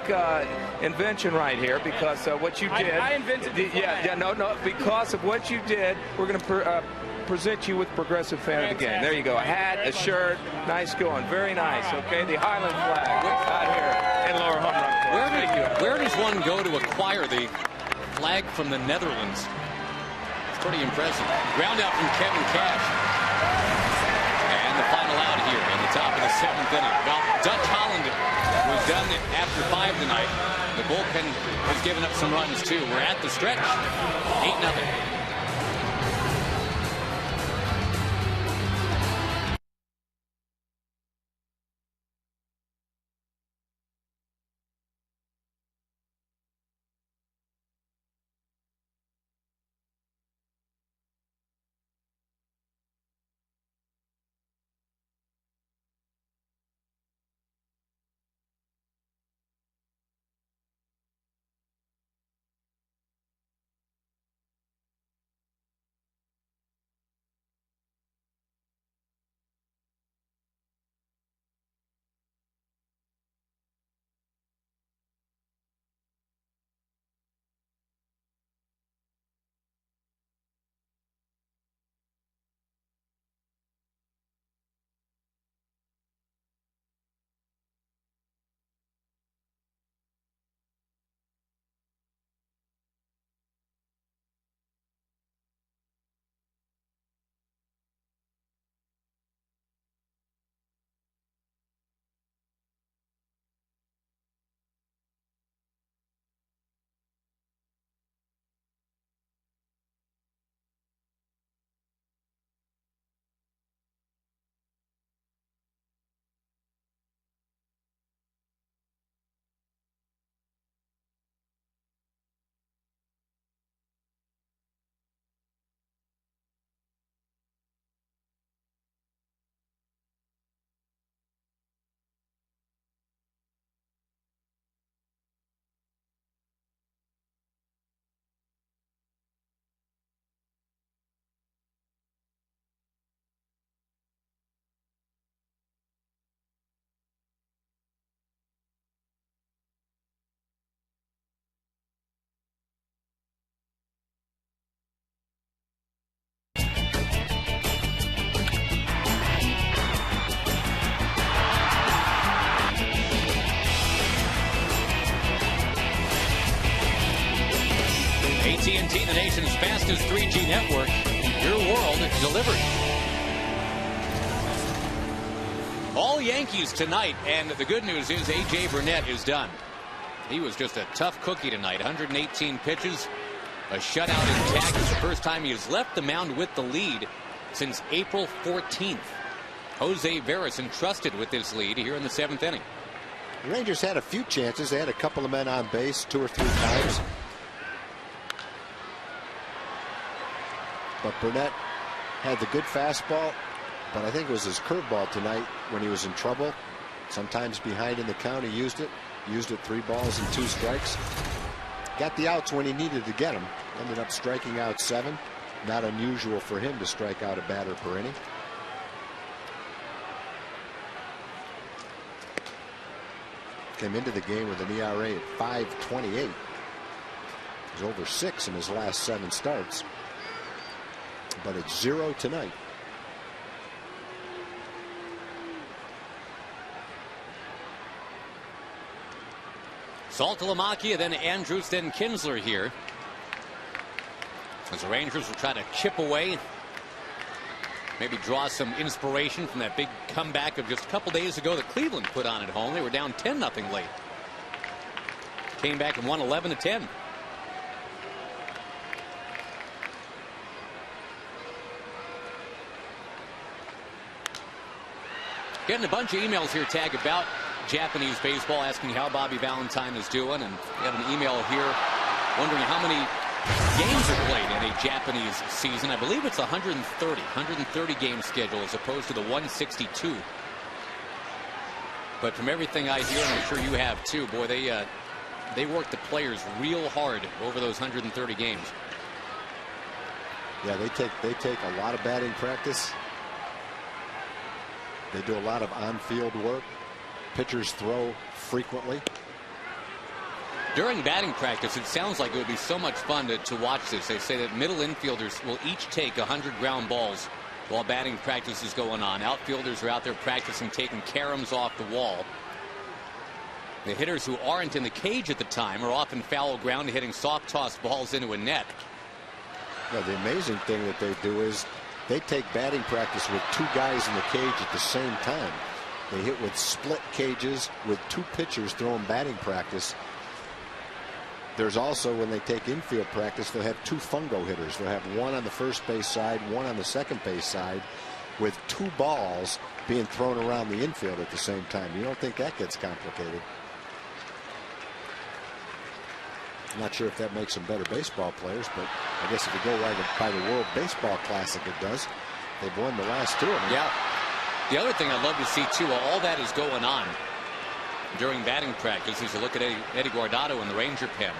invention right here. Because what you did, I invented the flag. No. Because of what you did, we're going to present you with Progressive Fan of the Game. There you go. A hat, a shirt, nice going, very nice. Okay, the Highland flag out here in Lower Home Run. Where does one go to acquire the flag from the Netherlands? It's pretty impressive. Ground out from Kevin Cash. And the final out here in the top of the 7th inning. Well, Dutch Holland was done after 5 tonight. The bullpen has given up some runs too. We're at the stretch. 8-0. AT&T, the nation's fastest 3G network. Your world delivered. All Yankees tonight, and the good news is A.J. Burnett is done. He was just a tough cookie tonight. 118 pitches, a shutout intact. It's the first time he has left the mound with the lead since April 14th. Jose Veras entrusted with this lead here in the 7th inning. The Rangers had a few chances. They had a couple of men on base 2 or 3 times. But Burnett had the good fastball But I think it was his curveball tonight when he was in trouble. Sometimes behind in the count, he used it. Used it 3 balls and 2 strikes. Got the outs when he needed to get them. Ended up striking out 7. Not unusual for him to strike out a batter per inning. Came into the game with an ERA at 5.28. He's over 6 in his last 7 starts. But it's 0 tonight. Saltalamacchia, then Andrews, then Kinsler here. As the Rangers will try to chip away. Maybe draw some inspiration from that big comeback of just a couple days ago that Cleveland put on at home. They were down 10-0 late. Came back and won 11-10. Getting a bunch of emails here, Tag, about Japanese baseball, asking how Bobby Valentine is doing. And we have an email here wondering how many games are played in a Japanese season. I believe it's 130 game schedule as opposed to the 162. But from everything I hear, and I'm sure you have too, boy, they work the players real hard over those 130 games. Yeah, they take a lot of batting practice. They do a lot of on-field work. Pitchers throw frequently. During batting practice, it sounds like it would be so much fun to watch this. They say that middle infielders will each take 100 ground balls while batting practice is going on. Outfielders are out there practicing taking caroms off the wall. The hitters who aren't in the cage at the time are often foul ground, hitting soft toss balls into a net. Well, the amazing thing that they do is they take batting practice with 2 guys in the cage at the same time. They hit with split cages with 2 pitchers throwing batting practice. There's also, when they take infield practice, they'll have 2 fungo hitters. They'll have one on the first base side, one on the second base side, with 2 balls being thrown around the infield at the same time. You don't think that gets complicated? I'm not sure if that makes them better baseball players, but I guess if you go by the World Baseball Classic, it does. They've won the last 2 of them. Yeah. The other thing I'd love to see, too, all that is going on during batting practice, is you look at Eddie Guardado in the Ranger pen.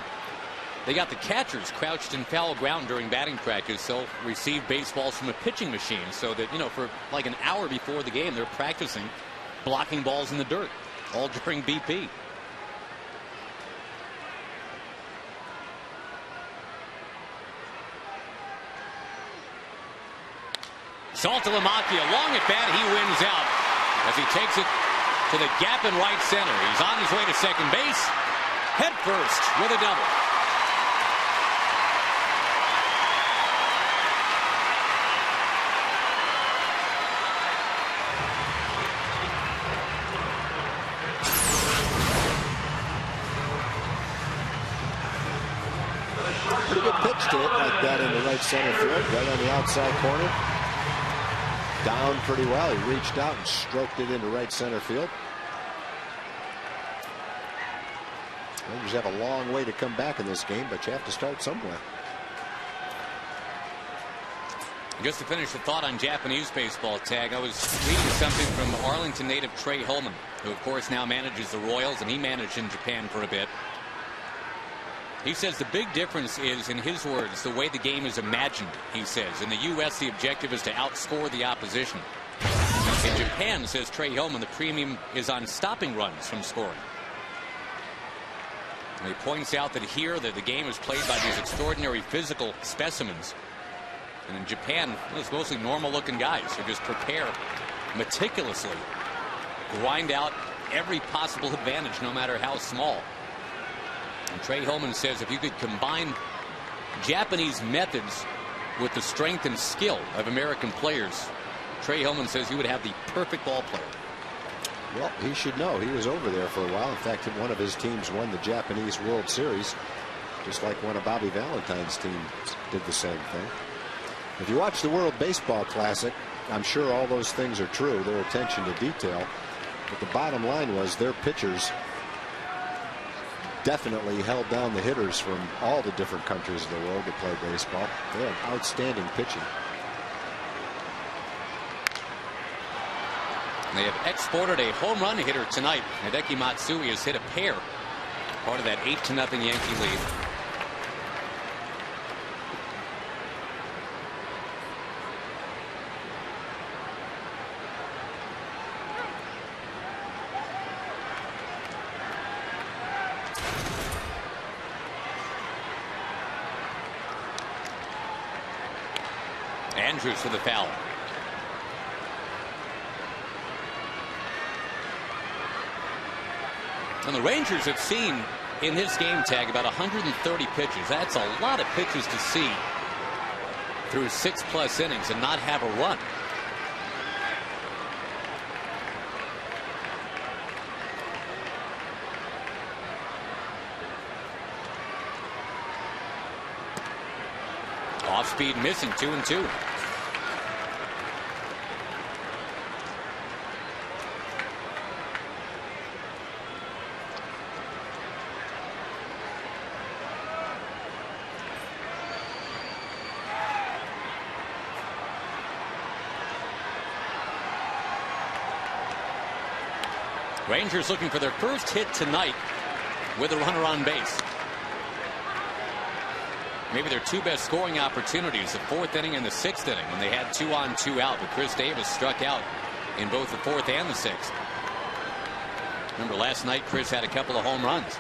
They got the catchers crouched in foul ground during batting practice. They'll receive baseballs from a pitching machine so that, for like an hour before the game, they're practicing blocking balls in the dirt, all during BP. Saltalamacchia, long at bat, he wins out as he takes it to the gap in right center. He's on his way to second base, head first with a double. Pretty good pitch to it like that in the right center field, right on the outside corner. Down pretty well. He reached out and stroked it into right center field. Rangers have a long way to come back in this game, but you have to start somewhere. Just to finish the thought on Japanese baseball, Tag, I was reading something from Arlington native Trey Holman, who of course now manages the Royals, and he managed in Japan for a bit. He says the big difference is, in his words, the way the game is imagined. He says in the U.S. the objective is to outscore the opposition. In Japan, says Trey Hillman, the premium is on stopping runs from scoring. And he points out that here the game is played by these extraordinary physical specimens. And in Japan, it's mostly normal looking guys who just prepare meticulously, grind out every possible advantage, no matter how small. And Trey Holman says if you could combine Japanese methods with the strength and skill of American players, Trey Holman says you would have the perfect ball player. Well, he should know. He was over there for a while. In fact, one of his teams won the Japanese World Series, just like one of Bobby Valentine's teams did the same thing. If you watch the World Baseball Classic, I'm sure all those things are true, their attention to detail. But the bottom line was their pitchers definitely held down the hitters from all the different countries of the world that play baseball. They had outstanding pitching. They have exported a home run hitter tonight. Hideki Matsui has hit a pair. Part of that 8-0 Yankee lead. Andrews for the foul. And the Rangers have seen in this game tag about 130 pitches. That's a lot of pitches to see through 6+ innings and not have a run. Off speed missing, 2-2. Rangers looking for their first hit tonight with a runner on base. Maybe their two best scoring opportunities, the 4th inning and the 6th inning, when they had 2 on 2 out. But Chris Davis struck out in both the 4th and the 6th. Remember last night, Chris had a couple of home runs.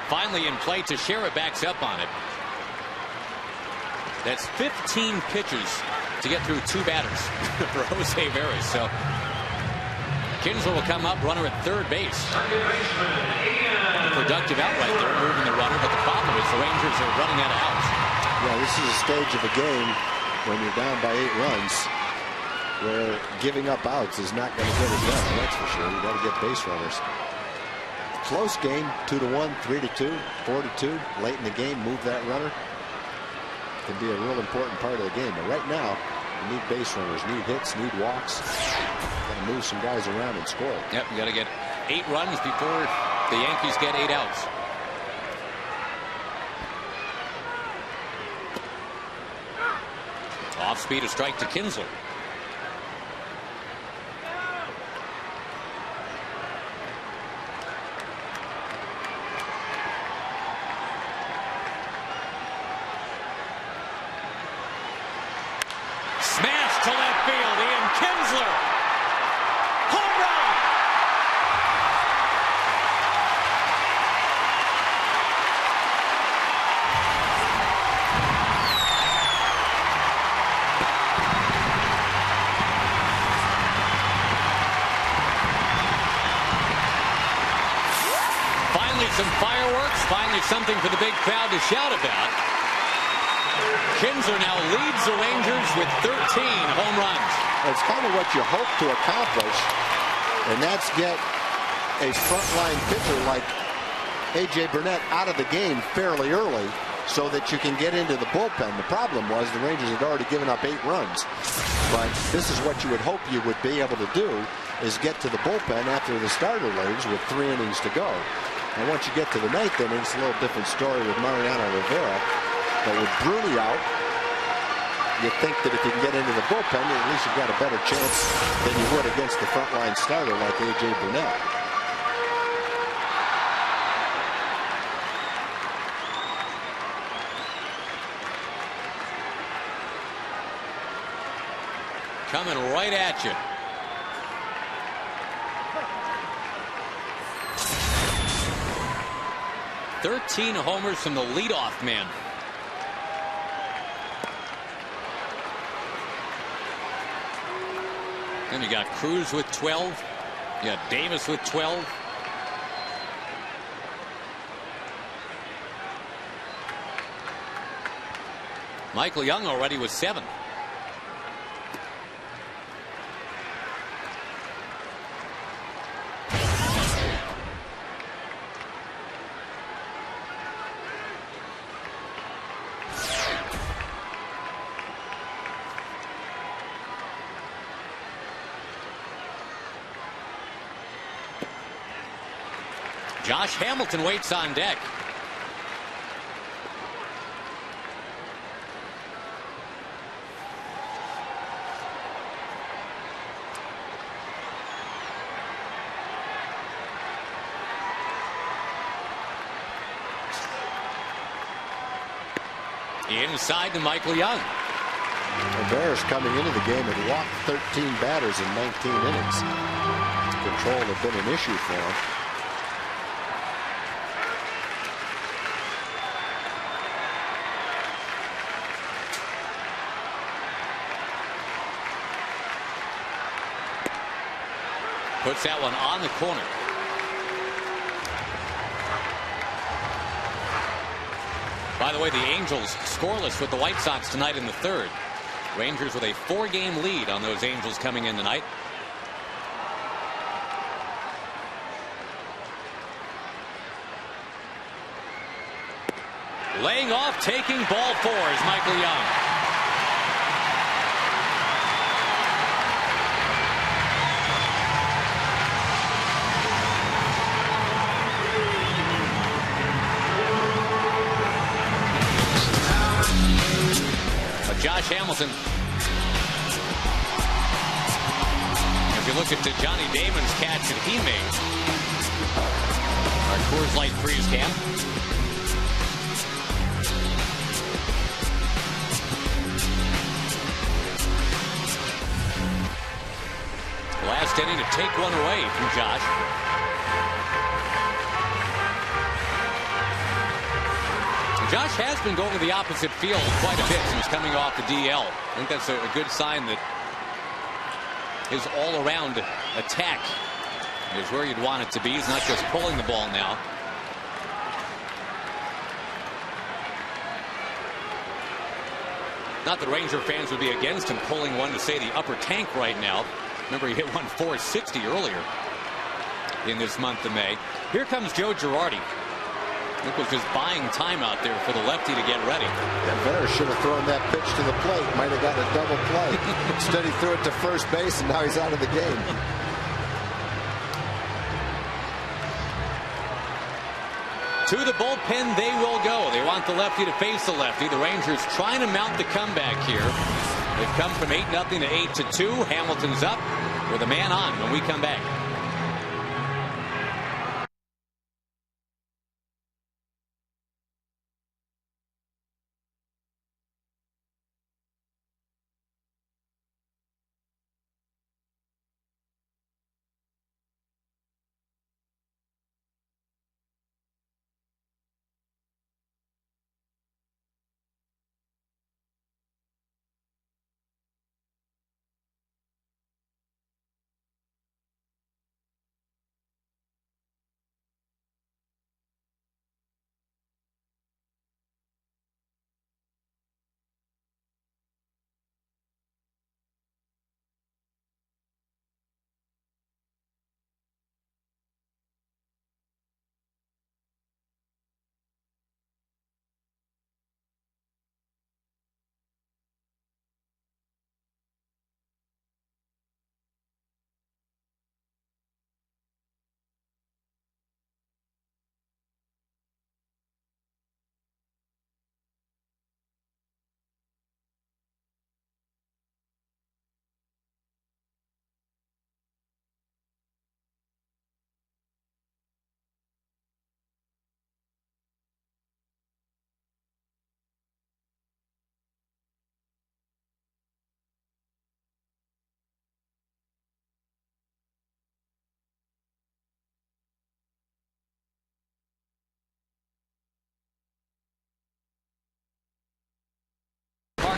Finally in play, Teixeira backs up on it. That's 15 pitches to get through 2 batters for Jose Veras. So Kinsler will come up, runner at third base. Productive out right there, moving the runner, but the problem is the Rangers are running out of outs. Yeah, this is a stage of a game when you're down by 8 runs where giving up outs is not going to get it done, that's for sure. You got to get base runners. Close game, 2-1, 3-2, 4-2. Late in the game, move that runner. Can be a real important part of the game. But right now, you need base runners, need hits, need walks. Got to move some guys around and score. Yep, you got to get 8 runs before the Yankees get 8 outs. Off speed, a strike to Kinsler. Smash to left field. Ian Kinsler. Home run. Finally some fireworks. Finally something for the big crowd to shout about. Kinsler now leads the Rangers with 13 home runs. That's kind of what you hope to accomplish, and that's get a frontline pitcher like A.J. Burnett out of the game fairly early so that you can get into the bullpen. The problem was the Rangers had already given up 8 runs. But this is what you would hope you would be able to do, is get to the bullpen after the starter leaves with 3 innings to go. And once you get to the 9th inning, it's a little different story with Mariano Rivera. But with Bruni out, you think that if you can get into the bullpen, at least you've got a better chance than you would against the frontline starter like A.J. Burnett. Coming right at you. "13 homers from the leadoff man." And you got Cruz with 12. You got Davis with 12. Michael Young already with 7. Josh Hamilton waits on deck. Inside to Michael Young. The Bears coming into the game had walked 13 batters in 19 innings. Control had been an issue for them. Puts that one on the corner. By the way, the Angels scoreless with the White Sox tonight in the third. Rangers with a 4-game lead on those Angels coming in tonight. Laying off, taking ball 4 is Michael Young. Josh Hamilton. If you look at Johnny Damon's catch that he made, our Coors Light freeze cam. Last inning to take one away from Josh. Josh has been going to the opposite field quite a bit since coming off the DL. I think that's a good sign that his all-around attack is where you'd want it to be. He's not just pulling the ball now. Not that Ranger fans would be against him pulling one to say the upper tank right now. Remember, he hit one 460 earlier in this month of May. Here comes Joe Girardi. Nick was just buying time out there for the lefty to get ready. That Bears should have thrown that pitch to the plate. Might have got a double play. Instead, he threw it to first base, and now he's out of the game. To the bullpen they will go. They want the lefty to face the lefty. The Rangers trying to mount the comeback here. They've come from 8-0 to 8-2. Hamilton's up with a man on when we come back.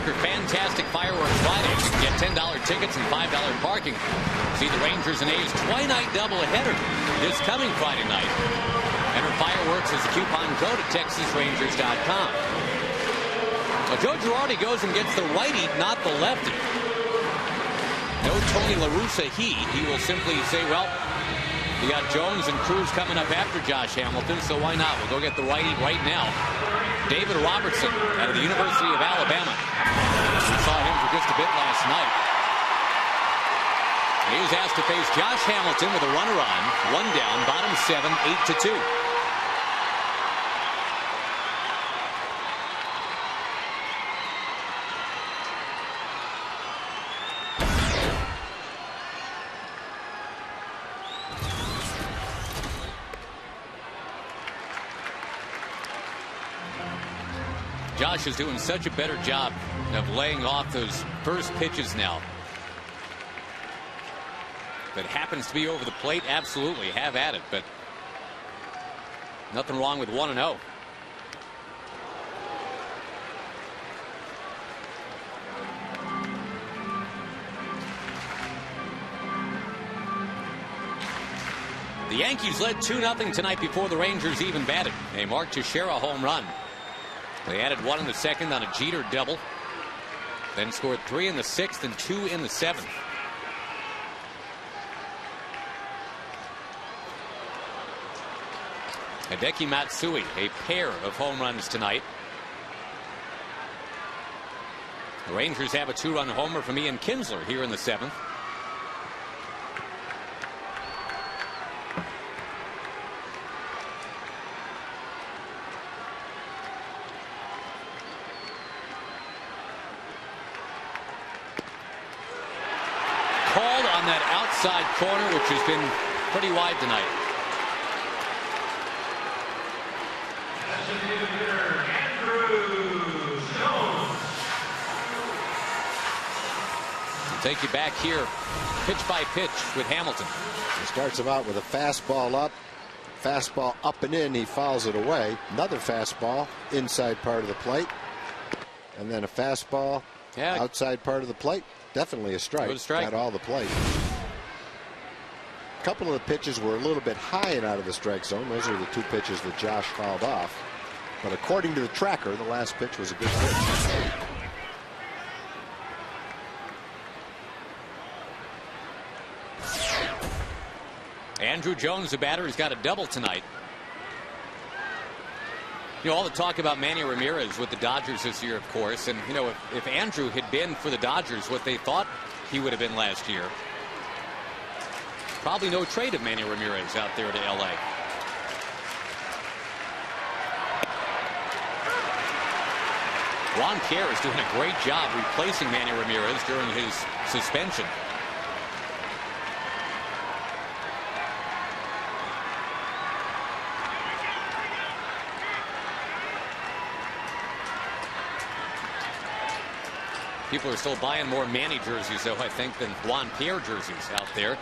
Fantastic Fireworks Friday. You can get $10 tickets and $5 parking. See the Rangers and A's twilight doubleheader this coming Friday night. Enter Fireworks as a coupon code at TexasRangers.com. So Joe Girardi goes and gets the righty, not the lefty. No Tony La Russa he. He will simply say, well, you got Jones and Cruz coming up after Josh Hamilton, so why not? We'll go get the righty right now. David Robertson out of the University of Alabama. We saw him for just a bit last night. He was asked to face Josh Hamilton with a runner on, 1 down, bottom 7, 8-2. Josh is doing such a better job of laying off those first pitches now. If it happens to be over the plate, absolutely have at it, but nothing wrong with 1-0. The Yankees led 2-0 tonight before the Rangers even batted. A Mark Teixeira home run. They added 1 in the second on a Jeter double. Then scored 3 in the 6th and 2 in the 7th. Hideki Matsui, a pair of home runs tonight. The Rangers have a 2-run homer from Ian Kinsler here in the 7th. Called on that outside corner, which has been pretty wide tonight. We'll take you back here, pitch by pitch with Hamilton. He starts him out with a fastball up and in. He fouls it away. Another fastball inside part of the plate, and then a fastball outside part of the plate. Definitely a strike. Got all the plate. A couple of the pitches were a little bit high and out of the strike zone. Those are the 2 pitches that Josh fouled off. But according to the tracker, the last pitch was a good pitch. Andrew Jones, the batter, has got a double tonight. You know, all the talk about Manny Ramirez with the Dodgers this year, of course. And, you know, if Andrew had been for the Dodgers what they thought he would have been last year, probably no trade of Manny Ramirez out there to L.A. Juan Pierre is doing a great job replacing Manny Ramirez during his suspension. People are still buying more Manny jerseys, though, I think, than Juan Pierre jerseys out there.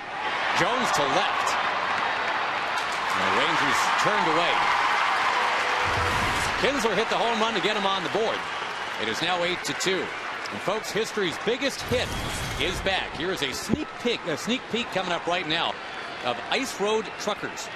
Jones to left. And the Rangers turned away. Kinsler hit the home run to get him on the board. It is now 8-2. And, folks, history's biggest hit is back. Here is a sneak peek coming up right now of Ice Road Truckers.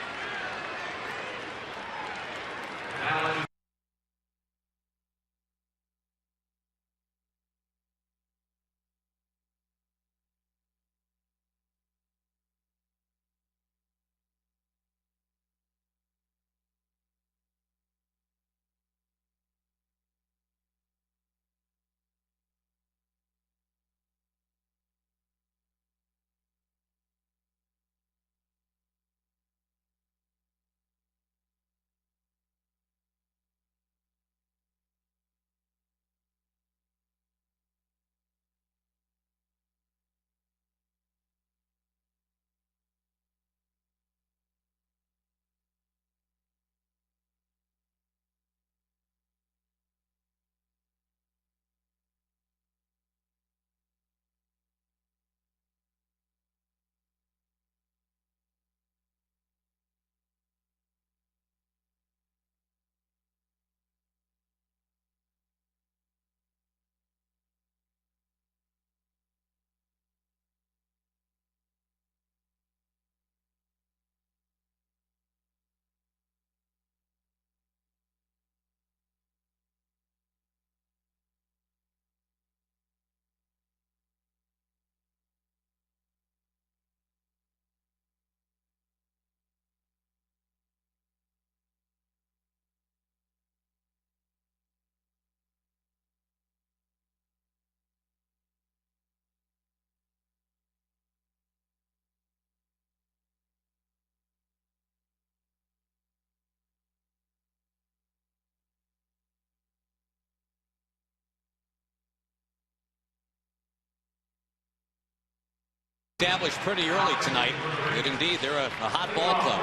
Established pretty early tonight that indeed they're a hot ball club.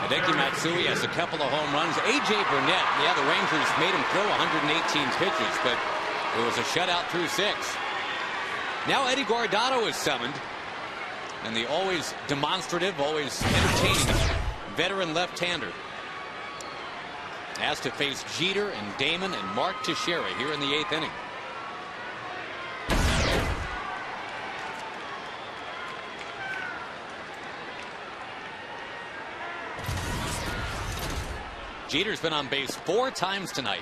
Hideki Matsui has a couple of home runs. A.J. Burnett, yeah, the Rangers made him throw 118 pitches, but it was a shutout through 6. Now Eddie Guardado is summoned, and the always demonstrative, always entertaining veteran left-hander has to face Jeter and Damon and Mark Teixeira here in the 8th inning. Jeter's been on base 4 times tonight.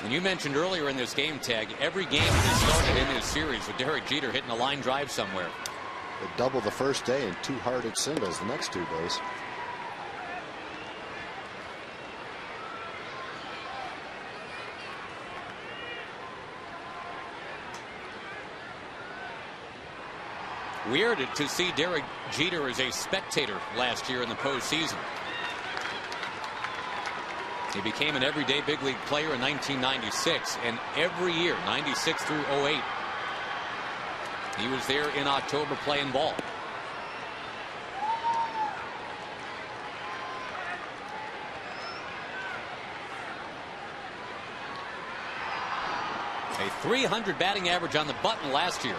And you mentioned earlier in this game, Tag, every game has started in this series with Derek Jeter hitting a line drive somewhere. They doubled the first day and 2 hard-hit singles the next 2 days. Weird to see Derek Jeter as a spectator last year in the postseason. He became an everyday big league player in 1996, and every year, 96 through 08, he was there in October playing ball. A .300 batting average on the button last year.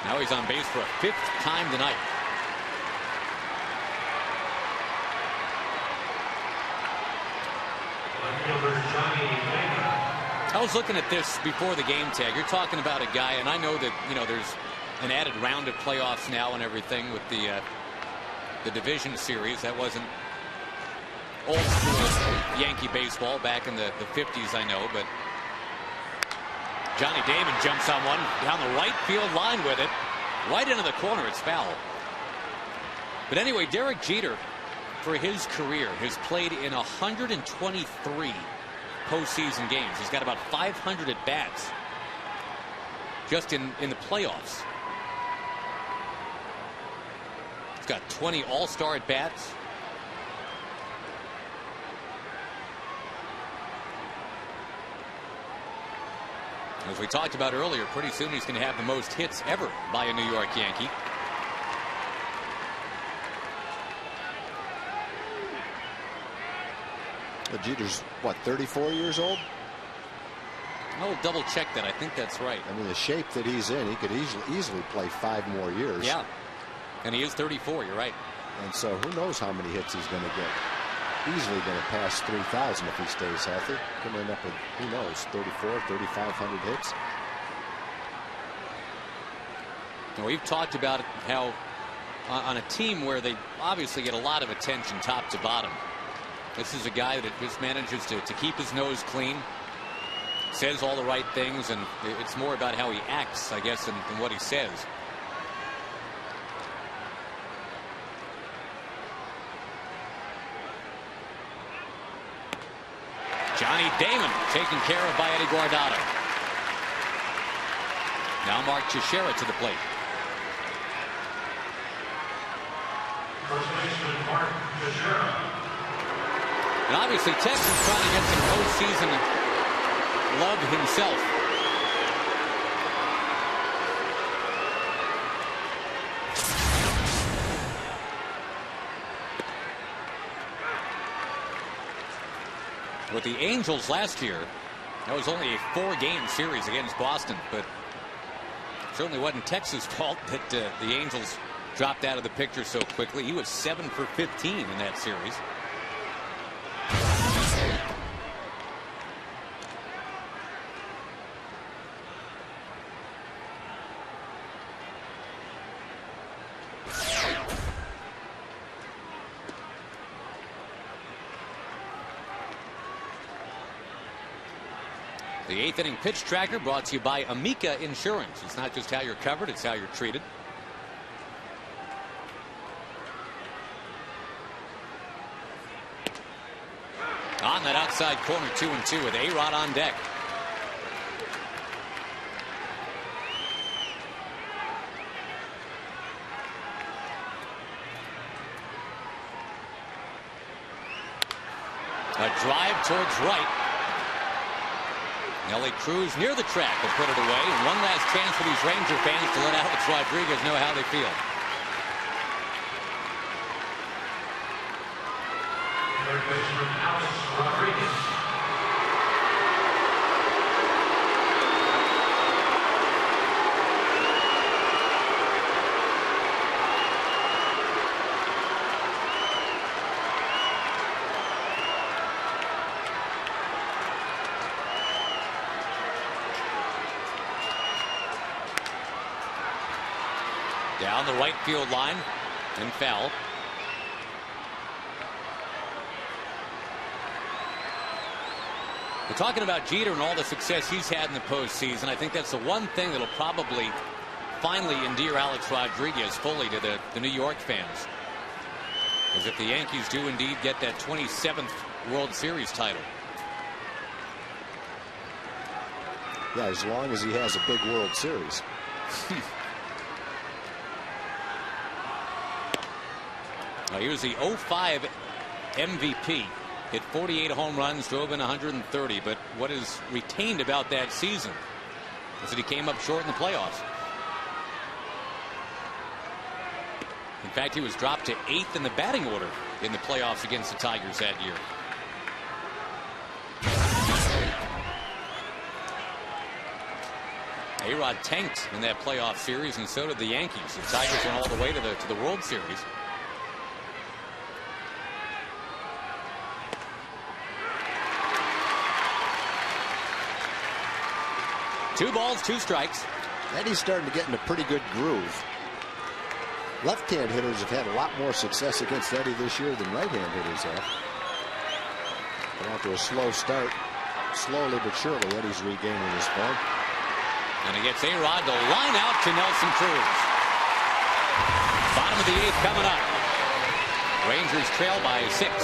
Now he's on base for a 5th time tonight. I was looking at this before the game, Tag. You're talking about a guy, and I know that, you know, there's an added round of playoffs now and everything with the division series. That wasn't old school Yankee baseball back in the 50s, I know, but Johnny Damon jumps on one down the right field line with it, right into the corner. It's foul. But anyway, Derek Jeter, for his career, has played in 123 postseason games. He's got about 500 at bats just in the playoffs. He's got 20 all-star at bats. As we talked about earlier, pretty soon he's going to have the most hits ever by a New York Yankee. Jeter's, what, 34 years old? I'll double check that. I think that's right. I mean, the shape that he's in, he could easily play 5 more years. Yeah. And he is 34, you're right. And so who knows how many hits he's going to get. Easily going to pass 3,000 if he stays healthy. Going to end up with, who knows, 34, 3,500 hits. Now, we've talked about how on a team where they obviously get a lot of attention top to bottom, this is a guy that just manages to keep his nose clean, says all the right things, and it's more about how he acts, I guess, than what he says. Johnny Damon taken care of by Eddie Guardado. Now Mark Teixeira to the plate. First baseman Mark Teixeira. And obviously Texas trying to get some postseason love himself. With the Angels last year, that was only a 4-game series against Boston, but certainly wasn't Texas' fault that the Angels dropped out of the picture so quickly. He was 7 for 15 in that series. The 8th inning pitch tracker brought to you by Amica Insurance. It's not just how you're covered, it's how you're treated. On that outside corner, 2-2 with A-Rod on deck. A drive towards right. Nelly Cruz near the track will put it away. One last chance for these Ranger fans to let Alex Rodriguez know how they feel. Down the right field line and foul. We're talking about Jeter and all the success he's had in the postseason. I think that's the one thing that'll probably finally endear Alex Rodriguez fully to the New York fans. As if the Yankees do indeed get that 27th World Series title. Yeah, as long as he has a big World Series. He was the 05 MVP. Hit 48 home runs, drove in 130. But what is retained about that season is that he came up short in the playoffs. In fact, he was dropped to 8th in the batting order in the playoffs against the Tigers that year. A-Rod tanked in that playoff series, and so did the Yankees. The Tigers went all the way to the World Series. Two balls, two strikes. Eddie's starting to get in a pretty good groove. Left-hand hitters have had a lot more success against Eddie this year than right-hand hitters have. But after a slow start, slowly but surely, Eddie's regaining his form. And he gets A-Rod to line out to Nelson Cruz. Bottom of the 8th coming up. Rangers trail by 6.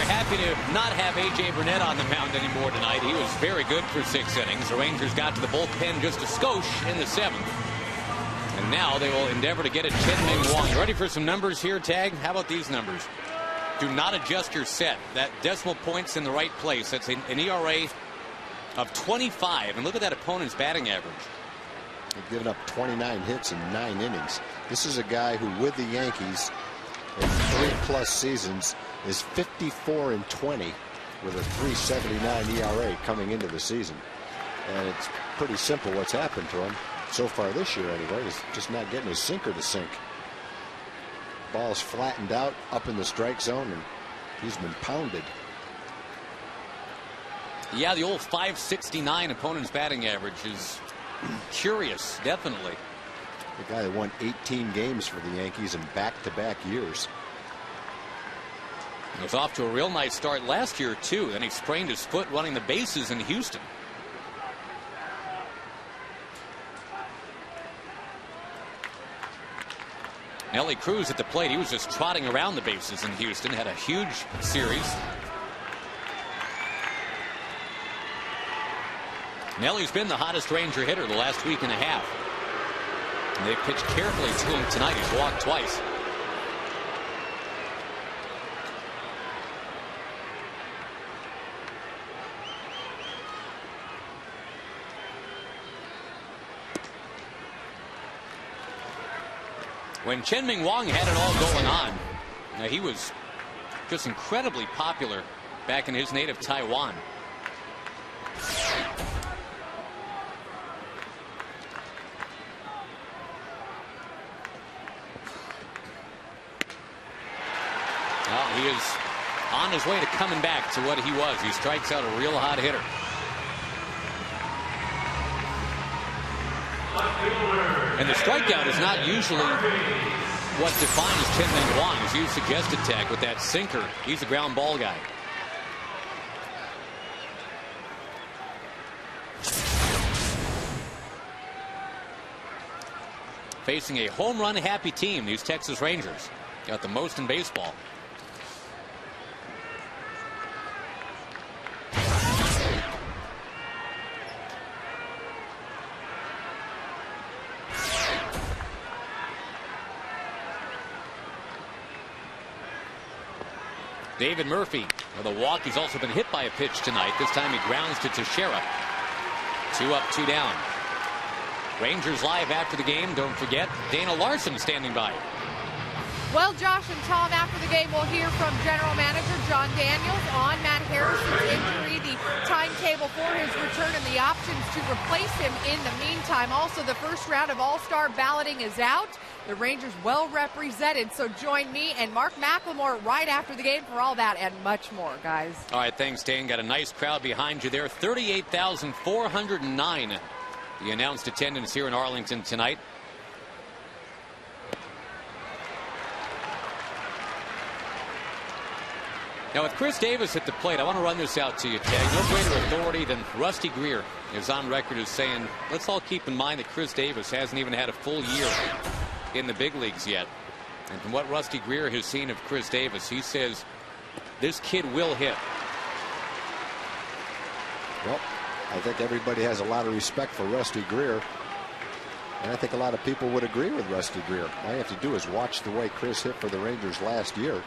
Happy to not have A.J. Burnett on the mound anymore tonight. He was very good for 6 innings. The Rangers got to the bullpen just a skosh in the 7th. And now they will endeavor to get it Chen-Ming Wang. You ready for some numbers here, Tag? How about these numbers? Do not adjust your set. That decimal point's in the right place. That's an ERA of 25. And look at that opponent's batting average. They've given up 29 hits in 9 innings. This is a guy who, with the Yankees, in 3+ seasons, is 54-20 with a 3.79 ERA coming into the season. And it's pretty simple what's happened to him so far this year anyway. He's just not getting his sinker to sink. Ball's flattened out up in the strike zone, and he's been pounded. Yeah, the old 569 opponent's batting average is curious, definitely. The guy that won 18 games for the Yankees in back-to-back years. He was off to a real nice start last year, too. Then he sprained his foot running the bases in Houston. Nelly Cruz at the plate. He was just trotting around the bases in Houston. Had a huge series. Nelly's been the hottest Ranger hitter the last week and a half. And they pitched carefully to him tonight. He's walked twice. When Chen-Ming Wang had it all going on, he was just incredibly popular back in his native Taiwan. Well, he is on his way to coming back to what he was. He strikes out a real hot hitter. And the strikeout is not usually what defines Chen-Ming Wang, as you suggested, Tag, with that sinker. He's a ground ball guy. Facing a home run happy team, these Texas Rangers. Got the most in baseball. David Murphy with a walk. He's also been hit by a pitch tonight. This time he grounds to Teixeira. 2 up, 2 down. Rangers live after the game. Don't forget, Dana Larson standing by. Well, Josh and Tom, after the game, we'll hear from General Manager John Daniels on Matt Harrison's injury, the timetable for his return, and the options to replace him in the meantime. Also, the first round of All-Star balloting is out. The Rangers well represented, so join me and Mark McLemore right after the game for all that and much more, guys. All right, thanks, Dan. Got a nice crowd behind you there. 38,409. The announced attendance here in Arlington tonight. Now, with Chris Davis at the plate, I want to run this out to you, Tag. No greater authority than Rusty Greer is on record as saying, let's all keep in mind that Chris Davis hasn't even had a full year in the big leagues yet. And from what Rusty Greer has seen of Chris Davis, he says this kid will hit. Well, I think everybody has a lot of respect for Rusty Greer. And I think a lot of people would agree with Rusty Greer. All you have to do is watch the way Chris hit for the Rangers last year.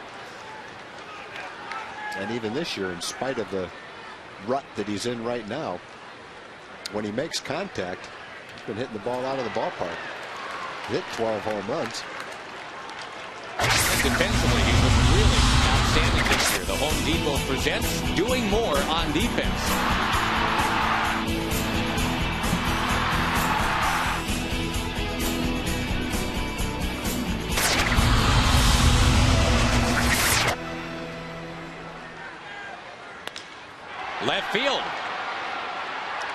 And even this year, in spite of the rut that he's in right now, when he makes contact, he's been hitting the ball out of the ballpark. He hit 12 home runs. And defensively, he's been really outstanding this year. The Home Depot presents doing more on defense. Left field.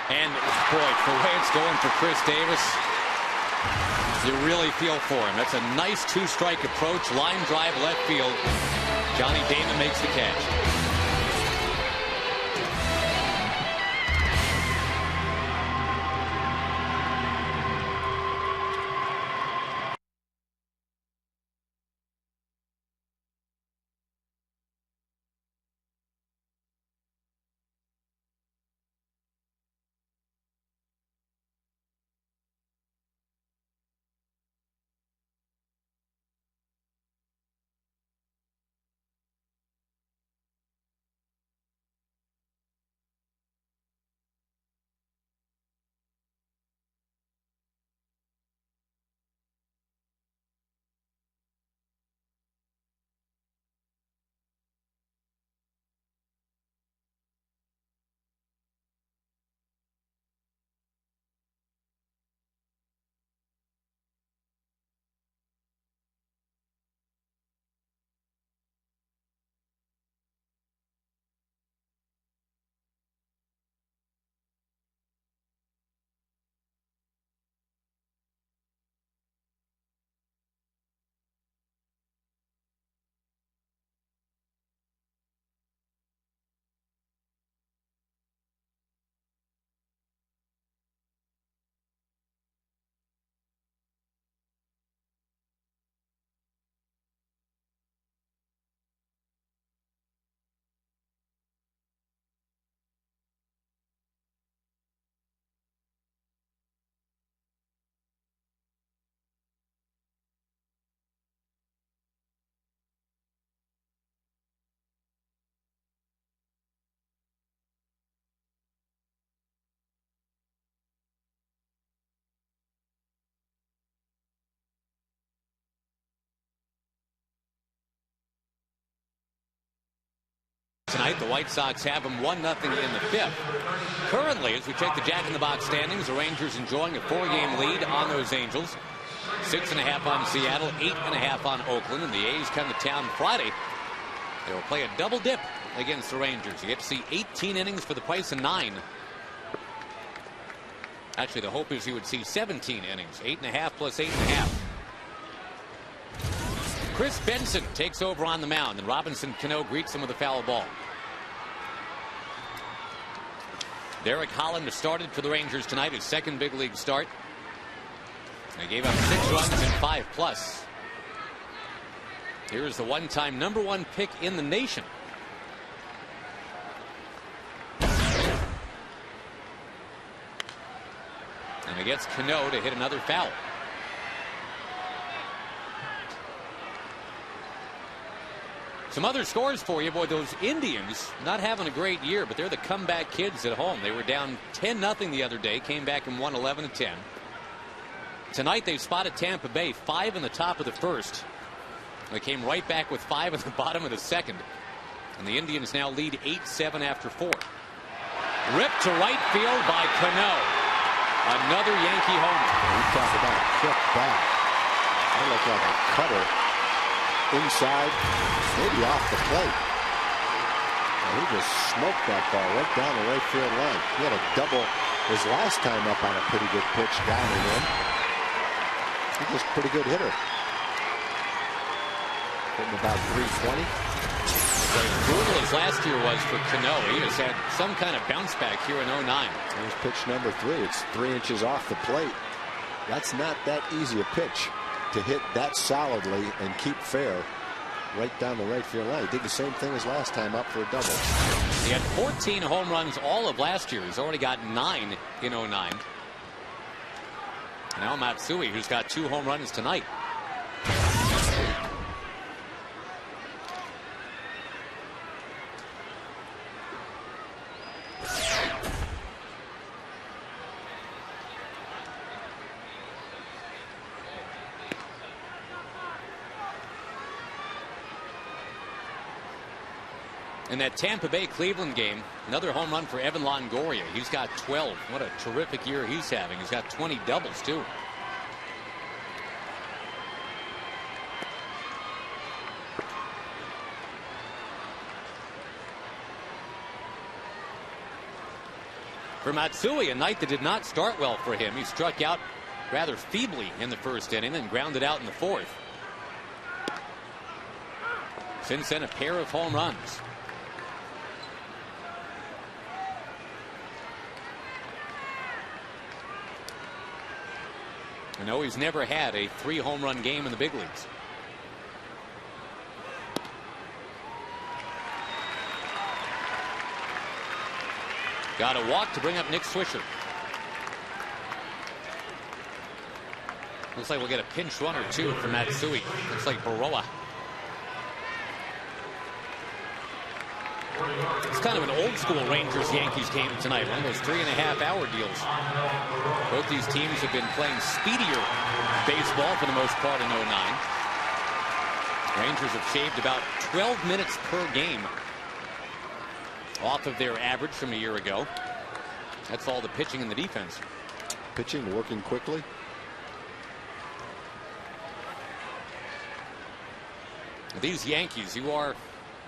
And boy, the way it's going for Chris Davis, you really feel for him. That's a nice 2-strike approach. Line drive left field. Johnny Damon makes the catch. Tonight, the White Sox have them 1-0 in the 5th. Currently, as we check the Jack in the Box standings, the Rangers enjoying a 4-game lead on those Angels. 6.5 on Seattle, 8.5 on Oakland, and the A's come to town Friday. They will play a double dip against the Rangers. You get to see 18 innings for the price of 9. Actually, the hope is you would see 17 innings, 8.5 plus 8.5. Chris Benson takes over on the mound, and Robinson Cano greets him with a foul ball. Derek Holland has started for the Rangers tonight, his second big league start. They gave up 6 runs and 5+. Here is the one-time #1 pick in the nation. And it gets Cano to hit another foul. Some other scores for you. Boy, those Indians not having a great year, but they're the comeback kids at home. They were down 10-0 the other day, came back and won 11-10. Tonight they spotted Tampa Bay 5 in the top of the first. They came right back with 5 at the bottom of the second. And the Indians now lead 8-7 after 4. Ripped to right field by Cano. Another Yankee homer. We talk about a quick bat. That looked like a cutter. Inside, maybe off the plate. And he just smoked that ball right down the right field line. He had a double his last time up on a pretty good pitch down and in. He's just a pretty good hitter. Hitting about 320. As brutal as last year was for Cano, he has had some kind of bounce back here in 09. Here's pitch number 3. It's 3 inches off the plate. That's not that easy a pitch to hit that solidly and keep fair right down the right field line. He did the same thing as last time up for a double. He had 14 home runs all of last year. He's already got 9 in 09. Now Matsui, who's got 2 home runs tonight. In that Tampa Bay Cleveland game, another home run for Evan Longoria. He's got 12. What a terrific year he's having. He's got 20 doubles too. For Matsui, a night that did not start well for him. He struck out rather feebly in the first inning and grounded out in the 4th. Since then, a pair of home runs. I know he's never had a 3 home run game in the big leagues. Got a walk to bring up Nick Swisher. Looks like we'll get a pinch run or 2 from Matsui. Looks like Baroa. It's kind of an old school Rangers-Yankees game tonight. One of those 3.5-hour deals. Both these teams have been playing speedier baseball for the most part in 09. Rangers have shaved about 12 minutes per game off of their average from a year ago. That's all the pitching and the defense. Pitching working quickly. These Yankees, you are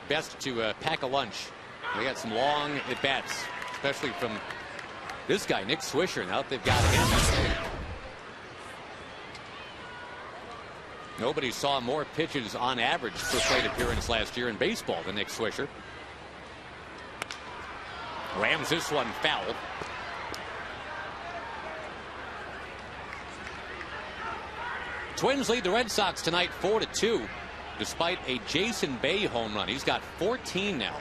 best to pack a lunch. They got some long at-bats, especially from this guy, Nick Swisher. Now that they've got him. Nobody saw more pitches on average per plate appearance last year in baseball than Nick Swisher. Rams this one foul. Twins lead the Red Sox tonight 4-2. Despite a Jason Bay home run. He's got 14 now.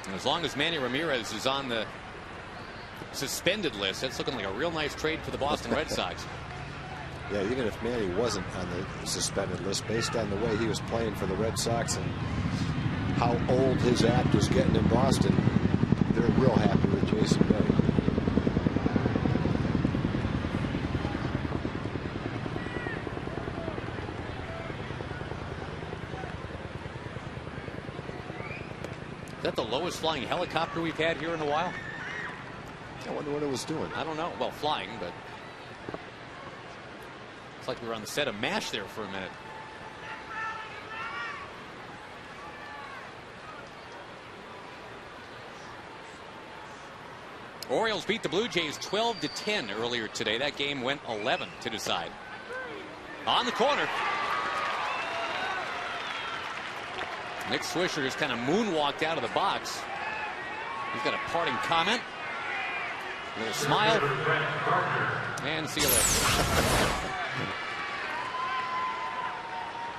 And as long as Manny Ramirez is on the suspended list, that's looking like a real nice trade for the Boston Red Sox. Yeah, even if Manny wasn't on the suspended list, based on the way he was playing for the Red Sox and how old his act was getting in Boston, they're real happy with Jason Bay. that the lowest flying helicopter we've had here in a while? I wonder what it was doing. I don't know. Well, flying, but it's like we were on the set of MASH there for a minute. Orioles beat the Blue Jays 12-10 earlier today. That game went 11 to decide. On the corner. Nick Swisher just kind of moonwalked out of the box. He's got a parting comment. A little smile. And see you later.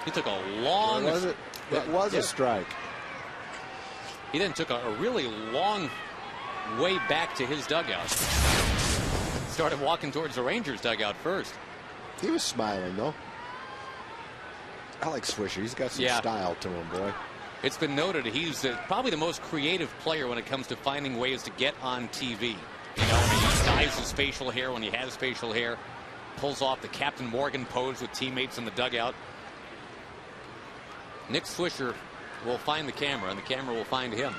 He took a long... It was a strike. He then took a really long way back to his dugout. Started walking towards the Rangers dugout first. He was smiling, though. I like Swisher. He's got some style to him, boy. It's been noted he's probably the most creative player when it comes to finding ways to get on TV. You know, he dyes his facial hair when he has facial hair, pulls off the Captain Morgan pose with teammates in the dugout. Nick Swisher will find the camera, and the camera will find him.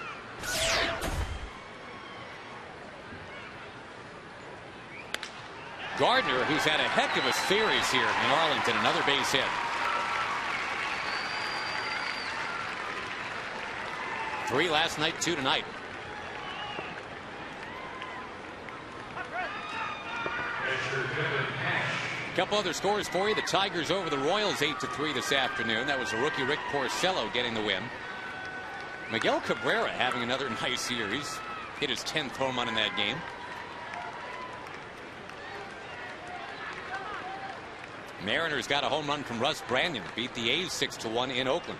Gardner, who's had a heck of a series here in Arlington, another base hit. 3 last night, 2 tonight. A couple other scores for you. The Tigers over the Royals 8-3 this afternoon. That was the rookie Rick Porcello getting the win. Miguel Cabrera having another nice year. He's hit his 10th home run in that game. Mariners got a home run from Russ Branyan. Beat the A's 6-1 in Oakland.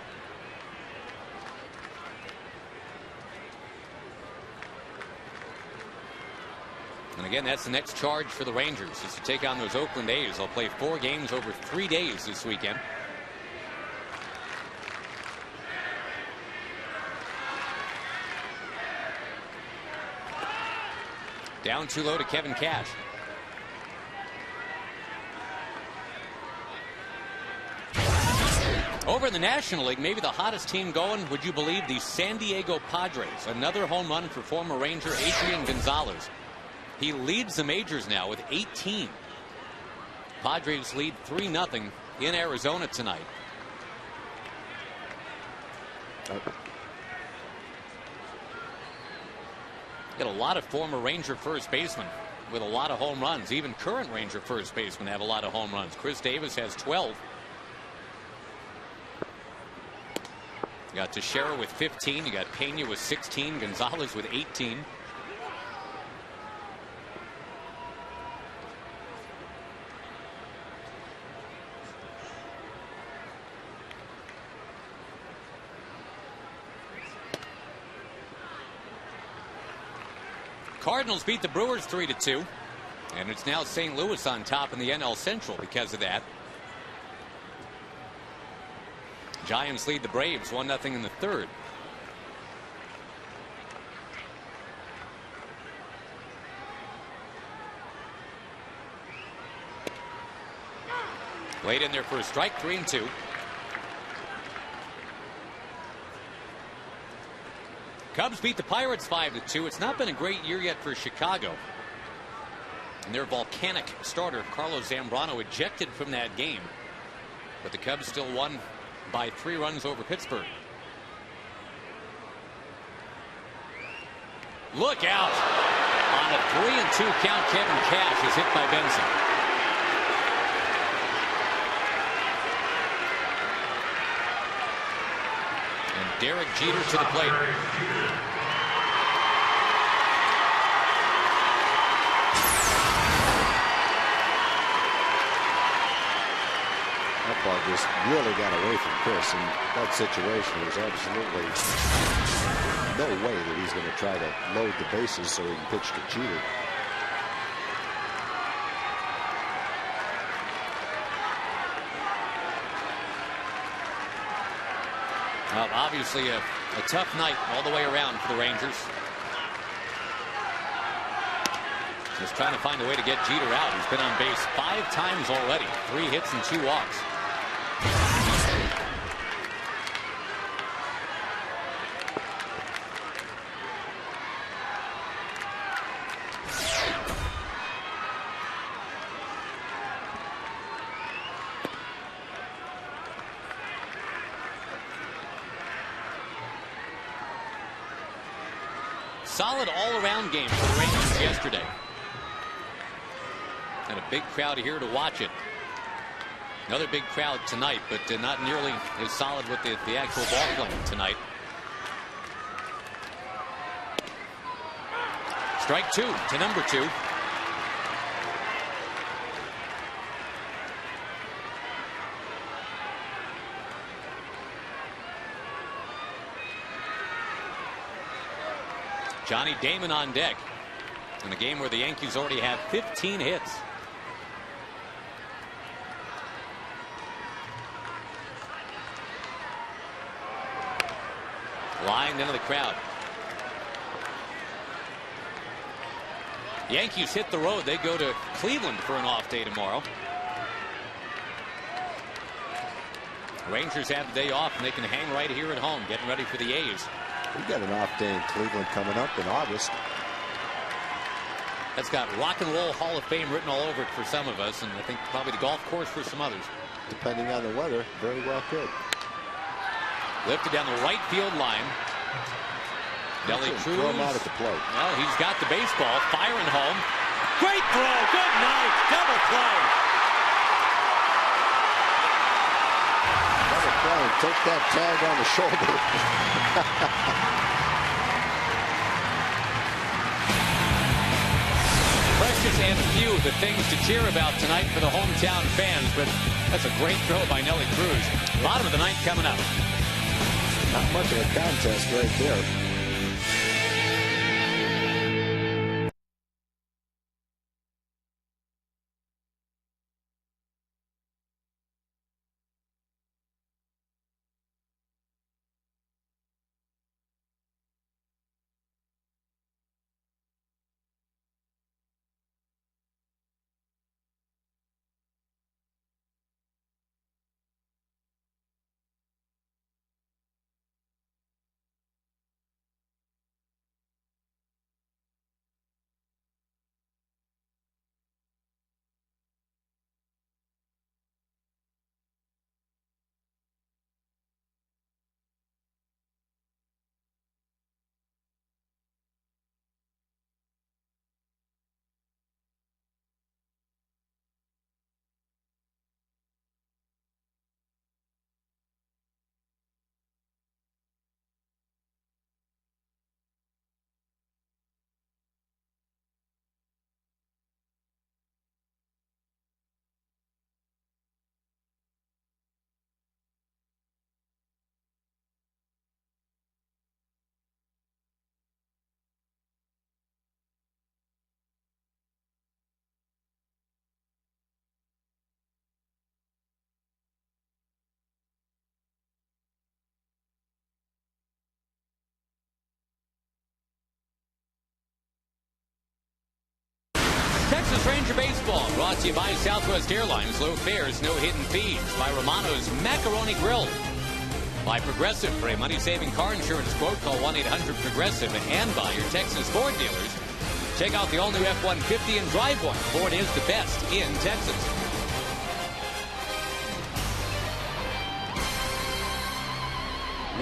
And again, that's the next charge for the Rangers, is to take on those Oakland A's. They'll play 4 games over 3 days this weekend. Down too low to Kevin Cash. Over in the National League, maybe the hottest team going, would you believe, the San Diego Padres. Another home run for former Ranger Adrian Gonzalez. He leads the majors now with 18. Padres lead 3-0 in Arizona tonight. Got a lot of former Ranger first basemen with a lot of home runs. Even current Ranger first basemen have a lot of home runs. Chris Davis has 12. You got Teixeira with 15. You got Pena with 16. Gonzalez with 18. Cardinals beat the Brewers 3-2. And it's now St. Louis on top in the NL Central because of that. Giants lead the Braves 1-0 in the third. Late in there for a strike, 3-2. Cubs beat the Pirates 5-2. It's not been a great year yet for Chicago. And their volcanic starter, Carlos Zambrano, ejected from that game. But the Cubs still won by 3 runs over Pittsburgh. Look out! On a 3-2 count, Kevin Cash is hit by Benson. And Derek Jeter to the plate. That ball just really got away from Chris, and that situation was absolutely no way that he's going to try to load the bases so he can pitch to Jeter. Well, obviously a tough night all the way around for the Rangers. Just trying to find a way to get Jeter out. He's been on base 5 times already. 3 hits and 2 walks. solid all-around game for the Rangers yesterday. And a big crowd here to watch it. Another big crowd tonight, but not nearly as solid with the actual ball playing tonight. Strike 2 to number 2. Johnny Damon on deck in a game where the Yankees already have 15 hits. Lined into the crowd. Yankees hit the road. They go to Cleveland for an off day tomorrow. Rangers have the day off and they can hang right here at home, getting ready for the A's. We've got an off day in Cleveland coming up in August. That's got Rock and Roll Hall of Fame written all over it for some of us, and I think probably the golf course for some others. Depending on the weather, very well could. Lifted down the right field line. Nelly Cruz. Throw him out at the plate. Well, he's got the baseball, firing home. Great throw. Good night. Double play. Double play. Take that tag on the shoulder. Precious and few the things to cheer about tonight for the hometown fans, but that's a great throw by Nelly Cruz. Bottom of the ninth coming up. Not much of a contest right there. Texas Ranger Baseball brought to you by Southwest Airlines. Low fares, no hidden fees. By Romano's Macaroni Grill. By Progressive. For a money-saving car insurance quote, call 1-800-PROGRESSIVE. And by your Texas Ford dealers. Check out the all-new F-150 and drive one. Ford is the best in Texas.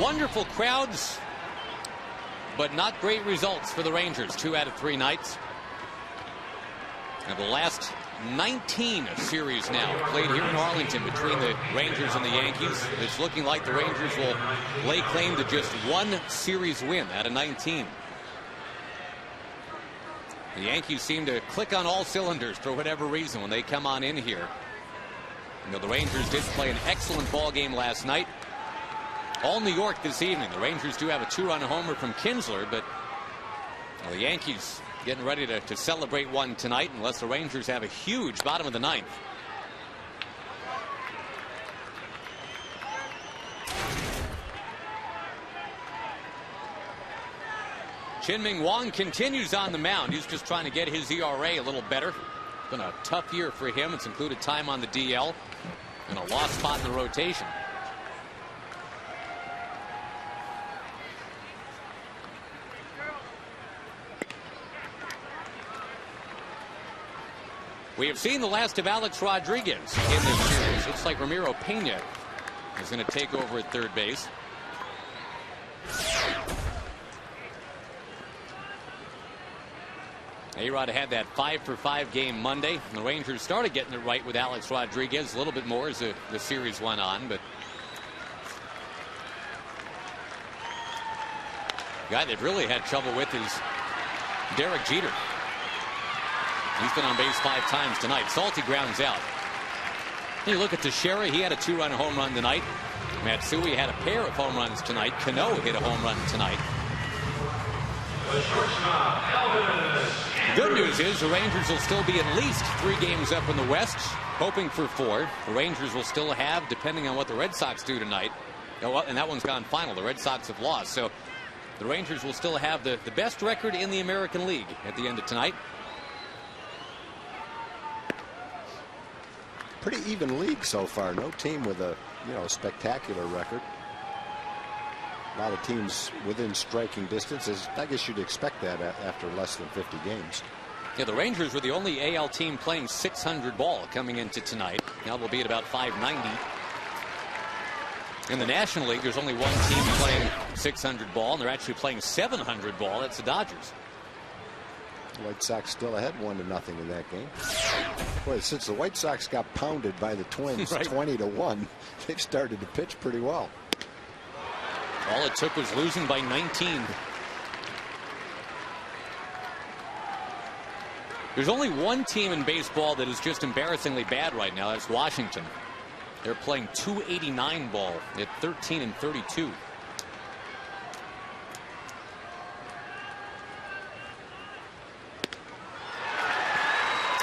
Wonderful crowds, but not great results for the Rangers. 2 out of 3 nights. And the last 19 series now played here in Arlington between the Rangers and the Yankees. It's looking like the Rangers will lay claim to just 1 series win out of 19. The Yankees seem to click on all cylinders for whatever reason when they come on in here. You know, the Rangers did play an excellent ball game last night. All New York this evening. The Rangers do have a 2-run homer from Kinsler, but well, the Yankees getting ready to celebrate one tonight unless the Rangers have a huge bottom of the ninth. Chin-Ming Wong continues on the mound. He's just trying to get his ERA a little better. It's been a tough year for him. It's included time on the DL and a lost spot in the rotation. We have seen the last of Alex Rodriguez in this series. Looks like Ramiro Pena is going to take over at third base. A-Rod had that 5-for-5 game Monday. And the Rangers started getting it right with Alex Rodriguez a little bit more as the series went on. But the guy they've really had trouble with is Derek Jeter. He's been on base 5 times tonight. Salty grounds out. You look at Teixeira, he had a 2-run home run tonight. Matsui had a pair of home runs tonight. Cano hit a home run tonight. The good news is the Rangers will still be at least 3 games up in the West, hoping for 4. The Rangers will still have, depending on what the Red Sox do tonight, and that one's gone final. The Red Sox have lost. So the Rangers will still have the best record in the American League at the end of tonight. Pretty even league so far. No team with a spectacular record. A lot of teams within striking distances. I guess you'd expect that after less than 50 games. Yeah, the Rangers were the only AL team playing 600 ball coming into tonight. Now they'll be at about 590. In the National League, there's only one team playing 600 ball, and they're actually playing 700 ball. That's the Dodgers. White Sox still ahead 1-0 in that game. Boy, since the White Sox got pounded by the Twins Right. 20-1, they've started to pitch pretty well. All it took was losing by 19. There's only one team in baseball that is just embarrassingly bad right now. That's Washington. They're playing .289 ball at 13-32.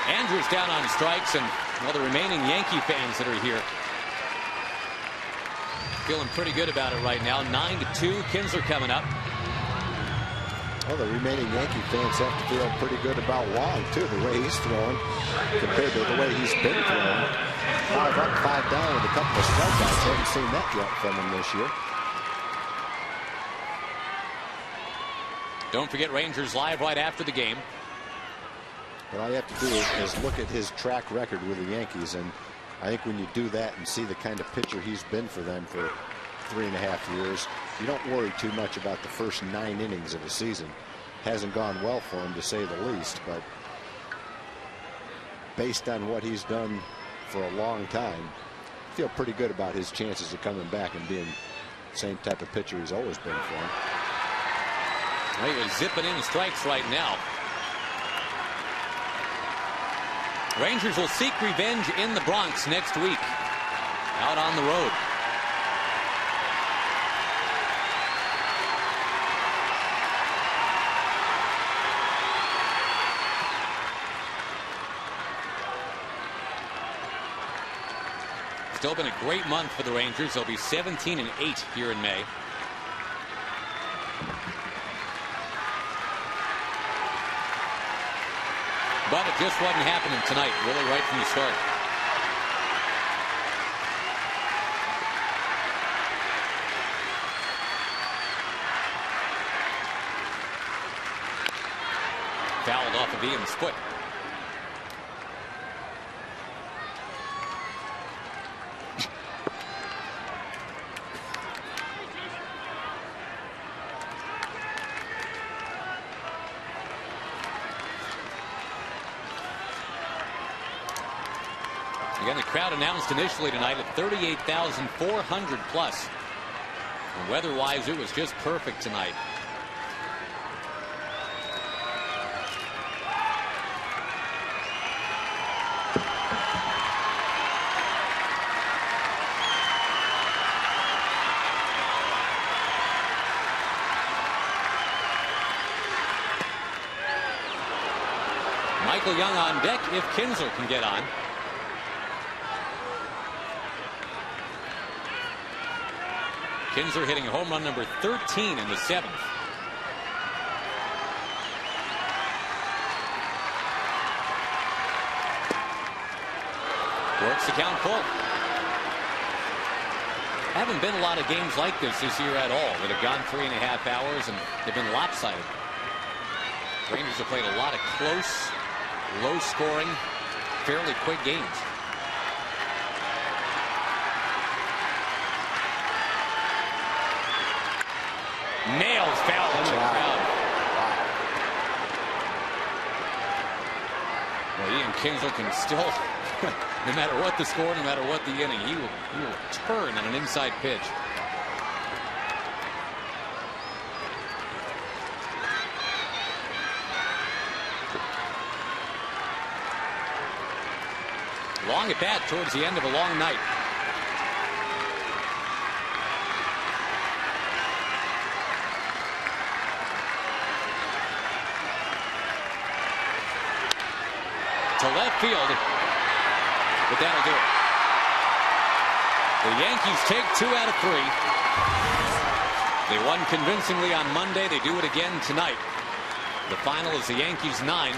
Andrews down on strikes, and the remaining Yankee fans that are here feeling pretty good about it right now. 9-2. Kinsler coming up. Well, the remaining Yankee fans have to feel pretty good about Wong, too, the way he's throwing compared to the way he's been throwing. 5 up, 5 down with a couple of strikeouts. Haven't seen that yet from him this year. Don't forget Rangers Live right after the game. But all you have to do is look at his track record with the Yankees, and I think when you do that and see the kind of pitcher he's been for them for 3.5 years, you don't worry too much about the first 9 innings of a season. Hasn't gone well for him, to say the least, but based on what he's done for a long time, I feel pretty good about his chances of coming back and being the same type of pitcher he's always been for him. Well, he's zipping in strikes right now. Rangers will seek revenge in the Bronx next week, out on the road. Still been a great month for the Rangers. They'll be 17-8 here in May. But it just wasn't happening tonight, really, right from the start. Fouled off of Ian's foot. Again, the crowd announced initially tonight at 38,400 plus. And weather-wise, it was just perfect tonight. Michael Young on deck if Kinsler can get on. Kinsler hitting home run number 13 in the 7th. Works the count full. Haven't been a lot of games like this year at all that have gone 3.5 hours and they've been lopsided. Rangers have played a lot of close, low scoring, fairly quick games. Nails foul in the crowd. Ian Kinsler can still, no matter what the score, no matter what the inning, he will turn on an inside pitch. Long at bat towards the end of a long night. To left field, but that'll do it. The Yankees take 2 out of 3. They won convincingly on Monday. They do it again tonight. The final is the Yankees 9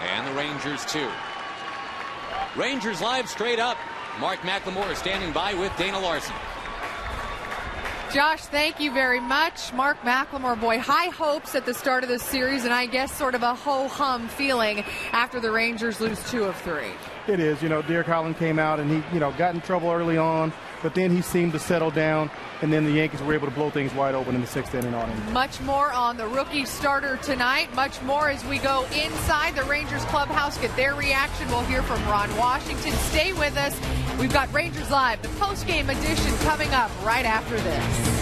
and the Rangers 2. Rangers Live straight up. Mark McLemore is standing by with Dana Larson. Josh, thank you very much. Mark McLemore, boy, high hopes at the start of this series, and I guess sort of a ho-hum feeling after the Rangers lose 2 of 3. It is. Derek Holland came out and he, got in trouble early on, but then he seemed to settle down, and then the Yankees were able to blow things wide open in the 6th inning on him. Much more on the rookie starter tonight. Much more as we go inside the Rangers clubhouse, get their reaction. We'll hear from Ron Washington. Stay with us. We've got Rangers Live, the post-game edition, coming up right after this.